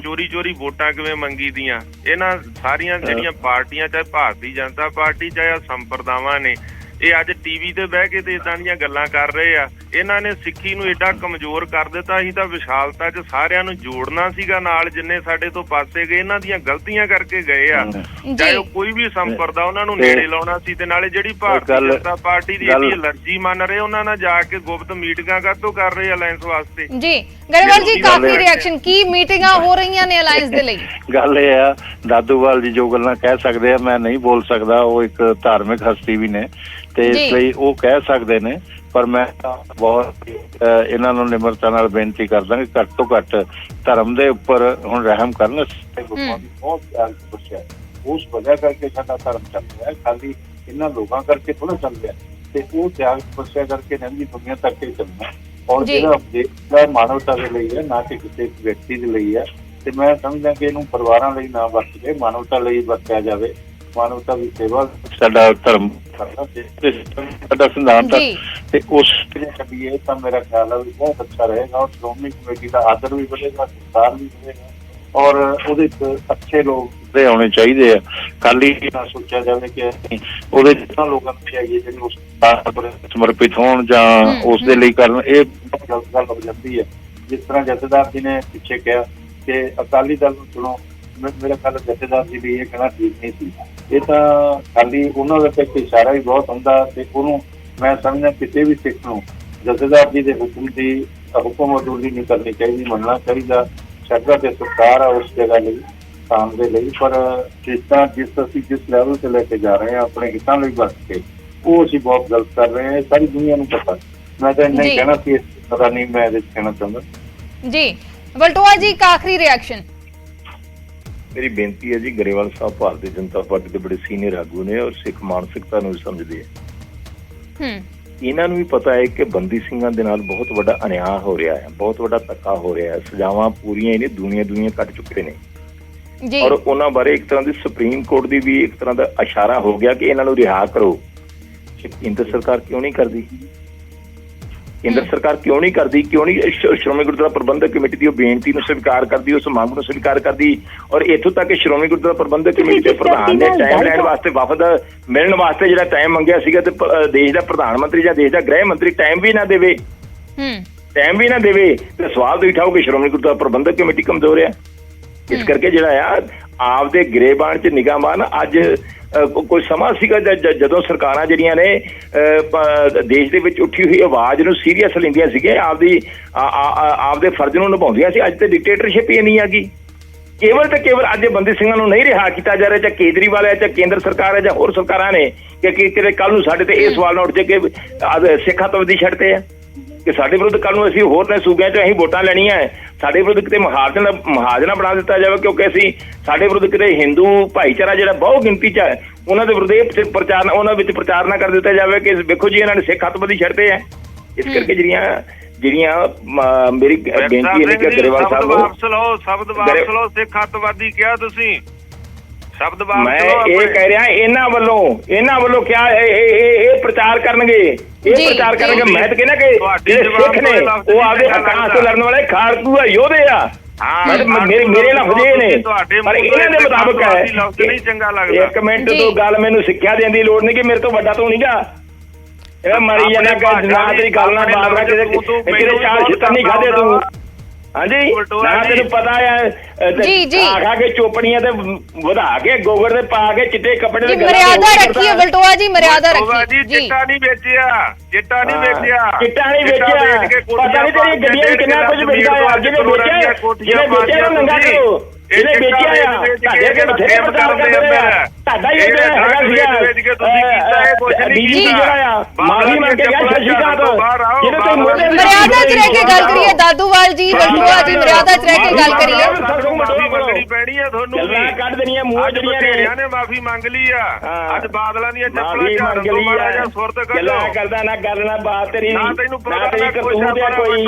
ਚੋਰੀ ਵੋਟਾਂ ਕਿਵੇਂ ਮੰਗੀ ਦੀਆਂ। ਇਹਨਾਂ ਸਾਰੀਆਂ ਜਿਹੜੀਆਂ ਪਾਰਟੀਆਂ, ਚਾਹੇ ਭਾਰਤੀ ਜਨਤਾ ਪਾਰਟੀ ਚਾਹੇ ਸੰਪਰਦਾਵਾਂ ਨੇ, ਇਹ ਅੱਜ ਟੀਵੀ ਤੇ ਬਹਿ ਕੇ ਤੇ ਇਦਾਂ ਦੀਆਂ ਗੱਲਾਂ ਕਰ ਰਹੇ ਆ। ਇਹਨਾਂ ਨੇ ਸਿੱਖੀ ਨੂੰ ਏਡਾ ਕਮਜ਼ੋਰ ਕਰ ਦਿੱਤਾ। ਅਸੀਂ ਤਾਂ ਵਿਸ਼ਾਲਤਾ 'ਚ ਸਾਰਿਆਂ ਨੂੰ ਜੋੜਨਾ ਸੀਗਾ ਨਾਲ, ਜਿੰਨੇ ਸਾਡੇ ਤੋਂ ਪਾਸੇ ਗਏ ਇਹਨਾਂ ਦੀਆਂ ਗਲਤੀਆਂ ਕਰਕੇ ਗਏ ਆ, ਚਾਹੇ ਉਹ ਕੋਈ ਵੀ ਸੰਪਰਦਾ, ਉਹਨਾਂ ਨੂੰ ਨੇੜੇ ਲਾਉਣਾ ਸੀ। ਤੇ ਨਾਲੇ ਜਿਹੜੀ ਭਾਰਤੀ ਜਨਤਾ ਪਾਰਟੀ ਦੀ ਇਹਦੀ ਅਲਰਜੀ ਮੰਨ ਰਹੇ, ਉਹਨਾਂ ਨਾਲ ਜਾ ਕੇ ਗੁਪਤ ਮੀਟਿੰਗਾਂ ਕਾਹਤੋਂ ਕਰ ਰਹੇ ਅਲਾਇੰਸ ਵਾਸਤੇ। ਜੀ ਗਰੇਵਾਲ ਜੀ, ਕਾਫੀ ਰਿਐਕਸ਼ਨ, ਕੀ ਮੀਟਿੰਗਾਂ ਹੋ ਰਹੀਆਂ ਨੇ ਅਲਾਇੰਸ ਦੇ ਲਈ? ਗੱਲ ਇਹ ਆ, ਦਾਦੂਵਾਲ ਜੀ ਜੋ ਗੱਲਾਂ ਕਹਿ ਸਕਦੇ ਆ, ਮੈਂ ਨਹੀਂ ਬੋਲ ਸਕਦਾ, ਉਹ ਇੱਕ ਧਾਰਮਿਕ ਹਸਤੀ ਵੀ ਨੇ ਤੇ ਇਸ ਲਈ ਉਹ ਕਹਿ ਸਕਦੇ ਨੇ, ਪਰ ਮੈਂ ਬਹੁਤ ਇਹਨਾਂ ਨੂੰ ਨਿਮਰਤਾ ਨਾਲ ਬੇਨਤੀ ਕਰਦਾ ਕਿ ਘੱਟ ਤੋਂ ਘੱਟ ਧਰਮ ਦੇ ਉੱਪਰ ਹੁਣ ਰਹਿਮ ਕਰਨ। ਬਹੁਤ ਪਿਆਰ ਪੁੱਛਿਆ, ਉਸ ਵਜ੍ਹਾ ਕਰਕੇ ਸਾਡਾ ਧਰਮ ਚੱਲ ਰਿਹਾ, ਖਾਲੀ ਇਹਨਾਂ ਲੋਕਾਂ ਕਰਕੇ ਥੋੜਾ ਚੱਲ ਰਿਹਾ, ਤੇ ਉਹ ਤਿਆਗ ਪੁੱਛਿਆ ਕਰਕੇ ਨਵੀਂ ਦੁਨੀਆ ਤੱਕ ਹੀ ਚੱਲਣਾ। ਔਰ ਜਿਹੜਾ ਉਪਦੇਸ਼ ਦਾ ਮਾਨਵਤਾ ਦੇ ਲਈ ਹੈ, ਨਾ ਕਿ ਕਿਸੇ ਵਿਅਕਤੀ ਦੇ ਲਈ ਹੈ। ਤੇ ਮੈਂ ਸਮਝਦਾ ਕਿ ਇਹਨੂੰ ਪਰਿਵਾਰਾਂ ਲਈ ਨਾ ਵਰਤ ਕੇ ਮਾਨਵਤਾ ਲਈ ਵਰਤਿਆ ਜਾਵੇ। ਮਾਨਵਤਾ ਦੀ ਸੇਵਾ ਸਾਡਾ ਧਰਮ ਸਾਡਾ ਸਿਧਾਂਤ ਤੇ ਉਸ ਛੱਡੀਏ ਤਾਂ ਮੇਰਾ ਖਿਆਲ ਹੈ ਵੀ ਬਹੁਤ ਅੱਛਾ ਰਹੇਗਾ। ਔਰ ਸ਼੍ਰੋਮਣੀ ਕਮੇਟੀ ਦਾ ਆਦਰ ਵੀ ਵਧੇਗਾ, ਸਤਿਕਾਰ ਵੀ ਵਧੇਗਾ, ਔਰ ਉਹਦੇ ਚ ਅੱਛੇ ਲੋਕ ਆਉਣੇ ਚਾਹੀਦੇ ਆ। ਖਾਲੀ ਨਾ ਸੋਚਿਆ ਜਾਵੇ ਕਿ ਅਸੀਂ ਉਹਦੇ ਜਿੰਨਾ ਲੋਕਾਂ ਨੂੰ ਚਾਹੀਏ ਜਿਹੜੇ ਉਸ ਸਮਰਪਿਤ ਹੋਣ ਜਾਂ ਉਸ ਦੇ ਲਈ ਕਰਨ, ਇਹ ਬਹੁਤ ਗਲਤ ਗੱਲ ਹੋ ਜਾਂਦੀ ਹੈ। ਜਿਸ ਤਰ੍ਹਾਂ ਜਥੇਦਾਰ ਜੀ ਨੇ ਪਿੱਛੇ ਕਿਹਾ ਕਿ ਅਕਾਲੀ ਦਲ ਨੂੰ ਚੁਣੋ, ਮੇਰਾ ਖਿਆਲ ਜਥੇਦਾਰ ਜੀ ਲਈ ਇਹ ਕਹਿਣਾ ਠੀਕ ਨਹੀਂ ਸੀ। ਇਹ ਤਾਂ ਖਾਲੀ ਉਹਨਾਂ ਦਾ ਇੱਕ ਇਸ਼ਾਰਾ ਹੀ ਬਹੁਤ ਹੁੰਦਾ, ਤੇ ਉਹਨੂੰ ਮੈਂ ਸਮਝਦਾ ਕਿਤੇ ਵੀ ਸਿੱਖ ਨੂੰ ਜਥੇਦਾਰ ਜੀ ਦੇ ਹੁਕਮ ਅਦੂਲੀ ਨਹੀਂ ਕਰਨੀ ਚਾਹੀਦੀ, ਮੰਨਣਾ ਚਾਹੀਦਾ। ਸ਼ਰਧਾ ਤੇ ਸਤਿਕਾਰ ਆ ਉਸ ਜਗ੍ਹਾ ਲਈ, ਕੰਮ ਦੇ ਲਈ, ਪਰ ਜਿਸ ਲੈਵਲ ਤੇ ਲੈ ਕੇ ਜਾ ਰਹੇ ਹਾਂ ਆਪਣੇ ਹਿੱਤਾਂ ਲਈ ਵਰਤ ਕੇ, ਉਹ ਅਸੀਂ ਬਹੁਤ ਗਲਤ ਕਰ ਰਹੇ ਹਾਂ। ਸਾਰੀ ਦੁਨੀਆ ਨੂੰ ਪਤਾ। ਮੈਂ ਤਾਂ ਇੰਨਾ ਹੀ ਕਹਿਣਾ ਸੀ, ਪਤਾ ਨਹੀਂ ਮੈਂ ਇਹਦੇ ਕਹਿਣਾ ਚਾਹੁੰਦਾ ਜੀ। ਵਲਟੋਆ ਜੀ, ਇੱਕ ਆਖਰੀ ਰਿਐਕਸ਼ਨ। ਮੇਰੀ ਬੇਨਤੀ ਹੈ ਜੀ, ਗਰੇਵਾਲ ਸਾਹਿਬ ਭਾਰਤੀ ਜਨਤਾ ਪਾਰਟੀ ਦੇ ਬੜੇ ਸੀਨੀਅਰ ਆਗੂ ਨੇ ਔਰ ਸਿੱਖ ਮਾਨਸਿਕਤਾ ਨੂੰ ਸਮਝਦੇ ਆ। ਇਹਨਾਂ ਨੂੰ ਵੀ ਪਤਾ ਹੈ ਕਿ ਬੰਦੀ ਸਿੰਘਾਂ ਦੇ ਨਾਲ ਬਹੁਤ ਵੱਡਾ ਅਨਿਆਂ ਹੋ ਰਿਹਾ ਹੈ, ਬਹੁਤ ਵੱਡਾ ਧੱਕਾ ਹੋ ਰਿਹਾ ਹੈ। ਸਜ਼ਾਵਾਂ ਪੂਰੀਆਂ ਹੀ ਨੇ, ਦੁਨੀਆਂ ਕੱਟ ਚੁੱਕੇ ਨੇ ਔਰ ਉਹਨਾਂ ਬਾਰੇ ਇੱਕ ਤਰ੍ਹਾਂ ਦੀ ਸੁਪਰੀਮ ਕੋਰਟ ਦੀ ਵੀ ਇੱਕ ਤਰ੍ਹਾਂ ਦਾ ਇਸ਼ਾਰਾ ਹੋ ਗਿਆ ਕਿ ਇਹਨਾਂ ਨੂੰ ਰਿਹਾ ਕਰੋ। ਕੇਂਦਰ ਸਰਕਾਰ ਕਿਉਂ ਨਹੀਂ ਕਰਦੀ? ਕੇਂਦਰ ਸਰਕਾਰ ਕਿਉਂ ਨਹੀਂ ਕਰਦੀ? ਕਿਉਂ ਨਹੀਂ ਸ਼੍ਰੋਮਣੀ ਗੁਰਦੁਆਰਾ ਪ੍ਰਬੰਧਕ ਕਮੇਟੀ ਦੀ ਉਹ ਬੇਨਤੀ ਨੂੰ ਸਵੀਕਾਰ ਕਰਦੀ, ਉਸ ਮੰਗ ਨੂੰ ਸਵੀਕਾਰ ਕਰਦੀ? ਔਰ ਇੱਥੋਂ ਤੱਕ ਕਿ ਸ਼੍ਰੋਮਣੀ ਗੁਰਦੁਆਰਾ ਪ੍ਰਬੰਧਕ ਕਮੇਟੀ ਦੇ ਪ੍ਰਧਾਨ ਨੇ ਟਾਈਮ ਲੈਣ ਵਾਸਤੇ, ਵਫਦ ਮਿਲਣ ਵਾਸਤੇ ਜਿਹੜਾ ਟਾਈਮ ਮੰਗਿਆ ਸੀਗਾ, ਤੇ ਦੇਸ਼ ਦਾ ਪ੍ਰਧਾਨ ਮੰਤਰੀ ਜਾਂ ਦੇਸ਼ ਦਾ ਗ੍ਰਹਿ ਮੰਤਰੀ ਟਾਈਮ ਵੀ ਨਾ ਦੇਵੇ, ਤੇ ਸਵਾਲ ਤੁਸੀਂ ਉਠਾਓ ਕਿ ਸ਼੍ਰੋਮਣੀ ਗੁਰਦੁਆਰਾ ਪ੍ਰਬੰਧਕ ਕਮੇਟੀ ਕਮਜ਼ੋਰ ਹੈ। ਇਸ ਕਰਕੇ ਜਿਹੜਾ ਆ ਆਪਦੇ ਗਰੇਬਾਨ ਚ ਨਿਗਾਹ ਮਾਰਨ। ਅੱਜ ਕੋਈ ਸਮਾਂ ਸੀਗਾ ਜਦੋਂ ਸਰਕਾਰਾਂ ਜਿਹੜੀਆਂ ਨੇ ਦੇਸ਼ ਦੇ ਵਿੱਚ ਉੱਠੀ ਹੋਈ ਆਵਾਜ਼ ਨੂੰ ਸੀਰੀਅਸ ਲੈਂਦੀਆਂ ਸੀਗੀਆਂ, ਆਪਦੇ ਫਰਜ਼ ਨੂੰ ਨਿਭਾਉਂਦੀਆਂ ਸੀ। ਅੱਜ ਤੇ ਡਿਕਟੇਟਰਸ਼ਿਪ ਹੀ ਨਹੀਂ ਆ ਗਈ। ਕੇਵਲ ਤੇ ਕੇਵਲ ਅੱਜ ਬੰਦੀ ਸਿੰਘਾਂ ਨੂੰ ਨਹੀਂ ਰਿਹਾ ਕੀਤਾ ਜਾ ਰਿਹਾ, ਚਾਹੇ ਕੇਜਰੀਵਾਲ ਹੈ, ਚਾਹੇ ਕੇਂਦਰ ਸਰਕਾਰ ਹੈ, ਜਾਂ ਹੋਰ ਸਰਕਾਰਾਂ ਨੇ, ਕਿ ਕਿਤੇ ਕੱਲ ਨੂੰ ਸਾਡੇ ਤੇ ਇਹ ਸਵਾਲ ਨਾ ਉੱਠ ਜਾਏ ਕਿ ਸਿੱਖ ਅੱਤਵਾਦੀ ਛੱਡਦੇ ਆ, ਕਿ ਸਾਡੇ ਵਿਰੁੱਧ ਕੱਲ ਨੂੰ ਅਸੀਂ ਹੋਰ ਨੇ ਸੂਬਿਆਂ 'ਚ ਅਸੀਂ ਵੋਟਾਂ ਲੈਣੀਆਂ, ਸਾਡੇ ਵਿਰੁੱਧ ਕਿਤੇ ਮਹਾਜਨਾ ਬਣਾ ਦਿੱਤਾ ਜਾਵੇ, ਕਿਉਂਕਿ ਅਸੀਂ ਸਾਡੇ ਵਿਰੁੱਧ ਕਿਤੇ ਹਿੰਦੂ ਭਾਈਚਾਰਾ ਜਿਹੜਾ ਬਹੁਤ ਗਿਣਤੀ 'ਚ ਹੈ ਉਹਨਾਂ ਦੇ ਵਿਰੁੱਧ ਇਹ ਪ੍ਰਚਾਰ, ਉਹਨਾਂ ਵਿੱਚ ਪ੍ਰਚਾਰ ਨਾ ਕਰ ਦਿੱਤਾ ਜਾਵੇ ਕਿ ਵੇਖੋ ਜੀ ਇਹਨਾਂ ਨੇ ਸਿੱਖ ਅੱਤਵਾਦੀ ਛੱਡਦੇ ਆ। ਇਸ ਕਰਕੇ ਜਿਹੜੀਆਂ ਮੇਰੀ ਬੇਨਤੀ ਹੈ ਕਿ ਗਰੇਵਾਲ ਸਾਹਿਬ ਨੂੰ ਸ਼ਬਦ ਵਾਪਸ ਲਓ। ਸਿੱਖ ਅੱਤਵਾਦੀ ਕਿਹਾ ਤੁਸੀਂ, ਸ਼ਬਦ ਵਾਪਸ ਮੈਂ ਇਹ ਕਹਿ ਰਿਹਾ ਇਹਨਾਂ ਵੱਲੋਂ ਕਿਹਾ ਇਹ ਪ੍ਰਚਾਰ ਕਰਨਗੇ, ਮੈਂ ਤਾਂ ਕਹਿੰਦਾ ਕਿ ਜਿਹੜੇ ਸਿੱਖ ਨੇ ਉਹ ਆਪਦੇ ਹੱਕਾਂ ਵਾਸਤੇ ਲੜਨ ਵਾਲੇ ਖਾੜਕੂ ਯੋਧੇ ਆ। ਮੇਰੇ ਲਫ਼ਜ਼ ਇਹ ਨੇ, ਪਰ ਇਹਨਾਂ ਦੇ ਮੁਤਾਬਕ ਹੈ। ਇੱਕ ਮਿੰਟ ਤੋਂ ਗੱਲ ਮੈਨੂੰ ਸਿੱਖਿਆ ਦੇਣ ਦੀ ਲੋੜ ਨਹੀਂ ਕਿ ਮੇਰੇ ਤੋਂ ਵੱਡਾ ਤੂੰ ਨਹੀਂਗਾ। ਇਹ ਮਰੀ ਜਾਣਾ ਨਾ ਤੇਰੀ ਗੱਲ ਨਾਲ ਬਾਬਰਾ ਕਿਤੇ ਚਾਰ ਛਿੱਤਰ ਨਹੀਂ ਖਾਦੇ ਤੂੰ। ਹਾਂਜੀ, ਨਾ ਤੈਨੂੰ ਪਤਾ ਹੈ ਆਖਾ ਕੇ ਚੋਪੜੀਆਂ ਤੇ ਵਧਾ ਕੇ ਗੋਬਰ ਤੇ ਪਾ ਕੇ ਚਿੱਟੇ ਕੱਪੜੇ ਤੇ ਮਰਿਆਦਾ ਰੱਖੀਏ ਵਲਟੋਆ ਜੀ, ਮਰਿਆਦਾ ਰੱਖੀਏ ਜੀ। ਚਿੱਟਾ ਨਹੀਂ ਵੇਚਿਆ ਪਤਾ ਨਹੀਂ ਤੇਰੀ ਗੱਡੀਆਂ ਵਿੱਚ ਕਿੰਨਾ ਕੁਝ ਵੇਚਦਾ ਆ। ਜਿਹਨੇ ਵੇਚਿਆ ਨੰਗਾ ਕਰੋ, ਇਹਨੇ ਵੇਚਿਆ ਆ। ਤੁਹਾਡੇ ਅੱਗੇ ਬਥੇਰੇ ਪ੍ਰਚਾਰ ਕਰਦੇ ਆ, ਤੁਹਾਡਾ ਹੀ ਹੈਗਾ ਸੀਗਾ ਡੀਜੀਪੀ ਜਿਹੜਾ ਆ, ਮਾਫੀ ਮੰਗ ਕੇ ਗਿਆ ਸਤਿ ਸ਼੍ਰੀ ਅਕਾਲ। ਜਿਹਨੇ ਤੁਸੀਂ ਮੋਢੇ ਮਰਿਆਦਾ 'ਚ ਰਹਿ ਕੇ ਗੱਲ ਕਰੀਏ ਦਾਦੂਵਾਲ ਜੀ, ਵਲਟੋਆ ਜੀ, ਮਰਿਆਦਾ 'ਚ ਰਹਿ ਕੇ ਗੱਲ ਕਰੀਏ। ਮੰਗਣੀ ਪੈਣੀ ਆ ਤੁਹਾਨੂੰ, ਗੱਲਾਂ ਕੱਢ ਦੇਣੀਆਂ ਮੂੰਹ ਜਿਹੜੀਆਂ ਨੇ ਮਾਫੀ ਮੰਗ ਲਈ ਆ। ਅੱਜ ਬਾਦਲਾਂ ਦੀਆਂ ਚੱਪਲਾਂ ਝਾੜਨ ਤੋਂ ਮਾੜਾ ਜਿਹਾ ਸੁਰਤ ਗੱਲਾਂ ਕਰਦਾ ਨਾ ਗੱਲ ਨਾ ਬਾਤ ਤੇਰੀ ਨਾ ਤੈਨੂੰ ਕਰਤੂਤ ਹੈ ਕੋਈ।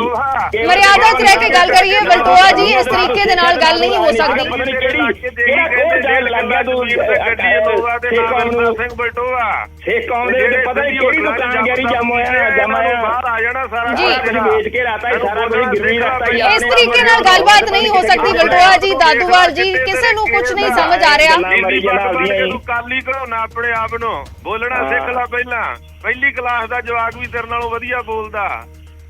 ਮਰਿਆਦਾ 'ਚ ਰਹਿ ਕੇ ਗੱਲ ਕਰੀਏ ਵਲਟੋਆ ਜੀ, ਇਸ ਤਰੀਕੇ ਦੇ ਨਾਲ ਗੱਲ ਨਹੀਂ ਹੋ ਸਕਦੀ। ਸਕਦੀ। ਪਤਾ ਨਹੀਂ ਕਿਹੜਾ ਕੋਲ ਜਾਣ ਲੱਗਾ ਤੂੰ ਗੱਡੀ ਹੋਊਗਾ ਤੇ ਨਾਮ ਸਿੰਘ ਬਲਟੋਆ ਸਿੱਖ ਕੌਮ ਦੇ ਵਿੱਚ ਪਤਾ ਨਹੀਂ ਕਿਹੜੀ ਦੁਕਾਨਦਾਰੀ ਜਮਾਇਆ ਬਾਹਰ ਆ ਜਾਣਾ ਸਾਰਾ ਕੁਝ ਵੇਚ ਕੇ ਰਾਤਾ ਹੀ ਸਾਰਾ ਕੁਝ ਗਿਰਵੀ ਰੱਖਤਾ ਹੀ। ਇਸ ਤਰੀਕੇ ਨਾਲ ਗੱਲਬਾਤ ਨਹੀਂ ਹੋ ਸਕਦੀ ਬਲਟੋਆ ਜੀ, ਦਾਦੂਵਾਲ ਜੀ, ਕਿਸੇ ਨੂੰ ਕੁਝ ਨਹੀਂ ਸਮਝ ਆ ਰਿਹਾ। ਤੂੰ ਕਾਲੀ ਘੜਾਉਣਾ ਆਪਣੇ ਆਪ ਨੂੰ, ਬੋਲਣਾ ਸਿੱਖ ਲੈ ਪਹਿਲਾਂ। ਪਹਿਲੀ ਕਲਾਸ ਦਾ ਜਵਾਕ ਵੀ ਤੇਰੇ ਨਾਲੋਂ ਵਧੀਆ ਬੋਲਦਾ।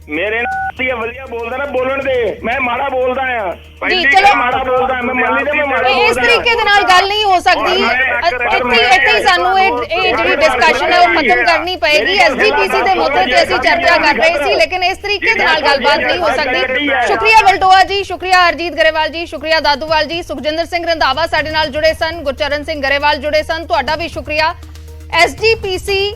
ਮੇਰੇ ਨਾਲ ਵਧੀਆ ਬੋਲਦਾ ਨਾ, ਬੋਲਣ ਦੇ। ਮੈਂ ਮਾੜਾ ਬੋਲਦਾ ਆ ਜੀ ਚਲੋ, ਮਾੜਾ ਬੋਲਦਾ ਮੈਂ ਮੰਨ ਲਈ ਤੇ ਮੈਂ ਮਾੜਾ ਇਸ ਤਰੀਕੇ ਦੇ ਨਾਲ ਗੱਲ ਨਹੀਂ ਹੋ ਸਕਦੀ। ਇੱਥੇ ਹੀ ਸਾਨੂੰ ਇਹ ਜਿਹੜੀ ਡਿਸਕਸ਼ਨ ਹੈ ਉਹ ਖਤਮ ਕਰਨੀ ਪਏਗੀ। ਐਸਜੀਪੀਸੀ ਦੇ ਮੁੱਦੇ ਤੇ ਅਸੀਂ ਚਰਚਾ ਕਰ ਰਹੇ ਸੀ, ਲੇਕਿਨ ਇਸ ਤਰੀਕੇ ਦੇ ਨਾਲ ਗੱਲਬਾਤ ਨਹੀਂ ਹੋ ਸਕਦੀ। ਸ਼ੁਕਰੀਆ ਬਲਟੋਆ ਜੀ, ਸ਼ੁਕਰੀਆ ਹਰਜੀਤ ਗਰੇਵਾਲ ਜੀ, ਸ਼ੁਕਰੀਆ ਦਾਦੂਵਾਲ ਜੀ। ਸੁਖਜਿੰਦਰ ਸਿੰਘ ਰੰਧਾਵਾ ਸਾਡੇ ਨਾਲ ਜੁੜੇ ਸਨ, ਗੁਰਚਰਨ ਸਿੰਘ ਗਰੇਵਾਲ ਜੁੜੇ ਸਨ, ਤੁਹਾਡਾ ਵੀ ਸ਼ੁਕਰੀਆ। ਐਸਜੀਪੀਸੀ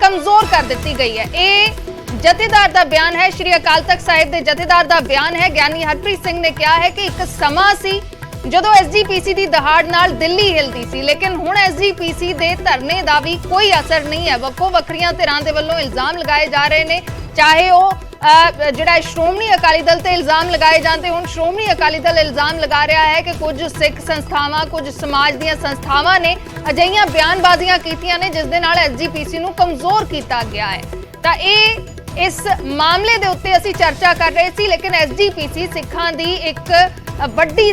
ਕਮਜ਼ੋਰ ਕਰ ਦਿੱਤੀ ਗਈ ਹੈ, ਇਹ ਜਥੇਦਾਰ ਦਾ ਬਿਆਨ ਹੈ, ਸ਼੍ਰੀ ਅਕਾਲ ਤਖਤ ਸਾਹਿਬ ਦੇ ਜਥੇਦਾਰ ਦਾ ਬਿਆਨ ਹੈ। ਗਿਆਨੀ ਹਰਪ੍ਰੀਤ ਸਿੰਘ ਨੇ ਕਿਹਾ ਹੈ ਕਿ ਇੱਕ ਸਮਾਂ ਸੀ ਜਦੋਂ ਐਸਜੀਪੀਸੀ ਦੀ ਦਹਾੜ ਨਾਲ ਦਿੱਲੀ ਹਿਲਦੀ ਸੀ, ਲੇਕਿਨ ਹੁਣ ਐਸਜੀਪੀਸੀ ਦੇ ਧਰਨੇ ਦਾ ਵੀ ਕੋਈ ਅਸਰ ਨਹੀਂ ਹੈ। ਵੱਖੋ ਵੱਖਰੀਆਂ ਧਿਰਾਂ ਦੇ ਵੱਲੋਂ ਇਲਜ਼ਾਮ ਲਗਾਏ ਜਾ ਰਹੇ ਨੇ, ਚਾਹੇ ਉਹ ਜਿਹੜਾ ਸ਼੍ਰੋਮਣੀ ਅਕਾਲੀ ਦਲ ਤੇ ਇਲਜ਼ਾਮ ਲਗਾਏ ਜਾਂਦੇ। ਹੁਣ ਸ਼੍ਰੋਮਣੀ ਅਕਾਲੀ ਦਲ ਇਲਜ਼ਾਮ ਲਗਾ ਰਿਹਾ ਹੈ ਕਿ ਕੁਝ ਸਿੱਖ ਸੰਸਥਾਵਾਂ, ਕੁਝ ਸਮਾਜ ਦੀਆਂ ਸੰਸਥਾਵਾਂ ਨੇ ਅਜਿਹੀਆਂ ਬਿਆਨਬਾਜ਼ੀਆਂ ਕੀਤੀਆਂ ਨੇ ਜਿਸ ਦੇ ਨਾਲ ਐਸਜੀਪੀਸੀ ਨੂੰ ਕਮਜ਼ੋਰ ਕੀਤਾ ਗਿਆ ਹੈ। ਤਾਂ ਇਸ ਮਾਮਲੇ ਦੇ ਉੱਤੇ ਅਸੀਂ ਚਰਚਾ ਕਰ ਰਹੇ ਸੀ, ਲੇਕਿਨ ਐਸਜੀਪੀਸੀ ਸਿੱਖਾਂ ਦੀ ਇੱਕ ਵੱਡੀ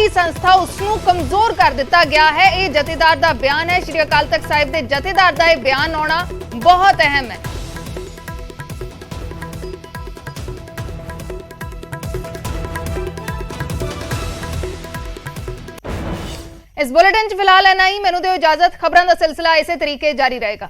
ਸੰਸਥਾ ਉਸ ਨੂੰ ਕਮਜ਼ੋਰ ਕਰ ਦਿੱਤਾ ਗਿਆ ਹੈ। ਇਹ ਜਥੇਦਾਰ ਦਾ ਬਿਆਨ ਹੈ, ਸ਼੍ਰੀ ਅਕਾਲ ਤਖਤ ਸਾਹਿਬ ਦੇ ਜਥੇਦਾਰ ਦਾ ਇਹ ਬਿਆਨ ਆਉਣਾ ਬਹੁਤ ਅਹਿਮ ਹੈ। ਇਸ ਬੁਲੇਟਿਨ 'ਚ ਫਿਲਹਾਲ ਇੰਨਾ ਹੀ। ਮੈਨੂੰ ਦਿਓ ਇਜਾਜ਼ਤ। ਖਬਰਾਂ ਦਾ ਸਿਲਸਿਲਾ ਇਸੇ ਤਰੀਕੇ ਜਾਰੀ ਰਹੇਗਾ।